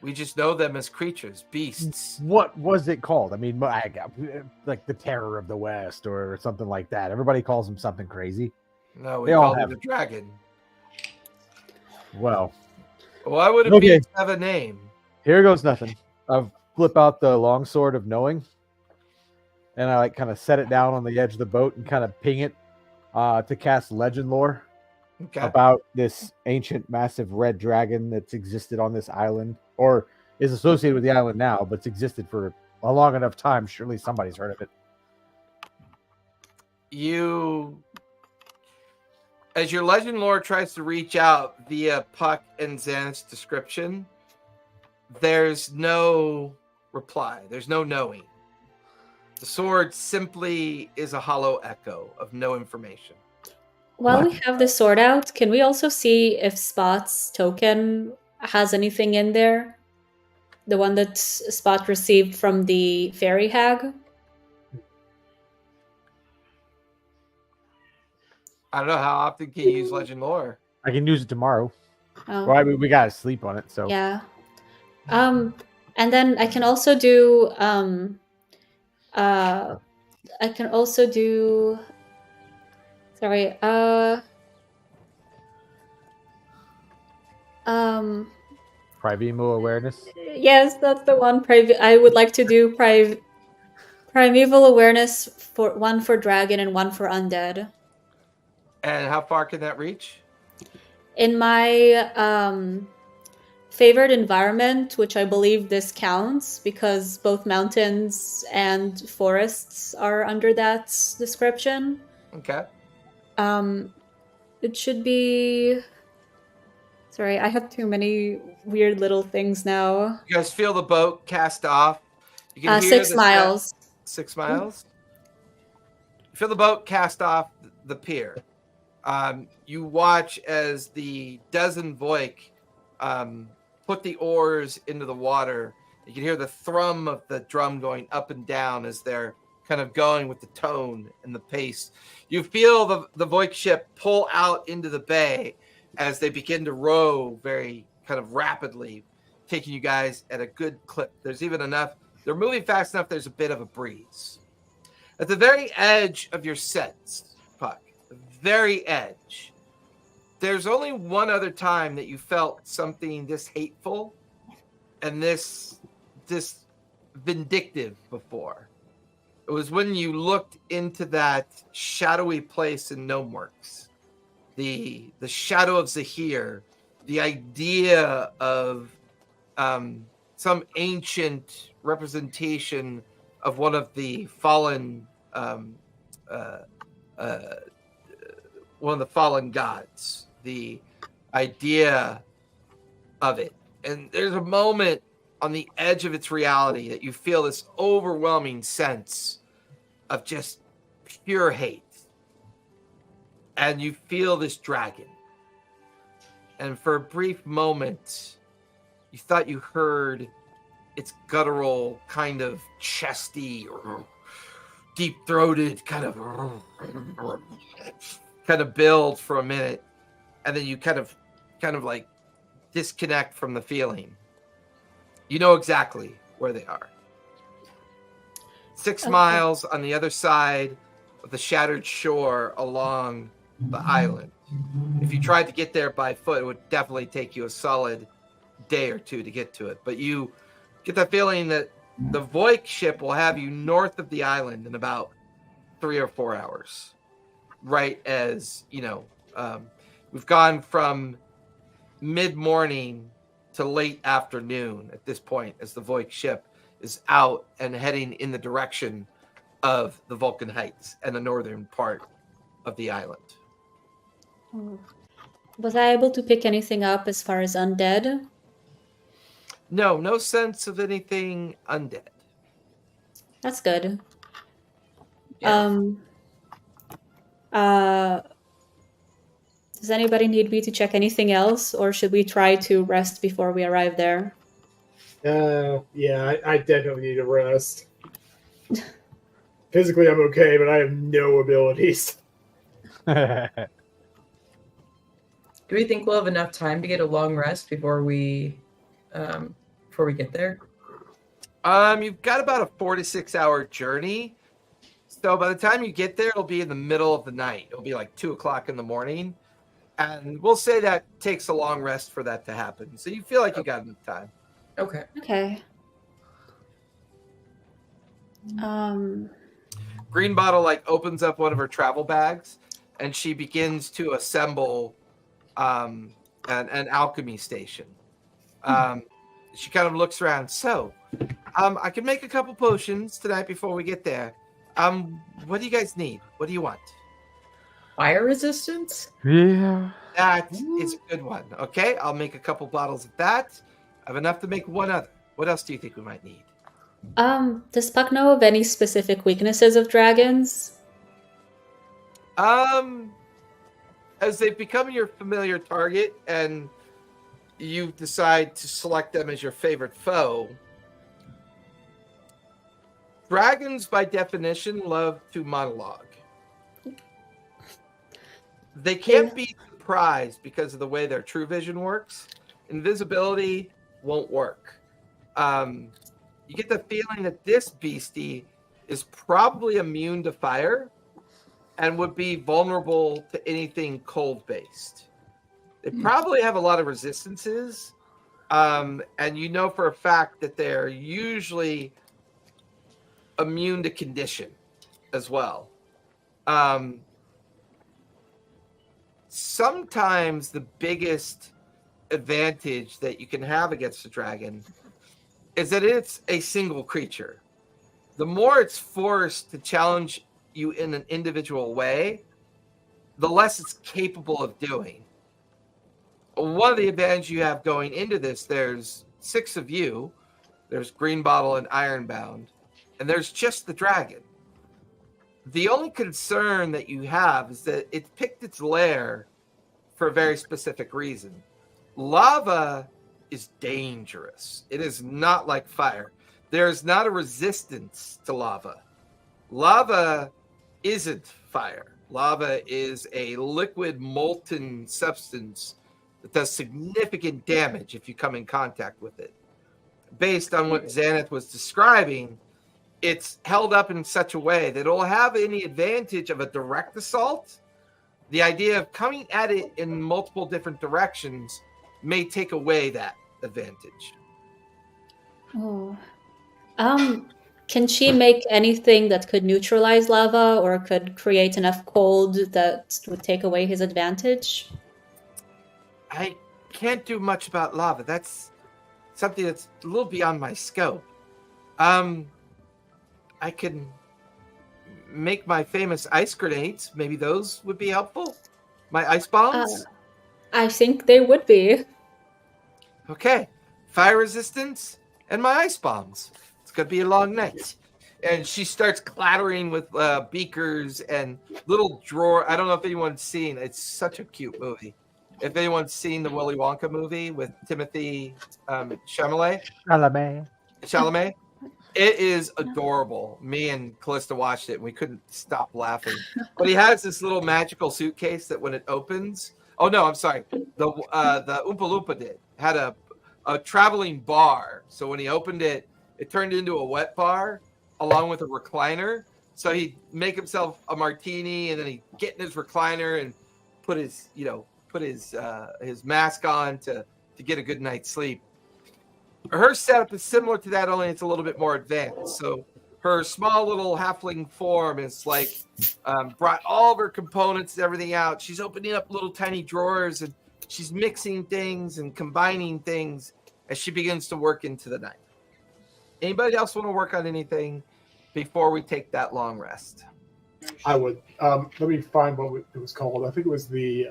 We just know them as creatures, beasts. What was it called? I mean, like the Terror of the West or something like that. Everybody calls them something crazy. No, we call it a dragon. Well, why would a beast have a name? Here goes nothing. I'll flip out the longsword of knowing, and I kind of set it down on the edge of the boat and kind of ping it to cast legend lore about this ancient, massive red dragon that's existed on this island, or is associated with the island now, but it's existed for a long enough time. Surely somebody's heard of it. As your legend lore tries to reach out via Puck and Xanth's description, there's no reply. There's no knowing. The sword simply is a hollow echo of no information. While we have the sword out, can we also see if Spot's token has anything in there? The one that Spot received from the fairy hag? I don't know how often can you use legend lore. I can use it tomorrow. Oh. Well, I mean, we gotta sleep on it, so yeah. And then I can also do primeval awareness. Yes, that's the one. I would like to do primeval awareness for one for dragon and one for undead. And how far can that reach? In my favored environment, which I believe this counts because both mountains and forests are under that description. Okay. it should be. Sorry, I have too many weird little things now. You guys feel the boat cast off. You can hear 6 the miles. 6 miles. You feel the boat cast off the pier. You watch as the dozen Voik put the oars into the water. You can hear the thrum of the drum going up and down as they're kind of going with the tone and the pace. You feel the Voik ship pull out into the bay as they begin to row very kind of rapidly, taking you guys at a good clip. There's even enough, they're moving fast enough, there's a bit of a breeze. At the very edge of your sense, Puck, the very edge, there's only one other time that you felt something this hateful and this vindictive before. It was when you looked into that shadowy place in Gnomeworks. The shadow of Zahir, the idea of some ancient representation of one of the fallen gods, the idea of it. And there's a moment on the edge of its reality that you feel this overwhelming sense of just pure hate. And you feel this dragon. And for a brief moment, you thought you heard its guttural, kind of chesty, deep-throated kind of build for a minute. And then you kind of like disconnect from the feeling. You know exactly where they are. 6 miles on the other side of the shattered shore along the island. If you tried to get there by foot, it would definitely take you a solid day or two to get to it. But you get the feeling that the Voik ship will have you north of the island in about 3 or 4 hours. Right as, we've gone from mid-morning to late afternoon at this point as the Voik ship is out and heading in the direction of the Vulcan Heights and the northern part of the island. Was I able to pick anything up as far as undead? No sense of anything undead. That's good. Yeah. Does anybody need me to check anything else, or should we try to rest before we arrive there? Yeah, I definitely need a rest. Physically, I'm okay, but I have no abilities. Do we think we'll have enough time to get a long rest before we get there? You've got about a 4 to 6 hour journey. So by the time you get there, it'll be in the middle of the night. It'll be like 2 o'clock in the morning. And we'll say that takes a long rest for that to happen. So you feel like you got enough time. Okay. Okay. Green Bottle opens up one of her travel bags and she begins to assemble an alchemy station. She kind of looks around. So, I can make a couple potions tonight before we get there. What do you guys need? What do you want? Fire resistance? Yeah. That is a good one. Okay, I'll make a couple bottles of that. I have enough to make one other. What else do you think we might need? Does Puck know of any specific weaknesses of dragons? As they become your familiar target and you decide to select them as your favorite foe, dragons by definition love to monologue. They can't be surprised because of the way their true vision works. Invisibility won't work. You get the feeling that this beastie is probably immune to fire and would be vulnerable to anything cold-based. They probably have a lot of resistances, and you know for a fact that they're usually immune to condition as well. Sometimes the biggest advantage that you can have against a dragon is that it's a single creature. The more it's forced to challenge you in an individual way, the less it's capable of doing. One of the advantages you have going into this, there's 6 of you. There's Green Bottle and Ironbound, and there's just the dragon. The only concern that you have is that it picked its lair for a very specific reason. Lava is dangerous. It is not like fire. There is not a resistance to lava. Lava isn't fire. Lava is a liquid molten substance that does significant damage if you come in contact with it. Based on what Xanath was describing, it's held up in such a way that it'll have any advantage of a direct assault. The idea of coming at it in multiple different directions may take away that advantage. Oh. Can she make anything that could neutralize lava or could create enough cold that would take away his advantage? I can't do much about lava. That's something that's a little beyond my scope. I can make my famous ice grenades. Maybe those would be helpful. My ice bombs? I think they would be. Okay. Fire resistance and my ice bombs. It's going to be a long night. And she starts clattering with beakers and little drawer. I don't know if anyone's seen. It's such a cute movie. If anyone's seen the Willy Wonka movie with Timothy Chalamet. It is adorable. Me and Callista watched it, and we couldn't stop laughing. But he has this little magical suitcase that when it opens... Oh, no, I'm sorry. The Oompa Loompa had a traveling bar. So when he opened it, it turned into a wet bar along with a recliner. So he'd make himself a martini, and then he'd get in his recliner and put his mask on to get a good night's sleep. Her setup is similar to that, only it's a little bit more advanced. So her small little halfling form is like brought all of her components and everything out. She's opening up little tiny drawers and she's mixing things and combining things as she begins to work into the night. Anybody else want to work on anything before we take that long rest? I would. Let me find what it was called. I think it was the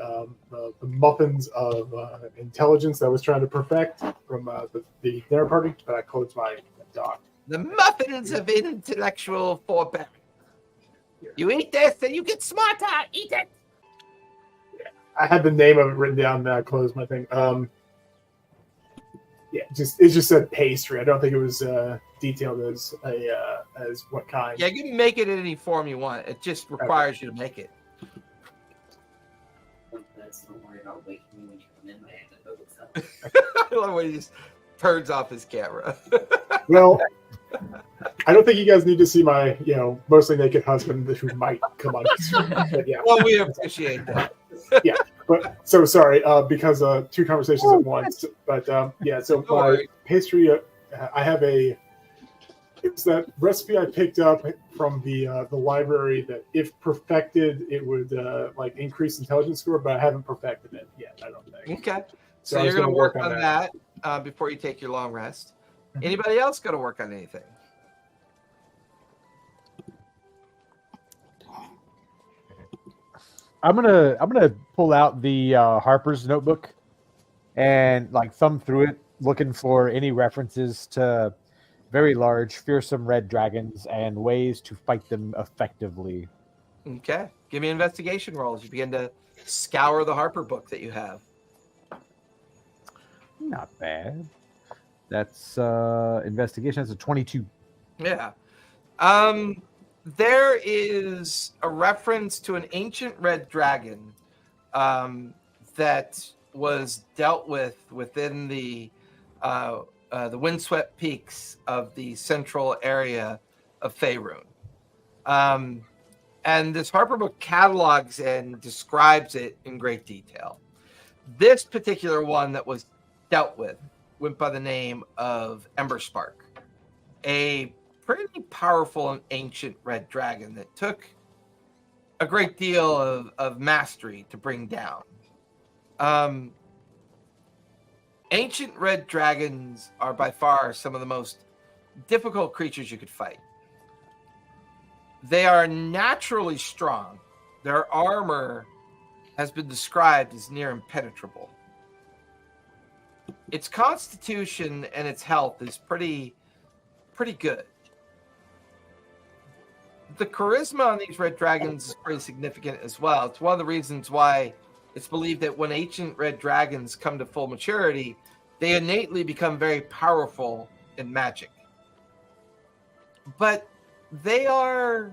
muffins of intelligence that I was trying to perfect from the dinner party, but I closed my dock. The muffins of intellectual forbearance. You eat this and you get smarter. Eat it. I had the name of it written down, and I closed my thing. It just said pastry. I don't think it was detailed as what kind. Yeah, you can make it in any form you want. It just requires you to make it. Don't worry about waking me when you come in. My hand to itself. I love when he just turns off his camera. Well, I don't think you guys need to see my, mostly naked husband who might come on. But yeah. Well, we appreciate that. Yeah, but so sorry because 2 conversations at once. But so my pastry, I have it's that recipe I picked up from the library that if perfected, it would increase intelligence score, but I haven't perfected it yet. I don't think. Okay, so you're going to work on that before you take your long rest. Mm-hmm. Anybody else going to work on anything? I'm gonna pull out the Harper's notebook and thumb through it, looking for any references to very large, fearsome red dragons and ways to fight them effectively. Okay, give me an investigation roll as you begin to scour the Harper book that you have. Not bad. That's investigation. That's a 22. Yeah. There is a reference to an ancient red dragon that was dealt with within the windswept peaks of the central area of Faerun. And this Harper book catalogs and describes it in great detail. This particular one that was dealt with went by the name of Emberspark, a pretty powerful and ancient red dragon that took a great deal of mastery to bring down. Ancient red dragons are by far some of the most difficult creatures you could fight. They are naturally strong. Their armor has been described as near impenetrable. Its constitution and its health is pretty good. The charisma on these red dragons is pretty significant as well. It's one of the reasons why it's believed that when ancient red dragons come to full maturity, they innately become very powerful in magic. But they are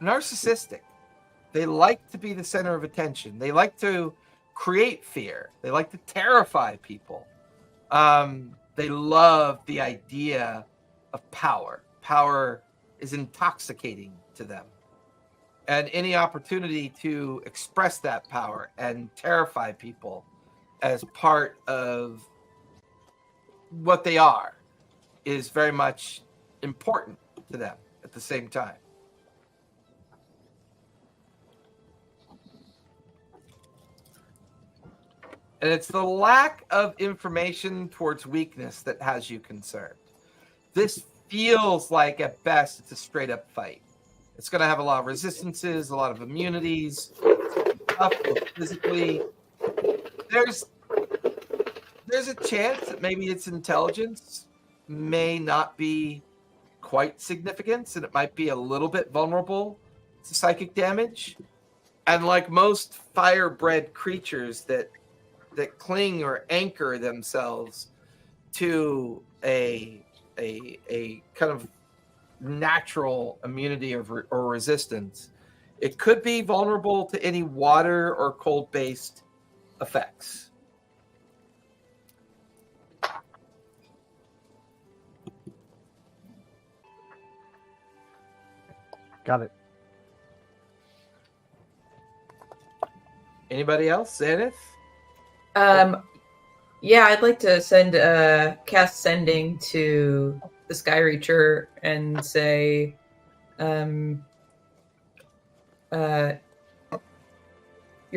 narcissistic. They like to be the center of attention. They like to create fear. They like to terrify people. They love the idea of power. Power is intoxicating to them. And any opportunity to express that power and terrify people as part of what they are is very much important to them at the same time. And it's the lack of information towards weakness that has you concerned. This feels like, at best, it's a straight-up fight. It's going to have a lot of resistances, a lot of immunities, tough physically. There's a chance that maybe its intelligence may not be quite significant, and it might be a little bit vulnerable to psychic damage. And like most fire-bred creatures that cling or anchor themselves to a kind of natural immunity or resistance, it could be vulnerable to any water or cold-based effects. Got it. Anybody else? Zenith? Yeah, I'd like to send cast sending to the Sky Reacher and say, your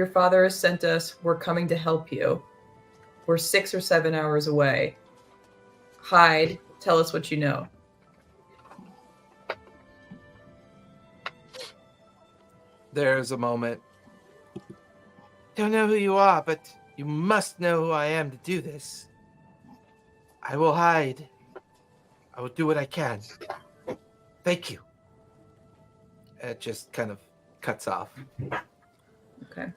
father has sent us. We're coming to help you. We're 6 or 7 hours away. Hide. Tell us what you know. There's a moment. Don't know who you are, but you must know who I am to do this. I will hide. I will do what I can. Thank you. And it just kind of cuts off. Okay.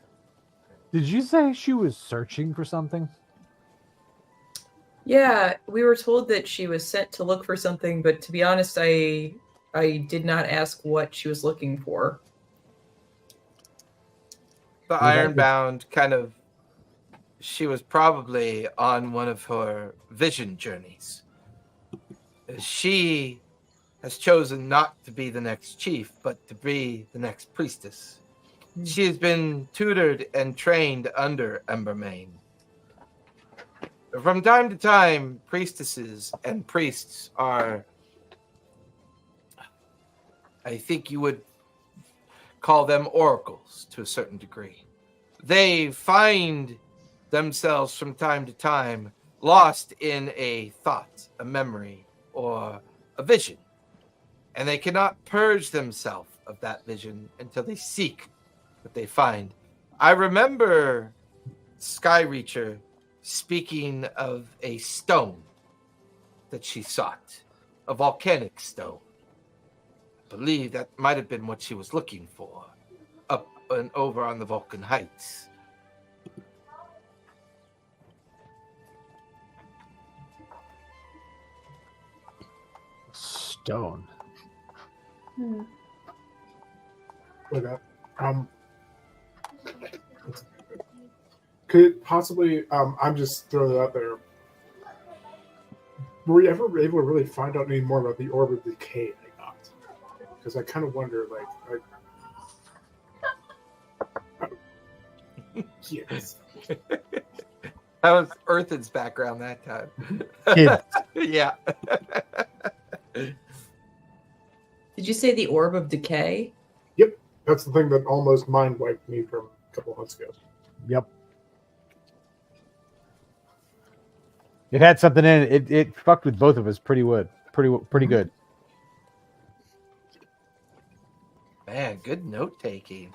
Did you say she was searching for something? Yeah, we were told that she was sent to look for something, but to be honest, I did not ask what she was looking for. The Ironbound kind of, she was probably on one of her vision journeys. She has chosen not to be the next chief, but to be the next priestess. She has been tutored and trained under Embermane. From time to time, priestesses and priests are, I think you would call them oracles to a certain degree. They find themselves from time to time lost in a thought, a memory, or a vision. And they cannot purge themselves of that vision until they seek what they find. I remember Sky Reacher speaking of a stone that she sought, a volcanic stone. I believe that might have been what she was looking for, up and over on the Vulcan Heights. Stone. But, could it possibly, I'm just throwing it out there, were you ever able to really find out any more about the orb of decay I got? Because I kind of wonder, yes. That was Earthen's background that time. Kids. Yeah. Did you say the Orb of Decay? Yep, that's the thing that almost mind wiped me from a couple of months ago. Yep. It had something in it. It fucked with both of us pretty good. Man, good note taking.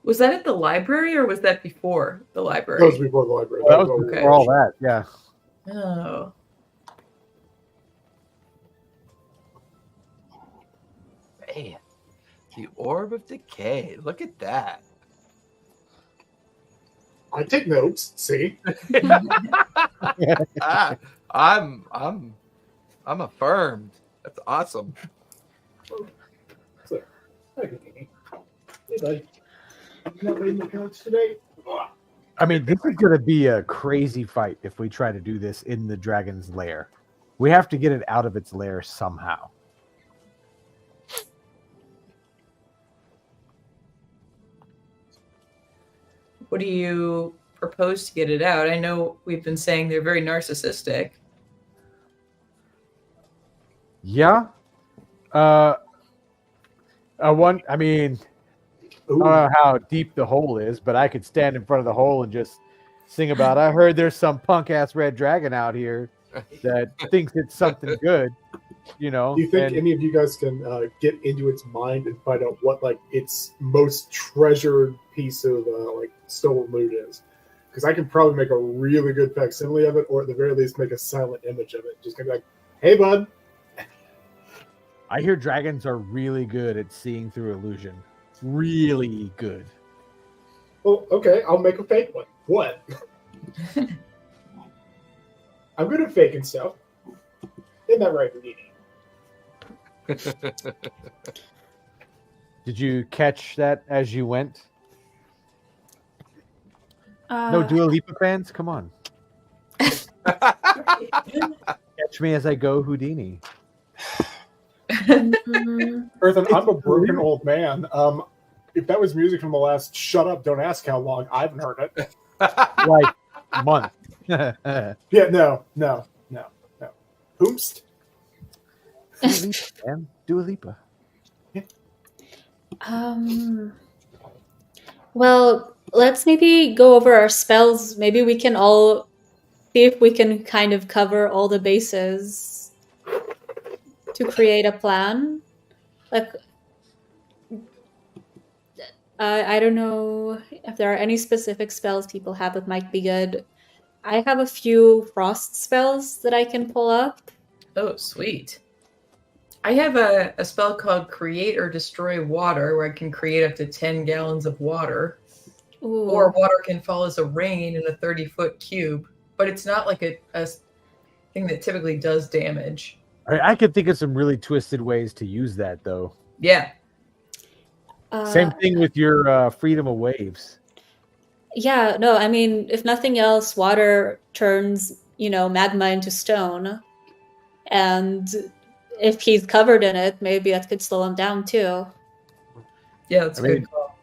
Was that at the library or was that before the That library? was before the library. That was Okay. before all that. Yeah. Oh. Man, the Orb of Decay. Look at that. I take notes. See, I'm affirmed. That's awesome. hey, buddy. You not reading the notes today? I mean, this is going to be a crazy fight if we try to do this in the dragon's lair. We have to get it out of its lair somehow. What do you propose to get it out? I know we've been saying they're very narcissistic. Yeah. I mean, I don't know how deep the hole is, but I could stand in front of the hole and just sing about, I heard there's some punk ass red dragon out here that thinks it's something good, you know. Do you think and- any of you guys can get into its mind and find out what like its most treasured piece of like stolen loot is? Because I can probably make a really good facsimile of it, or at the very least make a silent image of it. Just gonna be like, "Hey, bud." I hear dragons are really good at seeing through illusion. Really good. Well, okay, I'll make a fake one. What? I'm good at faking stuff. Isn't that right, Houdini? Did you catch that as you went? Uh, No Dua Lipa fans? Come on. Catch me as I go, Houdini. Earthen, I'm a broken old man. If that was music from the last Shut Up, Don't Ask How Long, I haven't heard it. Like a month. Yeah, no. Whomst? Dua Lipa, man. Dua Lipa. Well, let's maybe go over our spells. Maybe we can all see if we can kind of cover all the bases to create a plan. Like, I don't know if there are any specific spells people have that might be good. I have a few frost spells that I can pull up. Oh, sweet. I have a spell called Create or Destroy Water, where I can create up to 10 gallons of water. Ooh. Or water can fall as a rain in a 30-foot cube. But it's not like a thing that typically does damage. I could think of some really twisted ways to use that, though. Yeah. Same thing with your Freedom of Waves. Yeah, no, I mean, if nothing else, water turns, magma into stone. And if he's covered in it, maybe that could slow him down too. Yeah, that's a good call.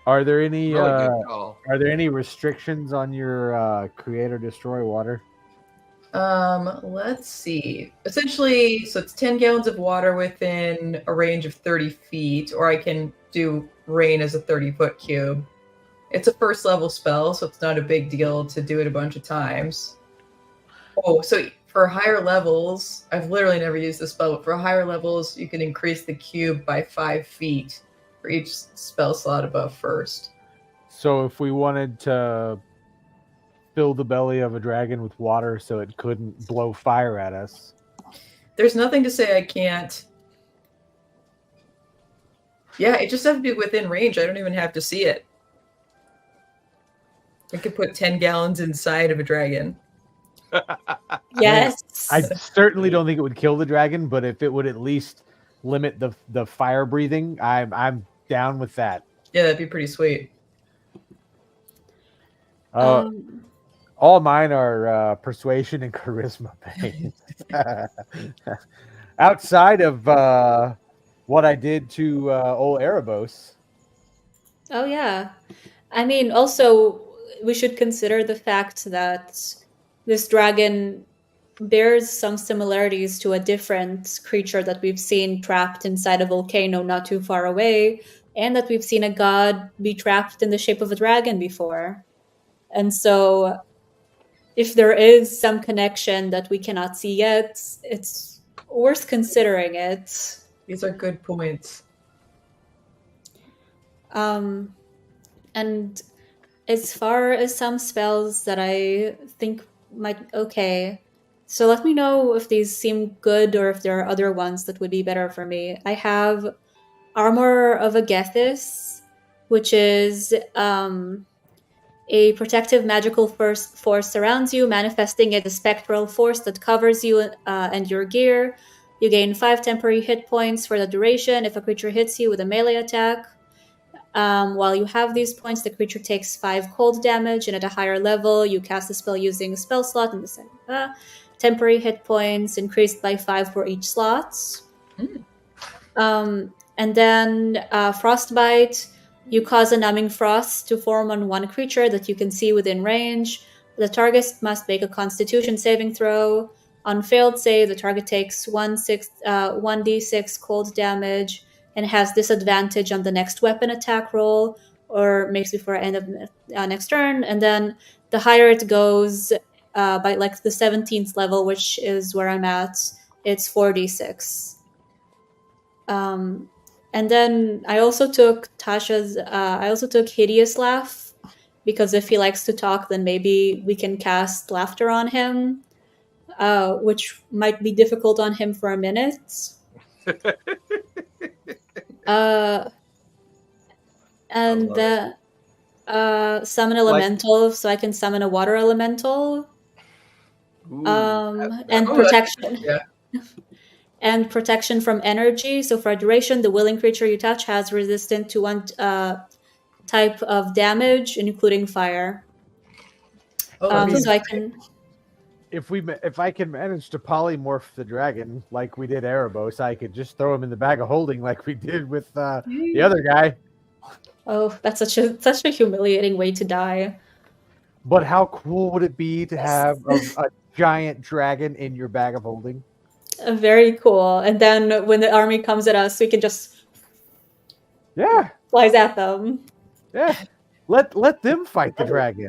Are there any Really good call. are there any restrictions on your create or destroy water? Let's see. Essentially, so it's 10 gallons of water within a range of 30 feet, or I can do rain as a 30-foot cube. It's a first level spell, so it's not a big deal to do it a bunch of times. Oh, so for higher levels, I've literally never used this spell, but for higher levels, you can increase the cube by 5 feet for each spell slot above first. So if we wanted to fill the belly of a dragon with water so it couldn't blow fire at us. There's nothing to say I can't. Yeah, it just has to be within range. I don't even have to see it. I could put 10 gallons inside of a dragon. Yes. I certainly don't think it would kill the dragon, but if it would at least limit the fire breathing, I'm down with that. Yeah, that'd be pretty sweet. All mine are persuasion and charisma based. Outside of what I did to old Erebos. Oh, yeah. I mean, also, we should consider the fact that this dragon bears some similarities to a different creature that we've seen trapped inside a volcano not too far away, and that we've seen a god be trapped in the shape of a dragon before. And so, if there is some connection that we cannot see yet, it's worth considering it. These are good points. And And as far as some spells that I think might okay, so let me know if these seem good or if there are other ones that would be better for me. I have Armor of a Gethys, which is a protective magical force surrounds you, manifesting as a spectral force that covers you and your gear. You gain 5 temporary hit points for the duration if a creature hits you with a melee attack. While you have these points, the creature takes 5 cold damage, and at a higher level, you cast the spell using a spell slot in the same. Temporary hit points increased by 5 for each slot. And then Frostbite, you cause a numbing frost to form on one creature that you can see within range. The target must make a Constitution saving throw. On failed save, the target takes 1d6 cold damage and has disadvantage on the next weapon attack roll, or makes before end of next turn. And then the higher it goes, by like the 17th level, which is where I'm at, it's 4d6. And then I also took Hideous Laugh, because if he likes to talk, then maybe we can cast Laughter on him, which might be difficult on him for a minute. And summon Elemental, so I can summon a Water Elemental. And Protection. Yeah. And Protection from Energy. So for a duration, the willing creature you touch has resistance to one type of damage, including fire. So I can. If I can manage to polymorph the dragon like we did Erebos, I could just throw him in the bag of holding like we did with the other guy. Oh, that's such a humiliating way to die. But how cool would it be to have a giant dragon in your bag of holding? Very cool. And then when the army comes at us, we can just flies at them. Yeah. Let them fight the dragon.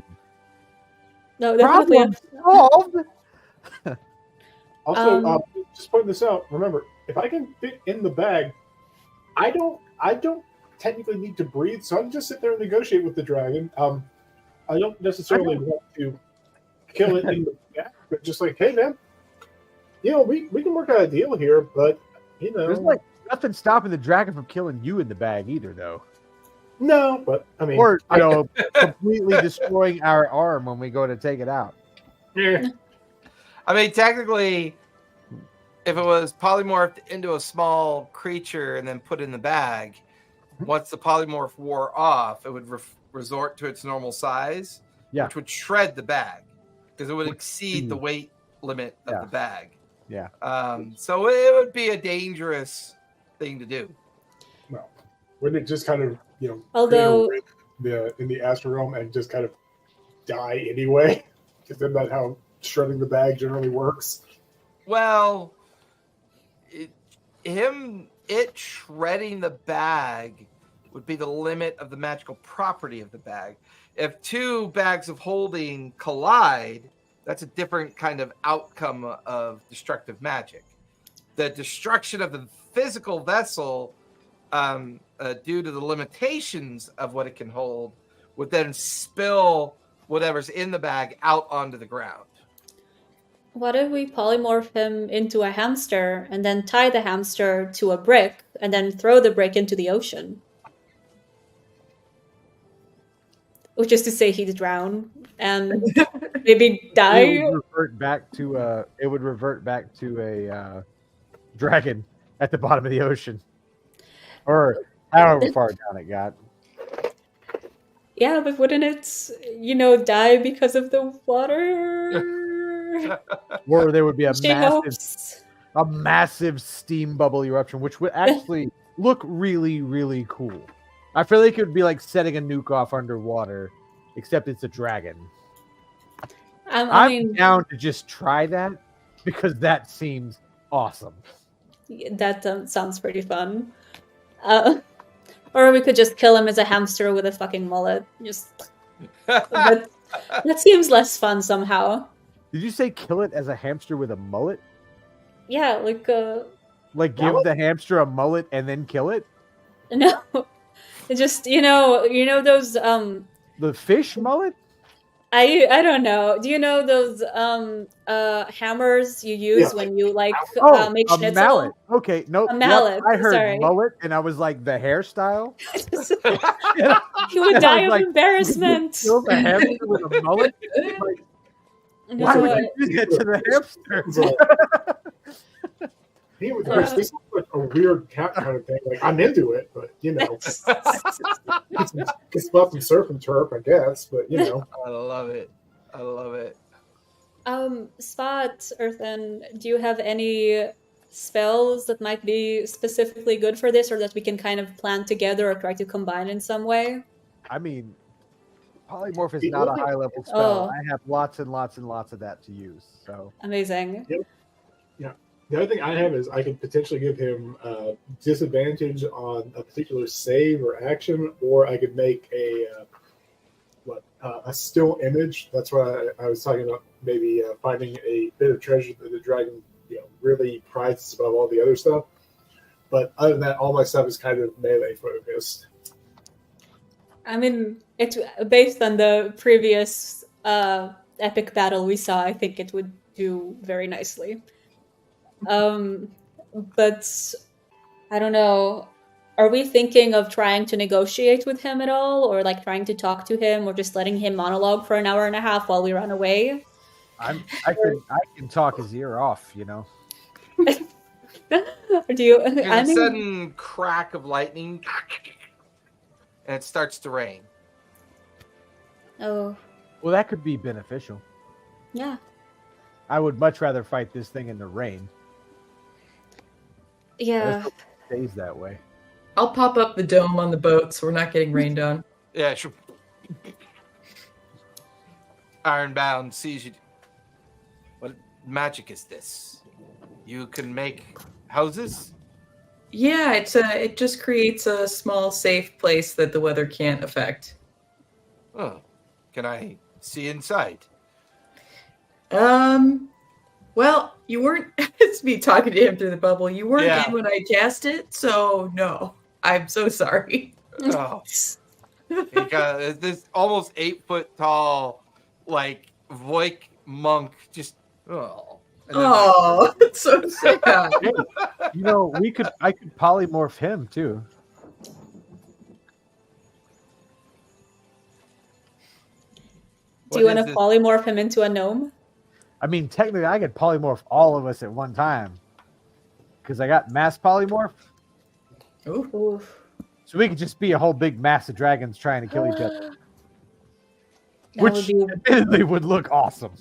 No, definitely. Problem solved. Also, just pointing this out. Remember, if I can fit in the bag, I don't technically need to breathe, so I can just sit there and negotiate with the dragon. I don't necessarily want to kill it in the bag, but just like, hey man, we can work out a deal here, but there's like nothing stopping the dragon from killing you in the bag either, though. No, but I mean, or completely destroying our arm when we go to take it out. Yeah. I mean, technically, if it was polymorphed into a small creature and then put in the bag, once the polymorph wore off, it would resort to its normal size, which would shred the bag because it would exceed the weight limit of the bag. Yeah. So it would be a dangerous thing to do. Well, wouldn't it just kind of, although in the astral realm and just kind of die anyway? Because then that's how shredding the bag generally works. Well, it shredding the bag would be the limit of the magical property of the bag. If 2 bags of holding collide, that's a different kind of outcome of destructive magic. The destruction of the physical vessel, due to the limitations of what it can hold, would then spill whatever's in the bag out onto the ground. What if we polymorph him into a hamster and then tie the hamster to a brick and then throw the brick into the ocean? Which is to say he'd drown and maybe die. It would revert back to a dragon at the bottom of the ocean. Or however far down it got. Yeah, but wouldn't it, die because of the water? Or there would be a massive steam bubble eruption, which would actually look really, really cool. I feel like it would be like setting a nuke off underwater, except it's a dragon. I'm down to just try that because that seems awesome. That sounds pretty fun. Or we could just kill him as a hamster with a fucking mullet. That seems less fun somehow. Did you say kill it as a hamster with a mullet? Yeah, like give the hamster a mullet and then kill it? No. Just you know those The fish mullet? I don't know. Do you know those hammers you use when you like make a schnitzel? mallet. Okay, nope. A mallet. Yep, I heard sorry. mullet, and I was like, the hairstyle. He would die of like, embarrassment. Kill the hamster with a mullet. Like, why would you do that to the hamster? He would this like a weird cat kind of thing. Like I'm into it, but get some surf and turf, I guess. But I love it. I love it. Spot, Earthen, do you have any spells that might be specifically good for this, or that we can kind of plan together or try to combine in some way? I mean, polymorph is not a high level spell. I have lots and lots and lots of that to use. So amazing. Yep. Yeah. The other thing I have is I can potentially give him disadvantage on a particular save or action, or I could make a still image. That's why I was talking about maybe finding a bit of treasure that the dragon really prizes above all the other stuff. But other than that, all my stuff is kind of melee focused. I mean, it's based on the previous epic battle we saw. I think it would do very nicely. But I don't know. Are we thinking of trying to negotiate with him at all, or like trying to talk to him, or just letting him monologue for an hour and a half while we run away? I can talk his ear off, Or do you? A sudden crack of lightning, and it starts to rain. Oh. Well, that could be beneficial. Yeah. I would much rather fight this thing in the rain. Yeah. It stays that way. I'll pop up the dome on the boat so we're not getting rained on. Yeah, sure. Ironbound sees you. What magic is this? You can make houses? Yeah, it just creates a small, safe place that the weather can't affect. Oh, can I see inside? Well, you weren't. It's me talking to him through the bubble. You weren't in when I cast it, so no. I'm so sorry. Oh. He got this almost 8 foot tall, like Voik monk. Just it's so sad. I could polymorph him too. Do you want to polymorph him into a gnome? I mean, technically, I could polymorph all of us at one time because I got mass polymorph. Ooh. So we could just be a whole big mass of dragons trying to kill each other. Which admittedly would look awesome.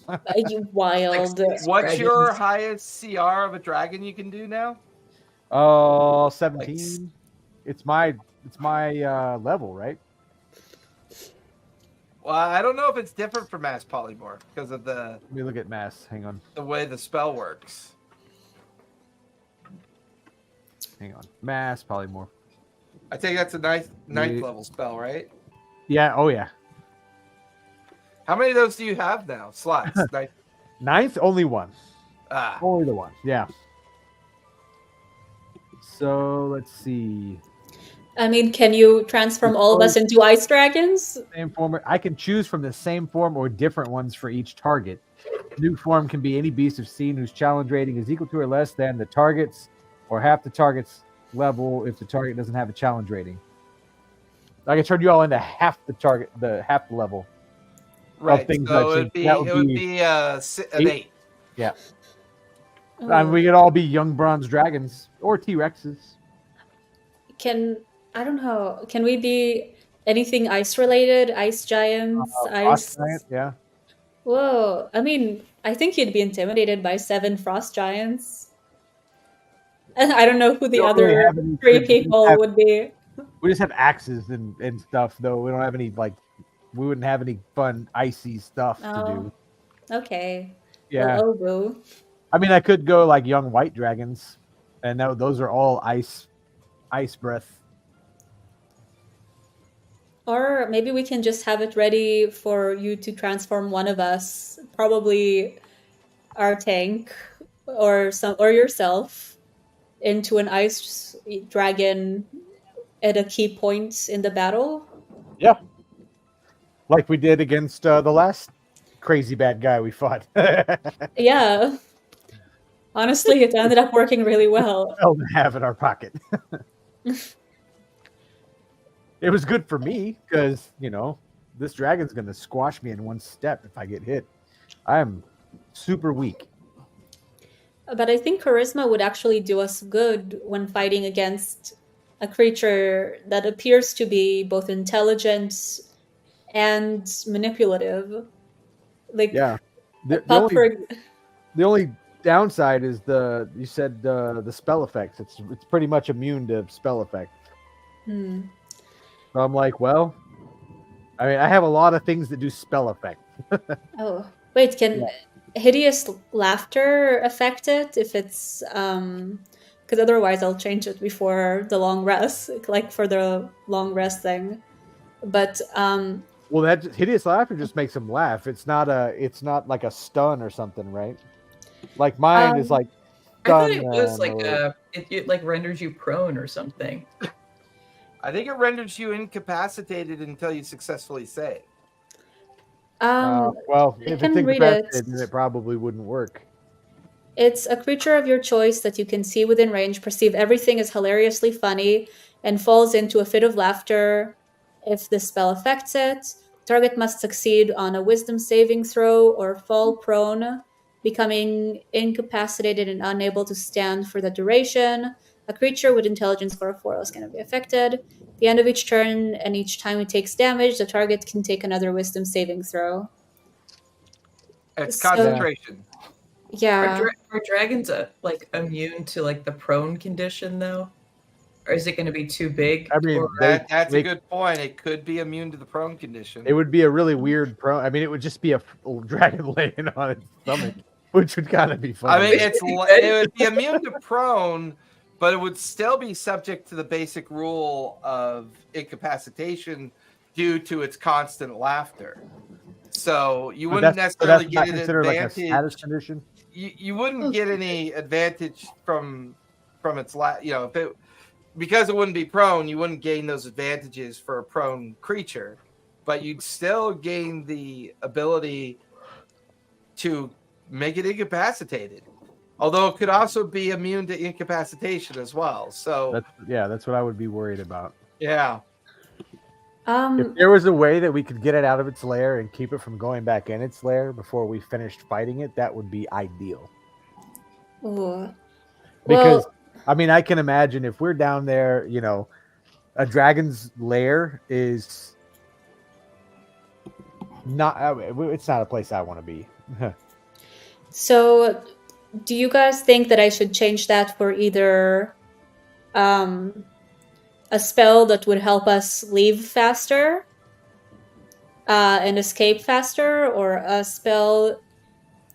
Wild. What's your highest CR of a dragon you can do now? 17. It's my level, right? Well, I don't know if it's different for mass polymorph because of the. Let me look at mass. Hang on. The way the spell works. Hang on. Mass polymorph. I think that's a ninth level spell, right? Yeah. Oh, yeah. How many of those do you have now? Slots. Ninth? Only one. Only the one. Yeah. So let's see. I mean, can you transform all of us into ice dragons? Same form. I can choose from the same form or different ones for each target. New form can be any beast of scene whose challenge rating is equal to or less than the target's or half the target's level if the target doesn't have a challenge rating. I can turn you all into half the level. Right. So it would be an 8. Yeah. And we could all be young bronze dragons or T-Rexes. I don't know. Can we be anything ice related? Ice giants? Frost giant, yeah. Whoa. I mean, I think you'd be intimidated by 7 frost giants. I don't know who the other 3 people would be. We just have axes and stuff, though. We don't have any, we wouldn't have any fun icy stuff to do. Okay. Yeah. Well, boo. I mean, I could go like young white dragons, and those are all ice breath. Or maybe we can just have it ready for you to transform one of us, probably our tank or yourself, into an ice dragon at a key point in the battle. Yeah. Like we did against the last crazy bad guy we fought. Yeah. Honestly, it ended up working really well. To have in our pocket. It was good for me because, this dragon's going to squash me in one step if I get hit. I am super weak. But I think charisma would actually do us good when fighting against a creature that appears to be both intelligent and manipulative. Like, yeah. The only downside is you said the spell effects. It's pretty much immune to spell effects. So I'm like, well, I mean, I have a lot of things that do spell effect. Oh, wait, can hideous laughter affect it if it's because otherwise I'll change it before the long rest, like for the long rest thing. But well, that hideous laughter just makes him laugh. It's not like a stun or something, right? Like mine is like I thought it was like it like renders you prone or something. I think it renders you incapacitated until you successfully save. Well, if it's incapacitated, then it probably wouldn't work. It's a creature of your choice that you can see within range, perceive everything as hilariously funny, and falls into a fit of laughter. If the spell affects it, target must succeed on a wisdom saving throw or fall prone, becoming incapacitated and unable to stand for the duration. A creature with intelligence score of 4 is going to be affected. At the end of each turn, and each time it takes damage, the target can take another wisdom saving throw. It's concentration. Yeah. Are dragons like immune to like the prone condition though? Or is it going to be too big? I mean, that's a good point. It could be immune to the prone condition. It would be a really weird prone. I mean, it would just be a dragon laying on its stomach, which would kind of be fun. I mean, it would be immune to prone, but it would still be subject to the basic rule of incapacitation due to its constant laughter. So you wouldn't necessarily get an advantage. Like a status condition? You wouldn't get any advantage from its because it wouldn't be prone. You wouldn't gain those advantages for a prone creature, but you'd still gain the ability to make it incapacitated. Although it could also be immune to incapacitation as well. So that's what I would be worried about. Yeah. If there was a way that we could get it out of its lair and keep it from going back in its lair before we finished fighting it, that would be ideal. Ooh. Because, I mean, I can imagine if we're down there, a dragon's lair is not, it's not a place I want to be. So, do you guys think that I should change that for either a spell that would help us leave faster and escape faster, or a spell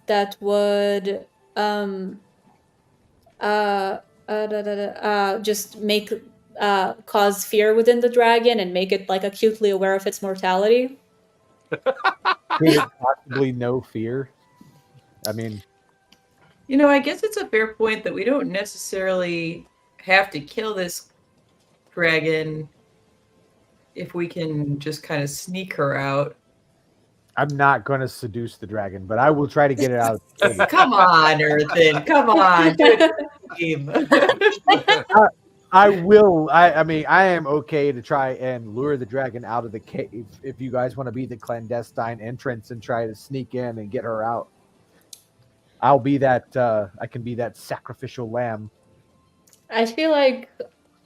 that would just make cause fear within the dragon and make it like acutely aware of its mortality? Could it possibly know fear? I mean, I guess it's a fair point that we don't necessarily have to kill this dragon if we can just kind of sneak her out. I'm not going to seduce the dragon, but I will try to get it out. Come on, Earthen. Come on. I will. I mean, I am okay to try and lure the dragon out of the cave if you guys want to be the clandestine entrance and try to sneak in and get her out. I'll be that. I can be that sacrificial lamb. I feel like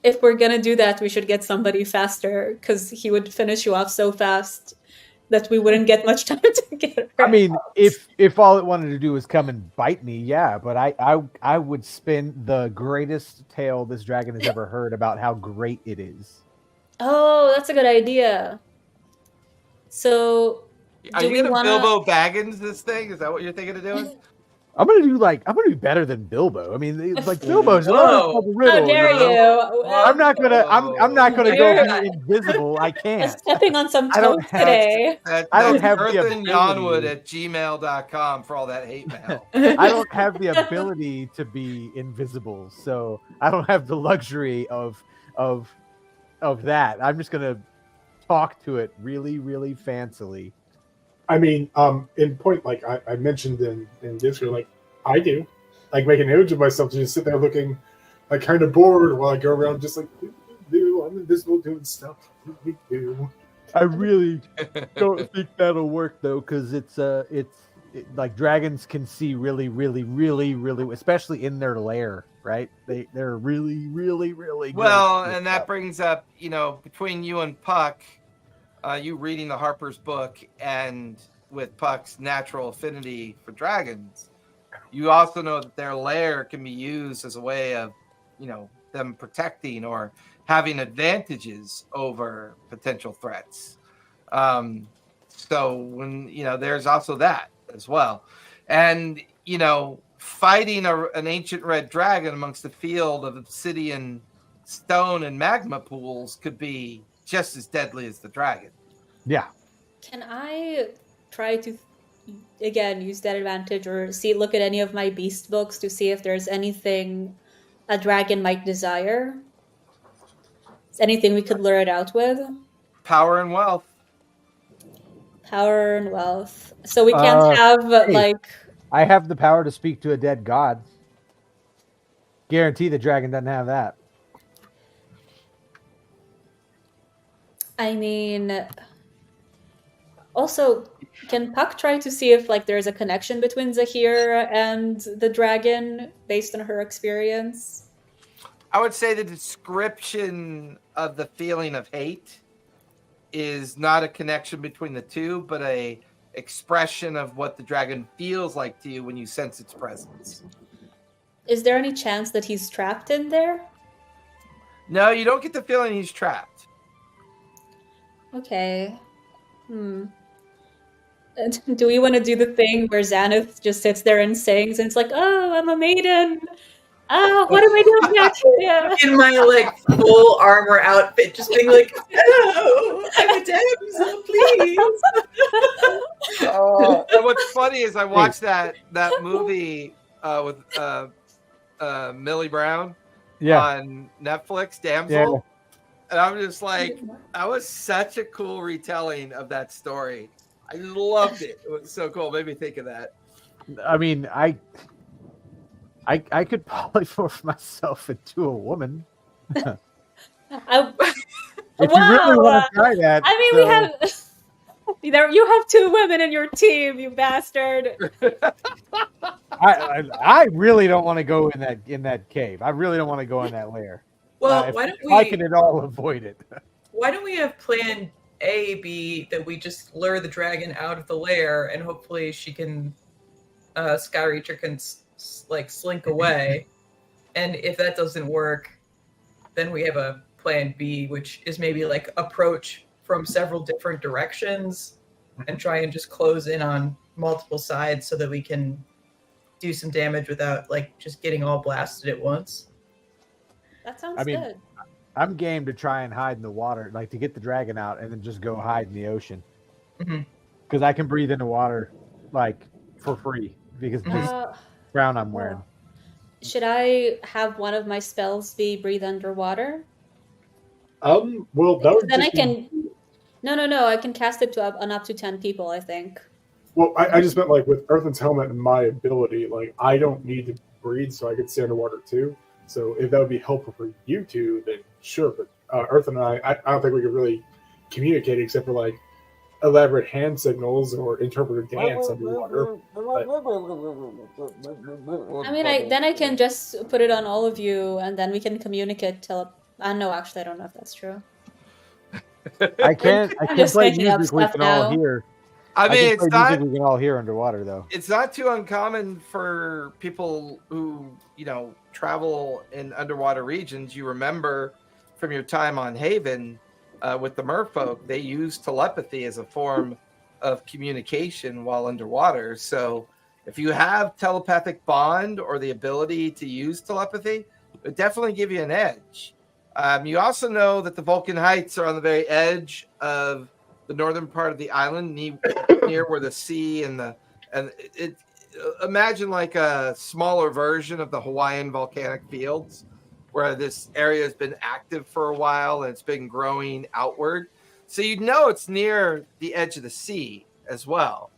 if we're gonna do that, we should get somebody faster, because he would finish you off so fast that we wouldn't get much time to get her. I mean, if all it wanted to do was come and bite me, yeah, but I would spin the greatest tale this dragon has ever heard about how great it is. Oh, that's a good idea. So, are you gonna Bilbo Baggins this thing? Is that what you're thinking of doing? I'm gonna do better than Bilbo. I mean, it's like Bilbo's How dare you? I'm not gonna go be invisible. I can't. Stepping on some toes today. I don't have the ability. at gmail.com for all that hate mail. I don't have the ability to be invisible, so I don't have the luxury of of that. I'm just gonna talk to it really, really fancily. I mean, in point, like I mentioned in Discord, like I do, like make an image of myself to just sit there looking like kind of bored while I go around just like, I'm invisible doing stuff. I really don't think that'll work though, because it's like dragons can see really, really, really, really, especially in their lair, right? They're really, really, really good. Well, and that brings up, between you and Puck, you reading the Harper's book, and with Puck's natural affinity for dragons, you also know that their lair can be used as a way of, them protecting or having advantages over potential threats. So when, there's also that as well. And, fighting an ancient red dragon amongst the field of obsidian, stone, and magma pools could be just as deadly as the dragon. Yeah. Can I try to, again, use that advantage or look at any of my beast books to see if there's anything a dragon might desire? Is anything we could lure it out with? Power and wealth. Power and wealth. So we can't have, I have the power to speak to a dead god. Guarantee the dragon doesn't have that. I mean... Also, can Puck try to see if there's a connection between Zahir and the dragon based on her experience? I would say the description of the feeling of hate is not a connection between the two, but a expression of what the dragon feels like to you when you sense its presence. Is there any chance that he's trapped in there? No, you don't get the feeling he's trapped. Okay. Do we want to do the thing where Xanath just sits there and sings and it's like, oh, I'm a maiden. Oh, what am I doing back here? In my full armor outfit, just being like, oh, I'm a damsel, please. And what's funny is I watched that movie with Millie Brown on Netflix, Damsel. Yeah. And I'm just like, that was such a cool retelling of that story. I loved it. It was so cool. It made me think of that. I mean, I could polymorph myself into a woman. If you really want to try that. I mean, we have... You have 2 women in your team, you bastard. I really don't want to go in that cave. I really don't want to go in that lair. Well, why don't we? I can at all avoid it. Why don't we have plan A be that we just lure the dragon out of the lair and hopefully she can, Skyreacher can slink away, and if that doesn't work, then we have a plan B, which is maybe approach from several different directions and try and just close in on multiple sides so that we can do some damage without just getting all blasted at once. That sounds good. I'm game to try and hide in the water, to get the dragon out and then just go hide in the ocean. Because I can breathe in the water for free because this crown I'm wearing. Should I have one of my spells be breathe underwater? Well, that would then I can. No. I can cast it to up to 10 people, I think. Well, I just meant with Earthen's helmet and my ability, I don't need to breathe, so I could stay underwater too. So if that would be helpful for you two, then sure. But Earthen and I don't think we could really communicate except for elaborate hand signals or interpretive dance underwater. I mean, then I can just put it on all of you, and then we can communicate no, actually, I don't know if that's true. I can play music we can all hear. I mean, it's not. We can all hear underwater, though. It's not too uncommon for people who, travel in underwater regions. You remember from your time on Haven with the merfolk, they use telepathy as a form of communication while underwater. So if you have telepathic bond or the ability to use telepathy, it would definitely give you an edge. You also know that the Vulcan Heights are on the very edge of the northern part of the island, near where the sea imagine a smaller version of the Hawaiian volcanic fields, where this area has been active for a while and it's been growing outward. So you know it's near the edge of the sea as well.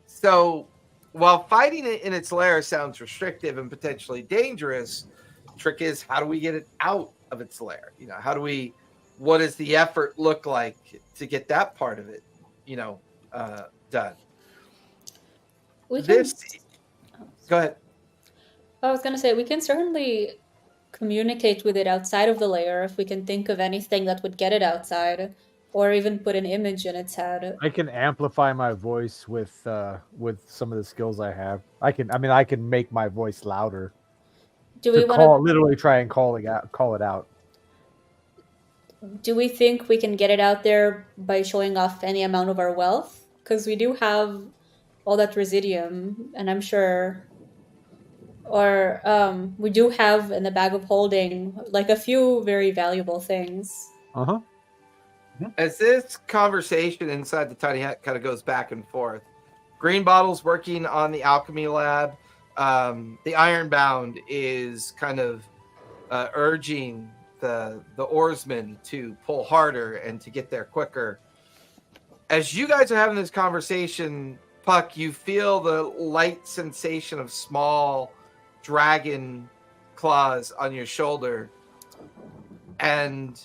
So while fighting it in its lair sounds restrictive and potentially dangerous, the trick is, how do we get it out of its lair? You know, what does the effort look like to get that part of it, done? Go ahead. I was going to say, we can certainly communicate with it outside of the layer if we can think of anything that would get it outside, or even put an image in its head. I can amplify my voice with some of the skills I have. I can make my voice louder. Do we want to literally try and call it out? Do we think we can get it out there by showing off any amount of our wealth? Because we do have all that residium, and I'm sure, or we do have in the bag of holding like a few very valuable things. As this conversation inside the tiny hut kind of goes back and forth, Green Bottle's working on the alchemy lab. The Ironbound is kind of urging the oarsmen to pull harder and to get there quicker. As you guys are having this conversation, Puck, you feel the light sensation of small dragon claws on your shoulder, and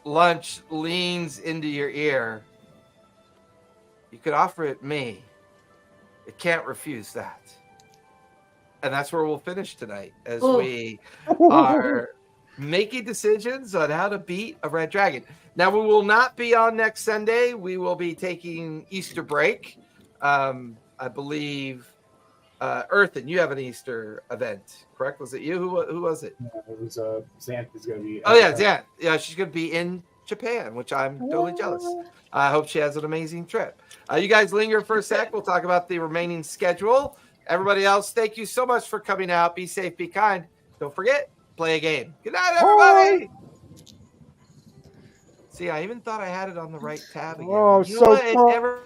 Lunch leans into your ear. You could offer it me. It can't refuse that. And that's where we'll finish tonight, as we are making decisions on how to beat a red dragon. Now, we will not be on next Sunday. We will be taking Easter break. I believe, Earthen, you have an Easter event, correct? Was it you? Who was it? It was Xanth is going to be. Oh, yeah, Xanth. Yeah, she's going to be in Japan, which I'm totally jealous. I hope she has an amazing trip. You guys linger for a sec. We'll talk about the remaining schedule. Everybody else, thank you so much for coming out. Be safe, be kind. Don't forget, play a game. Good night, everybody. See, I even thought I had it on the right tab again. Oh, you know so what? It fun. never